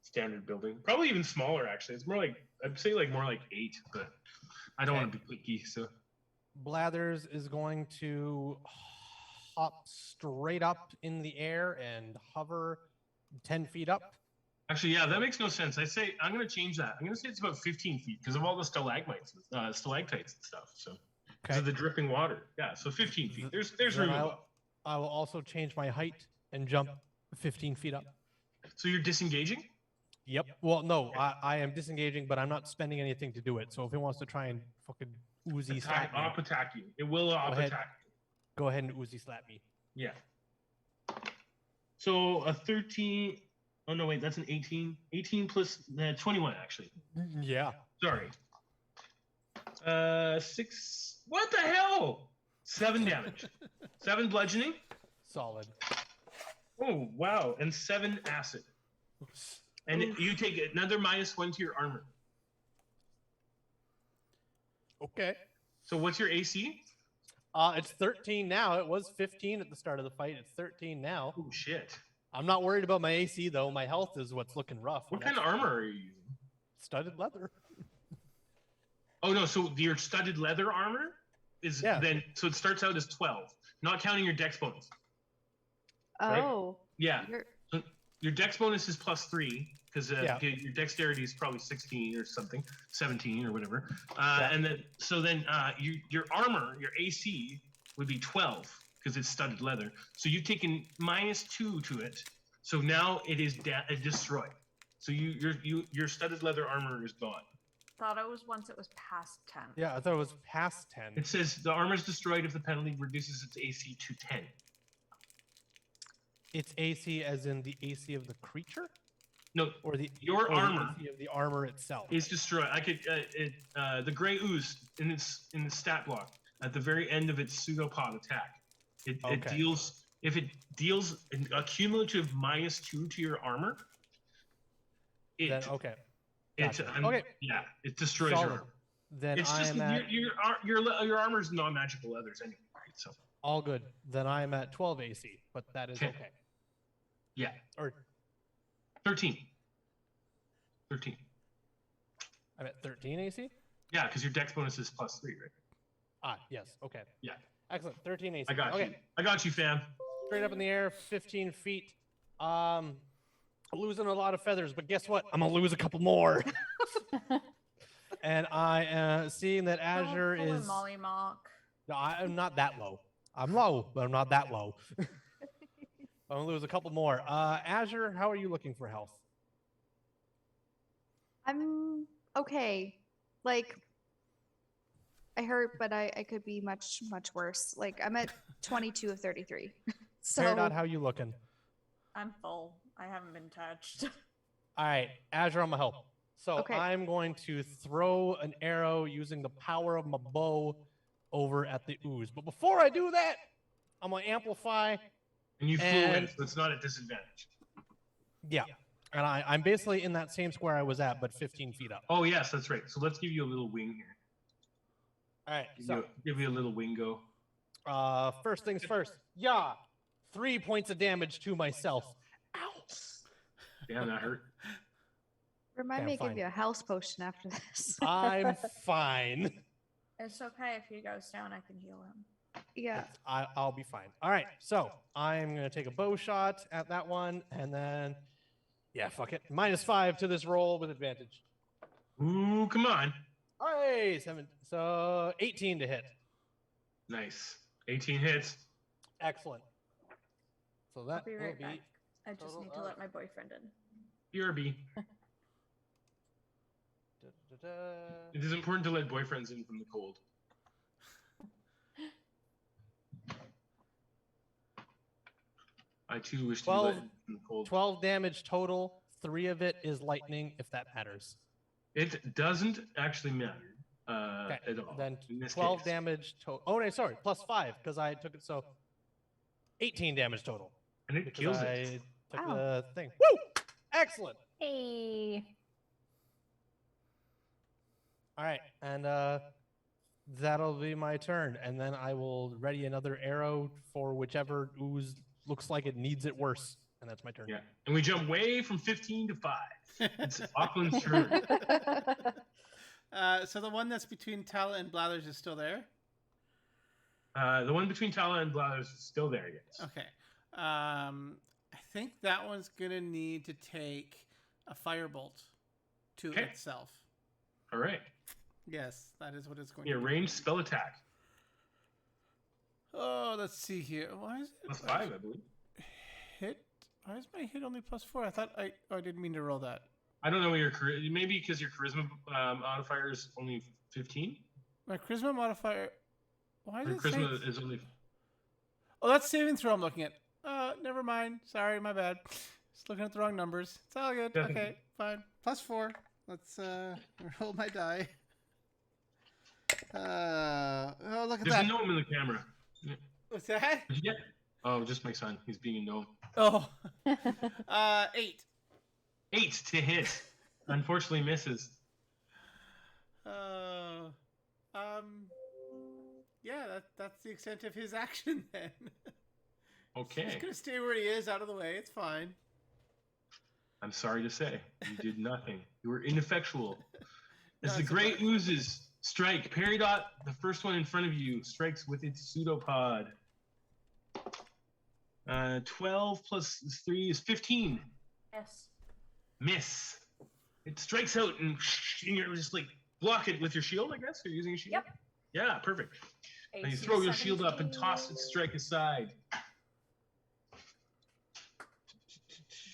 Speaker 2: standard building. Probably even smaller actually. It's more like I'd say like more like 8, but I don't
Speaker 3: Okay.
Speaker 2: want to be picky, so
Speaker 3: Blathers is going to hop straight up in the air and hover 10 feet up.
Speaker 2: actually, yeah, that makes no sense. I'm going to change that. I'm going to say it's about 15 feet because of all the stalagmites, stalactites and stuff. So, because of the dripping water. Yeah, so 15 feet. There's
Speaker 3: Then
Speaker 2: room above.
Speaker 3: I will also change my height and jump 15 feet up.
Speaker 2: So you're disengaging?
Speaker 3: Yep. Well, no, I am disengaging, but I'm not spending anything to do it. So if it wants to try and fucking Uzi slap me,
Speaker 2: Op attack you. It will op
Speaker 3: ahead.
Speaker 2: attack you.
Speaker 3: go ahead and Uzi slap me.
Speaker 2: Yeah. So a 13. Oh no, wait, that's an 18. 18 plus 21 actually.
Speaker 3: Yeah.
Speaker 2: Sorry. 6. What the hell? 7 damage. 7 bludgeoning.
Speaker 3: Solid.
Speaker 2: Oh wow, and 7 acid. And you take another -1 to your armor.
Speaker 3: Okay.
Speaker 2: So what's your AC?
Speaker 3: It's 13 now. It was 15 at the start of the fight. It's 13 now.
Speaker 2: Oh shit.
Speaker 3: I'm not worried about my AC though. My health is what's looking rough.
Speaker 2: What
Speaker 3: and
Speaker 2: kind of
Speaker 3: that's
Speaker 2: armor are you using?
Speaker 3: Studded leather.
Speaker 2: Oh no, so your studded leather armor is then so it starts out as 12, not counting your dex bonus. Right?
Speaker 5: Oh.
Speaker 2: Yeah.
Speaker 5: You're-
Speaker 2: So your dex bonus is +3 because your dexterity is probably 16 or something, 17 or whatever. And then your armor, your AC would be 12 because it's studded leather. So you've taken -2 to it. So now it is destroyed. So your studded leather armor is gone.
Speaker 6: Thought it was once it was past 10.
Speaker 3: Yeah, I thought it was past 10.
Speaker 2: It says the armor is destroyed if the penalty reduces its AC to 10.
Speaker 3: It's AC as in the AC of the creature,
Speaker 2: No,
Speaker 3: or the
Speaker 2: your
Speaker 3: or the
Speaker 2: armor
Speaker 3: AC of the armor itself.
Speaker 2: is destroyed. I could the gray ooze in the stat block at the very end of its pseudopod attack. It
Speaker 3: Okay.
Speaker 2: deals if it deals a cumulative -2 to your armor,
Speaker 3: Then
Speaker 2: it
Speaker 3: okay.
Speaker 2: it
Speaker 3: Gotcha. Okay.
Speaker 2: yeah, it destroys your
Speaker 3: Solid.
Speaker 2: armor.
Speaker 3: Then
Speaker 2: It's
Speaker 3: I
Speaker 2: just
Speaker 3: am at
Speaker 2: your armor's non-magical leathers anyway, right? So
Speaker 3: all good. Then I am at 12 AC, but that is
Speaker 2: Okay.
Speaker 3: okay.
Speaker 2: yeah,
Speaker 3: Or
Speaker 2: 13. 13.
Speaker 3: I'm at 13 AC?
Speaker 2: Yeah, because your dex bonus is +3, right?
Speaker 3: Ah, yes. Okay.
Speaker 2: Yeah.
Speaker 3: Excellent. 13 AC.
Speaker 2: I got
Speaker 3: okay.
Speaker 2: you. I got you, fam.
Speaker 3: Straight up in the air, 15 feet. Losing a lot of feathers, but guess what? I'm gonna lose a couple more. And I seeing that Azure
Speaker 6: Don't pull a
Speaker 3: is.
Speaker 6: Molly Mock.
Speaker 3: No, I'm not that low. I'm low, but I'm not that low. I'm gonna lose a couple more. Azure, how are you looking for health?
Speaker 5: I'm okay. Like, I hurt, but I could be much, much worse. Like, I'm at 22 of 33.
Speaker 3: Peridot,
Speaker 5: So,
Speaker 3: how you looking?
Speaker 6: I'm full. I haven't been touched.
Speaker 3: All right, Azure, I'm gonna help. So
Speaker 5: Okay.
Speaker 3: I'm going to throw an arrow using the power of my bow over at the ooze. But before I do that, I'm gonna amplify.
Speaker 2: And you flew in,
Speaker 3: And-
Speaker 2: so it's not a disadvantage.
Speaker 3: Yeah, and I'm basically in that same square I was at, but 15 feet up.
Speaker 2: Oh yes, that's right. So let's give you a little wing here.
Speaker 3: All right, so
Speaker 2: Give you a little wingo.
Speaker 3: first things first. Yeah, 3 points of damage to myself. Ow.
Speaker 2: Damn, that hurt.
Speaker 5: remind
Speaker 3: Okay,
Speaker 5: me
Speaker 3: I'm
Speaker 5: to give
Speaker 3: fine.
Speaker 5: you a house potion after this.
Speaker 3: I'm fine.
Speaker 6: It's okay if he goes down. I can heal him.
Speaker 5: Yeah.
Speaker 3: I'll be fine. All right, so I'm gonna take a bow shot at that one, and then yeah, fuck it. -5 to this roll with advantage.
Speaker 2: Ooh, come on.
Speaker 3: Hey, 7. So 18 to hit.
Speaker 2: Nice. 18 hits.
Speaker 3: Excellent. So
Speaker 6: I'll
Speaker 3: that
Speaker 6: be
Speaker 3: will
Speaker 6: right
Speaker 3: be
Speaker 6: back. I just
Speaker 3: total
Speaker 6: need to
Speaker 3: of-
Speaker 6: let my boyfriend in.
Speaker 2: BRB.
Speaker 3: Da-da-da.
Speaker 2: It is important to let boyfriends in from the cold. I too wish to be let
Speaker 3: 12
Speaker 2: in from the cold.
Speaker 3: 12 damage total. 3 of it is lightning, if that matters.
Speaker 2: It doesn't actually matter
Speaker 3: Okay,
Speaker 2: at all.
Speaker 3: then
Speaker 2: in this
Speaker 3: 12
Speaker 2: case.
Speaker 3: damage total. Oh, no, sorry, +5 because I took it. So 18 damage total.
Speaker 2: And it
Speaker 3: Because
Speaker 2: kills
Speaker 3: I
Speaker 2: it.
Speaker 3: took
Speaker 5: Wow.
Speaker 3: the thing. Woo! Excellent.
Speaker 1: Hey.
Speaker 3: All right, and that'll be my turn, and then I will ready another arrow for whichever ooze looks like it needs it worse, and that's my turn.
Speaker 2: Yeah. And we jump way from 15 to 5. It's Auckland's turn.
Speaker 4: So the one that's between Tala and Blathers is still there?
Speaker 2: The one between Tala and Blathers is still there, yes.
Speaker 4: Okay. I think that one's going to need to take a firebolt to
Speaker 2: Okay.
Speaker 4: itself.
Speaker 2: All right.
Speaker 4: Yes, that is what it's going
Speaker 2: Your
Speaker 4: to do.
Speaker 2: ranged spell attack.
Speaker 4: Oh, let's see here. Why is it?
Speaker 2: +5, I believe.
Speaker 4: Hit? Why is my hit only +4? I thought I didn't mean to roll that.
Speaker 2: I don't know what your maybe because your charisma modifier is only 15.
Speaker 4: My charisma modifier. Why
Speaker 2: Your
Speaker 4: does it say?
Speaker 2: charisma is only.
Speaker 4: Oh, that's saving throw I'm looking at. Never mind. Sorry, my bad. Just looking at the wrong numbers. It's all good. Okay, fine. +4. Let's roll my die. Oh, look at
Speaker 2: There's
Speaker 4: that.
Speaker 2: a gnome in the camera.
Speaker 4: What's that?
Speaker 2: Did you get? Oh, just my son. He's being a gnome.
Speaker 4: Oh, 8.
Speaker 2: 8 to hit. Unfortunately, misses.
Speaker 4: Yeah, that's the extent of his action then. He's
Speaker 2: Okay.
Speaker 4: gonna stay where he is, out of the way. It's fine.
Speaker 2: I'm sorry to say, you did nothing. You were ineffectual. As
Speaker 4: No,
Speaker 2: the
Speaker 4: it's
Speaker 2: great
Speaker 4: okay.
Speaker 2: oozes strike, Peridot, the first one in front of you, strikes with its pseudopod. 12 plus 3 is 15.
Speaker 6: Yes.
Speaker 2: Miss. It strikes out and you're just like block it with your shield, I guess? You're using a shield?
Speaker 6: Yep.
Speaker 2: Yeah, perfect. Now you
Speaker 6: AC
Speaker 2: throw your shield up and
Speaker 6: 17.
Speaker 2: toss its strike aside.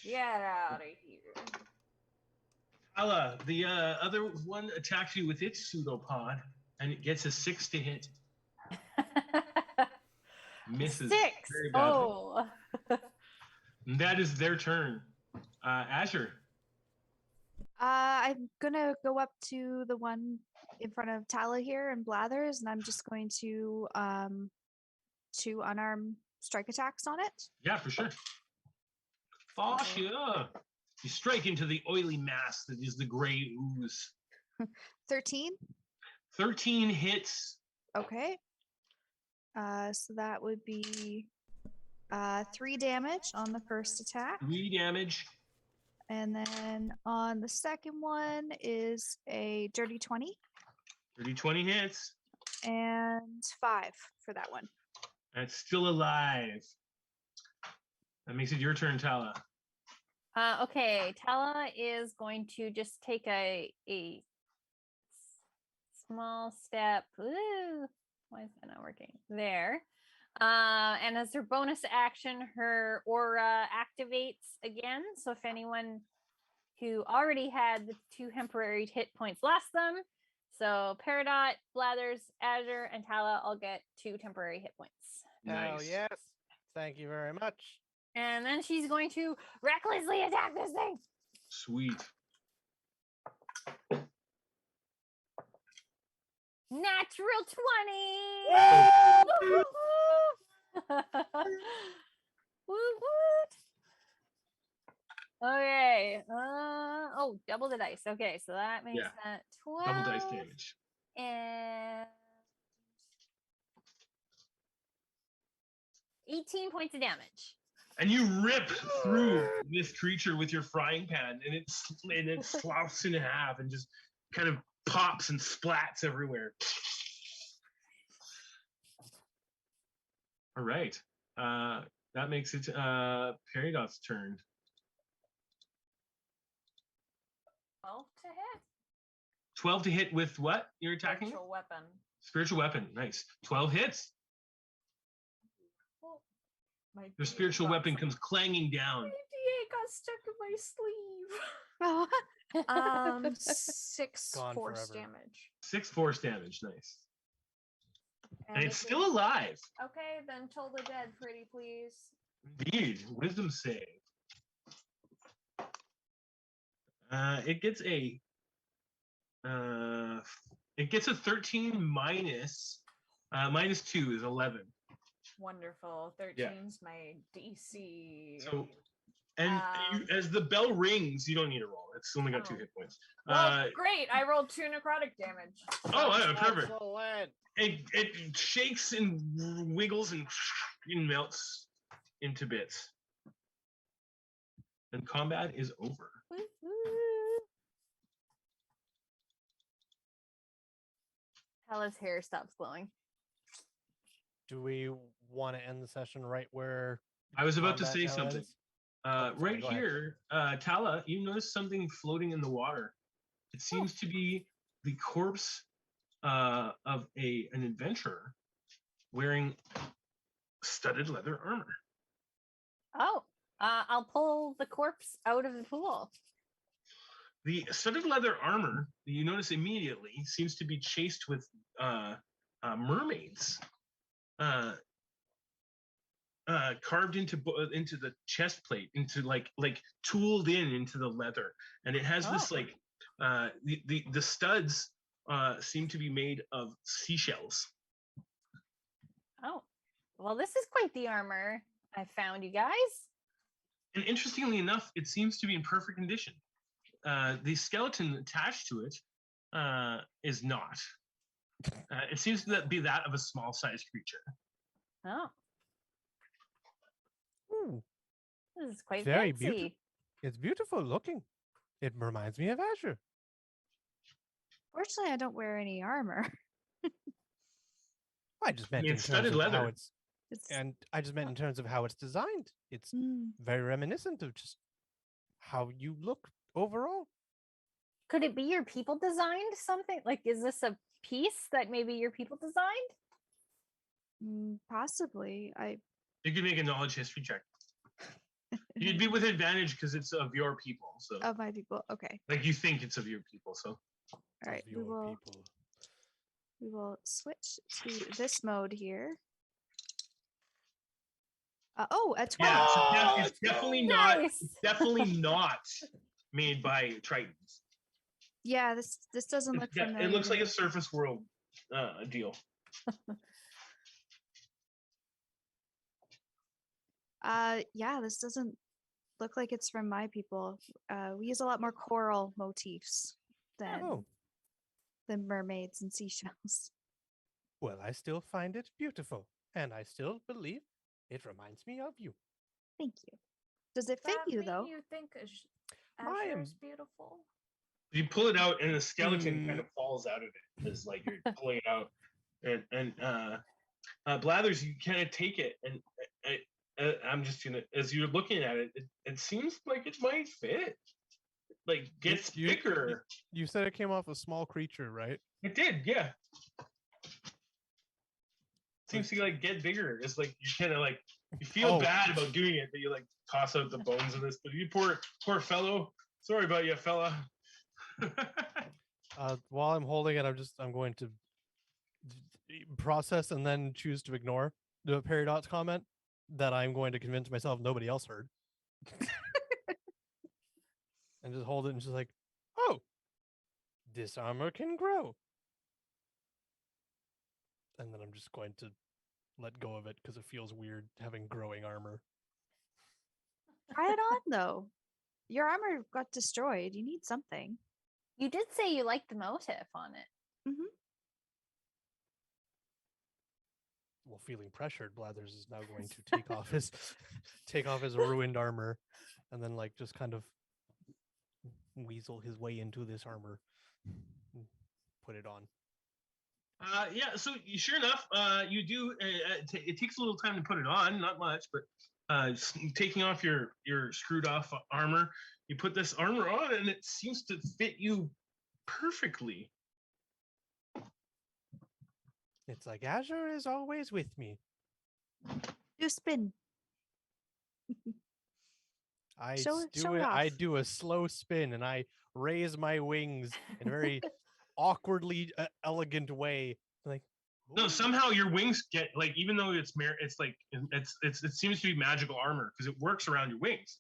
Speaker 6: Get out of here.
Speaker 2: Ala, the other one attacks you with its pseudopod and it gets a 6 to hit. Misses.
Speaker 1: 6.
Speaker 2: very badly.
Speaker 1: Oh.
Speaker 2: And that is their turn. Azure.
Speaker 5: I'm gonna go up to the one in front of Tala here and Blathers, and I'm just going to unarm strike attacks on it.
Speaker 2: Yeah, for sure. For sure. You strike into the oily mass that is the gray ooze.
Speaker 5: 13.
Speaker 2: 13 hits.
Speaker 5: Okay. So that would be 3 damage on the first attack.
Speaker 2: 3 damage.
Speaker 5: And then on the second one is a dirty 20.
Speaker 2: Dirty 20 hits.
Speaker 5: And 5 for that one.
Speaker 2: That's still alive. That makes it your turn, Tala.
Speaker 1: Okay, Tala is going to just take a small step. Ooh, why is that not working? There. And as her bonus action, her aura activates again. So if anyone who already had the 2 temporary hit points lost them. So Peridot, Blathers, Azure, and Tala all get 2 temporary hit points.
Speaker 3: Hell
Speaker 2: Nice.
Speaker 3: yes. Thank you very much.
Speaker 1: And then she's going to recklessly attack this thing.
Speaker 2: Sweet.
Speaker 1: Natural 20. Woot. Okay. Double the dice. Okay, so that makes that 12.
Speaker 2: Double dice damage.
Speaker 1: And 18 points of damage.
Speaker 2: And you rip through this creature with your frying pan, and it sloughs in half and just kind of pops and splats everywhere. All right. That makes it Peridot's turn.
Speaker 6: 12 to hit.
Speaker 2: 12 to hit with what? You're attacking?
Speaker 6: Spiritual weapon.
Speaker 2: Spiritual weapon. Nice. 12 hits. Your spiritual weapon comes clanging down.
Speaker 6: My D8 got stuck in my sleeve. 6
Speaker 3: Gone
Speaker 6: force
Speaker 3: forever.
Speaker 6: damage.
Speaker 2: 6 force damage. Nice. And it's
Speaker 6: if
Speaker 2: still alive.
Speaker 6: Okay, then toll the dead, pretty please.
Speaker 2: Indeed. Wisdom save. It gets a 13 minus 2 is 11.
Speaker 6: Wonderful. 13's my DC.
Speaker 2: So, and as the bell rings, you don't need a roll. It's only got 2 hit points.
Speaker 6: Well, great. I rolled 2 necrotic damage.
Speaker 2: Oh, yeah, perfect.
Speaker 3: Excellent.
Speaker 2: It shakes and wiggles and melts into bits. And combat is over.
Speaker 1: Tala's hair stops glowing.
Speaker 3: Do we want to end the session right where
Speaker 2: I was about to
Speaker 3: combat
Speaker 2: say
Speaker 3: now
Speaker 2: something.
Speaker 3: ends? Sorry,
Speaker 2: Right
Speaker 3: go ahead.
Speaker 2: here, Tala, you notice something floating in the water. It seems to be the corpse of an adventurer wearing studded leather armor.
Speaker 1: Oh, I'll pull the corpse out of the pool.
Speaker 2: The studded leather armor, you notice immediately, seems to be chased with mermaids. Carved into the chest plate, into like tooled into the leather, and it has this like the studs seem to be made of seashells.
Speaker 1: Oh, well, this is quite the armor I found, you guys.
Speaker 2: And interestingly enough, it seems to be in perfect condition. The skeleton attached to it is not. It seems to be that of a small-sized creature.
Speaker 1: Oh.
Speaker 3: Ooh,
Speaker 1: This is quite
Speaker 3: very
Speaker 1: fancy.
Speaker 3: beautiful. It's beautiful looking. It reminds me of Azure.
Speaker 5: Fortunately, I don't wear any armor.
Speaker 3: I just meant in
Speaker 2: It's
Speaker 3: terms
Speaker 2: studded
Speaker 3: of how
Speaker 2: leather.
Speaker 3: I just meant in terms of how it's designed. It's very reminiscent of just how you look overall.
Speaker 1: Could it be your people designed something? Like, is this a piece that maybe your people designed?
Speaker 5: Possibly.
Speaker 2: You can make a knowledge history check. You'd be with advantage because it's of your people. So,
Speaker 5: Of my people. Okay.
Speaker 2: like you think it's of your people. So,
Speaker 5: All right.
Speaker 3: Of your people.
Speaker 5: We will switch to this mode here. A 12.
Speaker 2: yeah, it's definitely not.
Speaker 1: Nice.
Speaker 2: It's definitely not made by Tritons.
Speaker 5: Yeah, this doesn't look familiar.
Speaker 2: It looks
Speaker 5: to
Speaker 2: like
Speaker 5: me.
Speaker 2: a surface world deal.
Speaker 5: Yeah, this doesn't look like it's from my people. We use a lot more coral motifs than
Speaker 3: Oh,
Speaker 5: mermaids and seashells.
Speaker 3: well, I still find it beautiful, and I still believe it reminds me of you.
Speaker 5: Thank you. Does it fit
Speaker 6: That
Speaker 5: you
Speaker 6: mean
Speaker 5: though?
Speaker 6: you think
Speaker 3: I
Speaker 6: Azure
Speaker 3: am-
Speaker 6: is beautiful?
Speaker 2: You pull it out, and the skeleton kind of falls out of it as like you're pulling it out. And Blathers, you kind of take it, and I'm just gonna, as you're looking at it, it seems like it might fit. Like gets bigger.
Speaker 3: You said it came off a small creature, right?
Speaker 2: It did, yeah. Seems to like get bigger. It's like you kind of like you feel bad about doing it, but you like toss out the bones of this. But you poor fellow. Sorry about you, fella.
Speaker 3: While I'm holding it, I'm going to process and then choose to ignore the Peridot's comment that I'm going to convince myself nobody else heard. And just hold it and just like, oh, this armor can grow. And then I'm just going to let go of it because it feels weird having growing armor.
Speaker 5: Try it on though. Your armor got destroyed. You need something.
Speaker 1: You did say you liked the motif on it.
Speaker 5: Mm-hmm.
Speaker 3: Well, feeling pressured, Blathers is now going to take off his ruined armor, and then like just kind of weasel his way into this armor, put it on.
Speaker 2: Yeah, so sure enough, you do. It takes a little time to put it on, not much, but taking off your screwed off armor, you put this armor on, and it seems to fit you perfectly.
Speaker 3: It's like Azure is always with me.
Speaker 5: Do a spin. Show it
Speaker 3: I
Speaker 5: off.
Speaker 3: do a slow spin, and I raise my wings in a very awkwardly elegant way. Like,
Speaker 2: No, somehow your wings get like, even though it's like it seems to be magical armor because it works around your wings.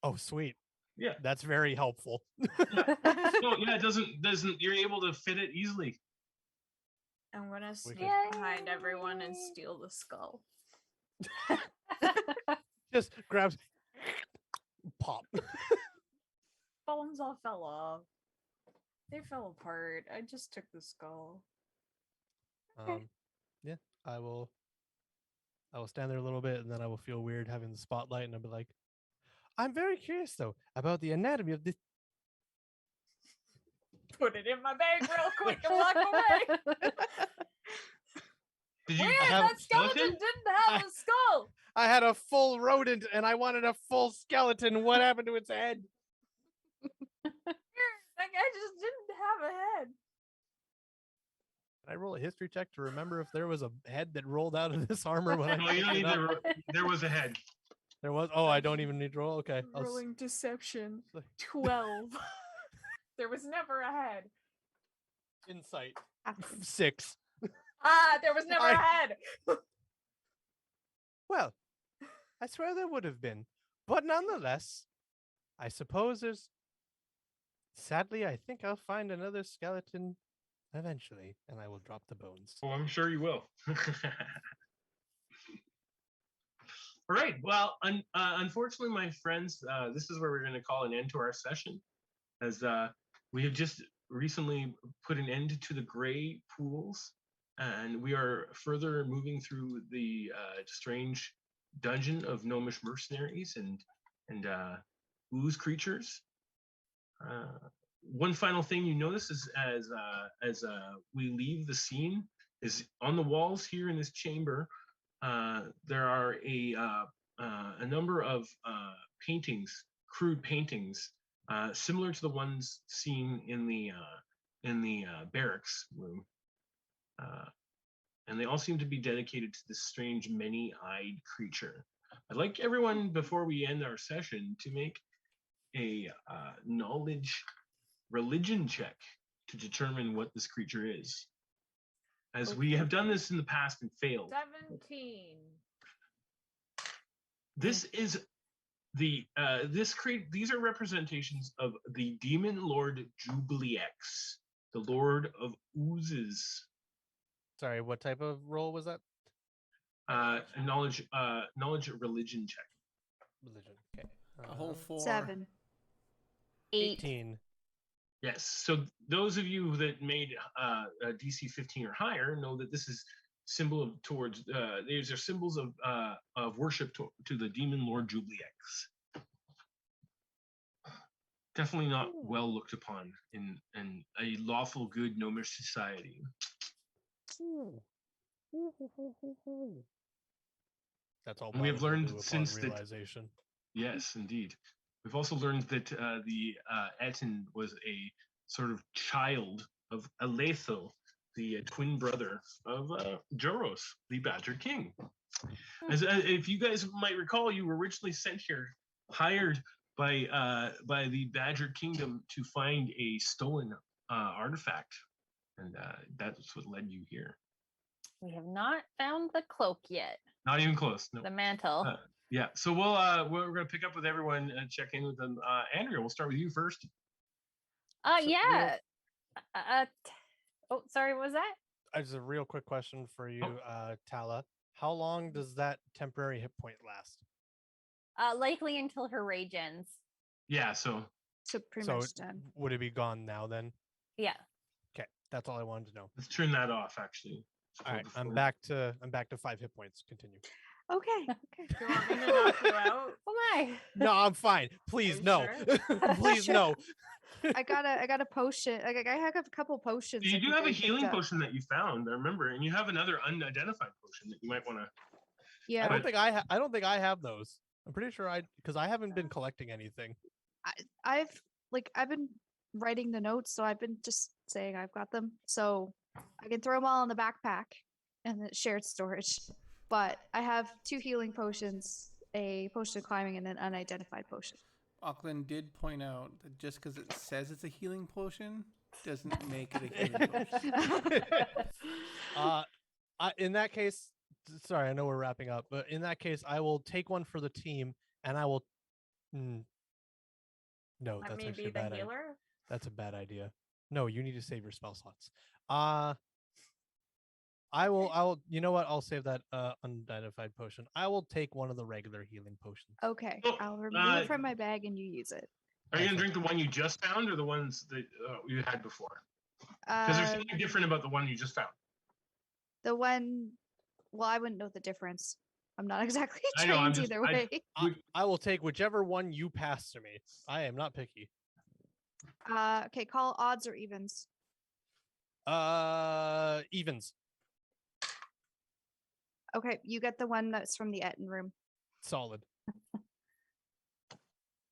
Speaker 3: oh, sweet.
Speaker 2: Yeah,
Speaker 3: That's very helpful.
Speaker 2: yeah. No, yeah, it doesn't. You're able to fit it easily.
Speaker 6: I'm gonna sneak
Speaker 1: Yay.
Speaker 6: behind everyone and steal the skull.
Speaker 3: Just grabs, pop.
Speaker 6: Bones all fell off. They fell apart. I just took the skull.
Speaker 3: Yeah, I will stand there a little bit, and then I will feel weird having the spotlight, and I'll be like, I'm very curious though about the anatomy of this.
Speaker 6: Put it in my bag real quick and walk away.
Speaker 2: Did you
Speaker 6: Weird,
Speaker 2: have
Speaker 6: that skeleton didn't have a skull.
Speaker 3: I had a full rodent, and I wanted a full skeleton. What happened to its head?
Speaker 6: Weird, that guy just didn't have a head.
Speaker 3: Can I roll a history check to remember if there was a head that rolled out of this armor when I
Speaker 2: No, you don't
Speaker 3: picked
Speaker 2: need
Speaker 3: it up?
Speaker 2: there was a head.
Speaker 3: There was. Oh, I don't even need to roll. Okay,
Speaker 6: Rolling deception.
Speaker 3: Like-
Speaker 6: 12. There was never a head.
Speaker 3: insight
Speaker 5: Happens.
Speaker 3: 6.
Speaker 6: There was never a head.
Speaker 3: Well, I swear there would have been, but nonetheless, I suppose there's. Sadly, I think I'll find another skeleton eventually, and I will drop the bones.
Speaker 2: Oh, I'm sure you will. All right. Well, unfortunately, my friends, this is where we're going to call an end to our session, as we have just recently put an end to the gray pools, and we are further moving through the strange dungeon of gnomish mercenaries and ooze creatures. One final thing you notice is as we leave the scene is on the walls here in this chamber. There are a number of paintings, crude paintings, similar to the ones seen in the barracks room, and they all seem to be dedicated to this strange many-eyed creature. I'd like everyone, before we end our session, to make a knowledge religion check to determine what this creature is, as we have done this in the past and failed.
Speaker 6: 17.
Speaker 2: This is the these are representations of the demon lord Jubileex, the lord of oozes.
Speaker 3: Sorry, what type of roll was that?
Speaker 2: Knowledge religion check.
Speaker 3: Religion. Okay.
Speaker 4: A whole 4.
Speaker 5: 7.
Speaker 3: 18.
Speaker 2: Yes. So those of you that made a DC 15 or higher know that this is symbol of towards. These are symbols of worship to the demon lord Jubliex. Definitely not well looked upon in a lawful good gnomish society.
Speaker 3: That's all.
Speaker 2: And we have
Speaker 3: Bladus will
Speaker 2: learned
Speaker 3: do upon
Speaker 2: since that.
Speaker 3: realization.
Speaker 2: Yes, indeed. We've also learned that the Ettin was a sort of child of Aletho, the twin brother of Joros, the Badger King. As if you guys might recall, you were originally sent here, hired by the Badger Kingdom to find a stolen artifact, and that's what led you here.
Speaker 1: We have not found the cloak yet.
Speaker 2: Not even close. No.
Speaker 1: The mantle.
Speaker 2: Yeah. So we're gonna pick up with everyone and check in with them. Andrea, we'll start with you first.
Speaker 1: Yeah. Oh, sorry. What was that?
Speaker 3: Just a real quick question for you,
Speaker 2: Oh.
Speaker 3: Tala. How long does that temporary hit point last?
Speaker 1: Likely until her rage ends.
Speaker 2: Yeah. So
Speaker 5: pretty much done.
Speaker 3: Would it be gone now then?
Speaker 1: Yeah.
Speaker 3: Okay, that's all I wanted to know.
Speaker 2: let's turn that off. Actually.
Speaker 3: All right, I'm back to 5 hit points. Continue.
Speaker 5: Okay.
Speaker 6: Do you want me to knock you out?
Speaker 1: Oh my.
Speaker 3: No, I'm fine. Please
Speaker 6: you
Speaker 3: no.
Speaker 6: sure?
Speaker 3: Please
Speaker 5: Sure.
Speaker 3: no.
Speaker 5: I got a potion. I have a couple potions.
Speaker 2: You
Speaker 5: I
Speaker 2: do
Speaker 5: think
Speaker 2: have a
Speaker 5: I picked
Speaker 2: healing
Speaker 5: up.
Speaker 2: potion that you found, I remember, and you have another unidentified potion that you might want to.
Speaker 5: Yeah.
Speaker 3: I don't think I have those. I'm pretty sure because I haven't been collecting anything.
Speaker 5: I've been writing the notes, so I've been just saying I've got them, so I can throw them all in the backpack and the shared storage. But I have 2 healing potions, a potion of climbing, and an unidentified potion.
Speaker 4: Auckland did point out that just because it says it's a healing potion doesn't make it a healing potion.
Speaker 3: In that case, sorry, I know we're wrapping up, but in that case, I will take one for the team, and I will. No,
Speaker 6: Let
Speaker 3: that's
Speaker 6: me
Speaker 3: actually
Speaker 6: be
Speaker 3: a
Speaker 6: the
Speaker 3: bad idea.
Speaker 6: healer.
Speaker 3: That's a bad idea. No, you need to save your spell slots. I'll you know what? I'll save that unidentified potion. I will take one of the regular healing potions.
Speaker 5: Okay,
Speaker 2: Oh,
Speaker 5: I'll remove it from my bag and you use it.
Speaker 2: Are you gonna drink the one you just found, or the ones that you had before? Because there's something different about the one you just found.
Speaker 5: The one, well, I wouldn't know the difference. I'm not exactly
Speaker 2: I know,
Speaker 5: trained either way.
Speaker 3: I will take whichever one you pass to me. I am not picky.
Speaker 5: Okay, call odds or evens.
Speaker 3: Evens.
Speaker 5: Okay, you get the one that's from the Ettin room.
Speaker 3: Solid.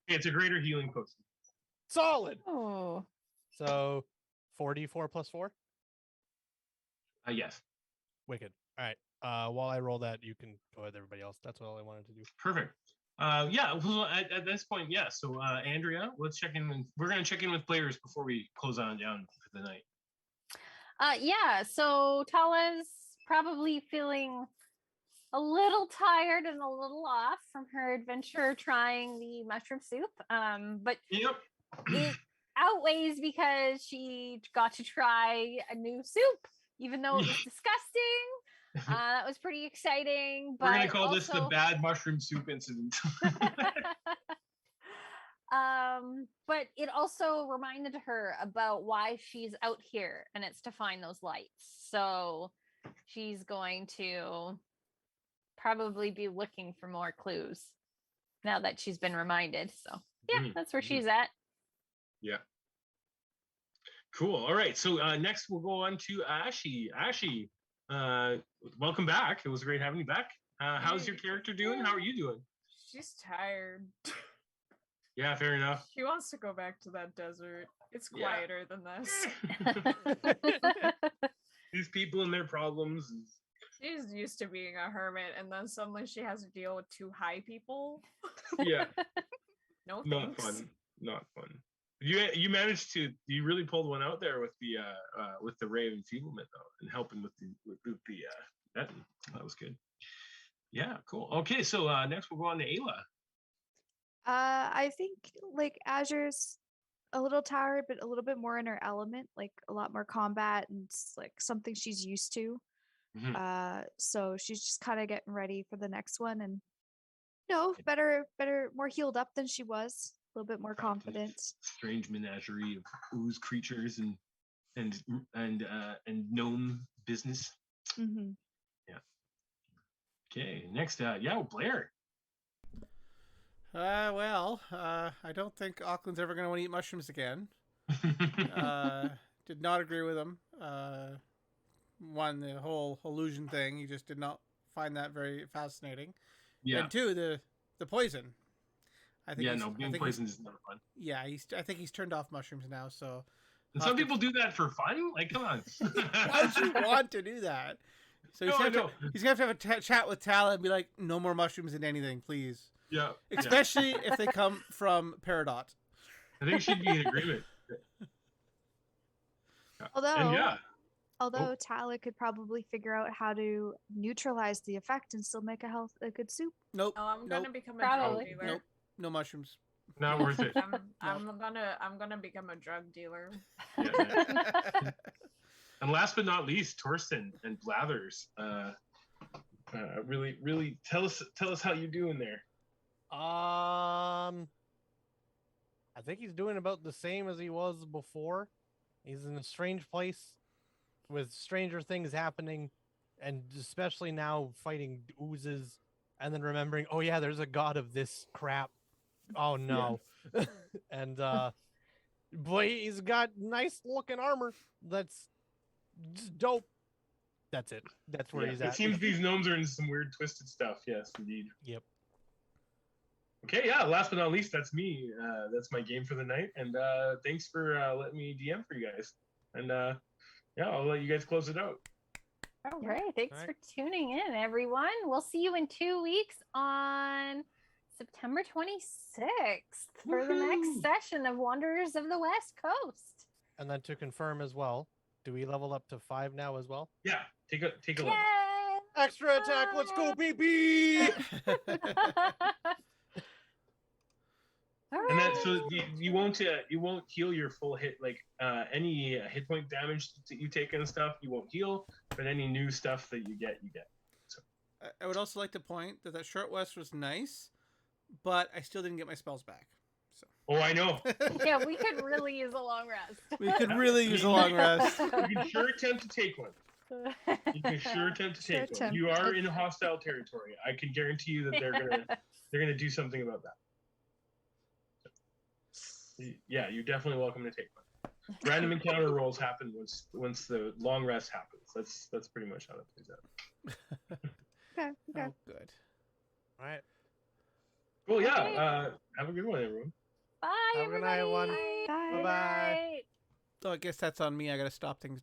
Speaker 2: It's a greater healing potion.
Speaker 3: Solid.
Speaker 1: Oh.
Speaker 3: So 44 plus 4?
Speaker 2: Yes.
Speaker 3: Wicked. All right. While I roll that, you can go with everybody else. That's all I wanted to do.
Speaker 2: Perfect. Yeah. Well, at this point, yeah. So Andrea, let's check in. We're gonna check in with players before we close on down for the night.
Speaker 1: Yeah. So Tala's probably feeling a little tired and a little off from her adventure trying the mushroom soup. But
Speaker 2: Yep.
Speaker 1: it outweighs because she got to try a new soup, even though it was disgusting. That was pretty exciting. But
Speaker 2: We're gonna call this the
Speaker 1: also-
Speaker 2: bad mushroom soup incident.
Speaker 1: But it also reminded her about why she's out here, and it's to find those lights. So she's going to probably be looking for more clues now that she's been reminded. So yeah, that's where she's at.
Speaker 2: Yeah. Cool. All right. So next we'll go on to Ashy. Ashy, welcome back. It was great having you back. How's your character doing? How are you doing?
Speaker 6: She's tired.
Speaker 2: Yeah, fair enough.
Speaker 6: She wants to go back to that desert. It's
Speaker 2: Yeah.
Speaker 6: quieter than this.
Speaker 2: These people and their problems.
Speaker 6: She's used to being a hermit, and then suddenly she has to deal with 2 high people.
Speaker 2: Yeah.
Speaker 6: No
Speaker 2: Not
Speaker 6: thanks.
Speaker 2: fun. Not fun. You managed to really pulled one out there with the ray of enfeeblement though, and helping with the Ettin. That was good. Yeah, cool. Okay, so next we'll go on to Ayla.
Speaker 5: I think Azure's a little tired, but a little bit more in her element, like a lot more combat and it's like something she's used to.
Speaker 2: Mhm.
Speaker 5: So she's just kind of getting ready for the next one and No, better, more healed up than she was. A little bit more confident.
Speaker 2: Strange menagerie of ooze creatures and gnome business.
Speaker 5: Mm-hmm.
Speaker 2: Okay, next, Blair.
Speaker 4: I don't think Auckland's ever going to want to eat mushrooms again. Did not agree with him. One, the whole illusion thing, he just did not find that very fascinating.
Speaker 2: Yeah.
Speaker 4: And two, the poison. I think
Speaker 2: being poisoned is never fun.
Speaker 4: Yeah, I think he's turned off mushrooms now. So.
Speaker 2: And some people do that for fun. Like, come on.
Speaker 4: Why would you want to do that? So he's going to have a chat with Thalia and be like, "No more mushrooms in anything, please."
Speaker 2: Yeah.
Speaker 4: Especially if they come from Peridot.
Speaker 2: I think she'd be in agreement.
Speaker 5: Although Thalia could probably figure out how to neutralize the effect and still make a good soup.
Speaker 4: Nope.
Speaker 6: Oh, I'm gonna become a
Speaker 1: Probably.
Speaker 6: drug dealer.
Speaker 4: Nope. No mushrooms.
Speaker 2: Not worth it.
Speaker 6: I'm gonna become a drug dealer.
Speaker 2: Yeah. And last but not least, Torsten and Blathers. Really tell us how you doing there.
Speaker 3: I think he's doing about the same as he was before. He's in a strange place with stranger things happening, and especially now fighting oozes, and then remembering, oh yeah, there's a god of this crap. Oh no. Yeah. And boy, he's got nice looking armor that's just dope. That's it. That's where he's at.
Speaker 2: It seems these gnomes are in some weird twisted stuff. Yes, indeed.
Speaker 3: Yep.
Speaker 2: Okay, yeah, last but not least, that's me. That's my game for the night. And thanks for letting me DM for you guys. And I'll let you guys close it out.
Speaker 1: All right. Thanks for tuning in, everyone. We'll see you in 2 weeks on September 26th for the next session of Wanderers of the West Coast.
Speaker 3: And then to confirm as well, do we level up to 5 now as well?
Speaker 2: Yeah, take a level.
Speaker 3: Extra attack, let's go, BB!
Speaker 2: And then so you won't heal your full hit, like any hit point damage that you take and stuff, you won't heal, but any new stuff that you get. So
Speaker 4: I would also like to point that short rest was nice, but I still didn't get my spells back. So.
Speaker 2: Oh, I know.
Speaker 1: Yeah, we could really use a long rest.
Speaker 4: We could really use a long rest.
Speaker 2: You can sure attempt to take one. You can sure attempt to take one. You are in hostile territory. I can guarantee you that they're gonna do something about that. Yeah, you're definitely welcome to take one. Random encounter rolls happen once the long rest happens. That's pretty much how that plays out.
Speaker 5: Okay.
Speaker 4: Oh, good.
Speaker 3: All right.
Speaker 2: Well, yeah. Have a good one, everyone.
Speaker 1: Bye,
Speaker 3: Have a good night, everyone.
Speaker 5: Bye.
Speaker 3: Bye-bye.
Speaker 4: So I guess that's on me. I gotta stop things.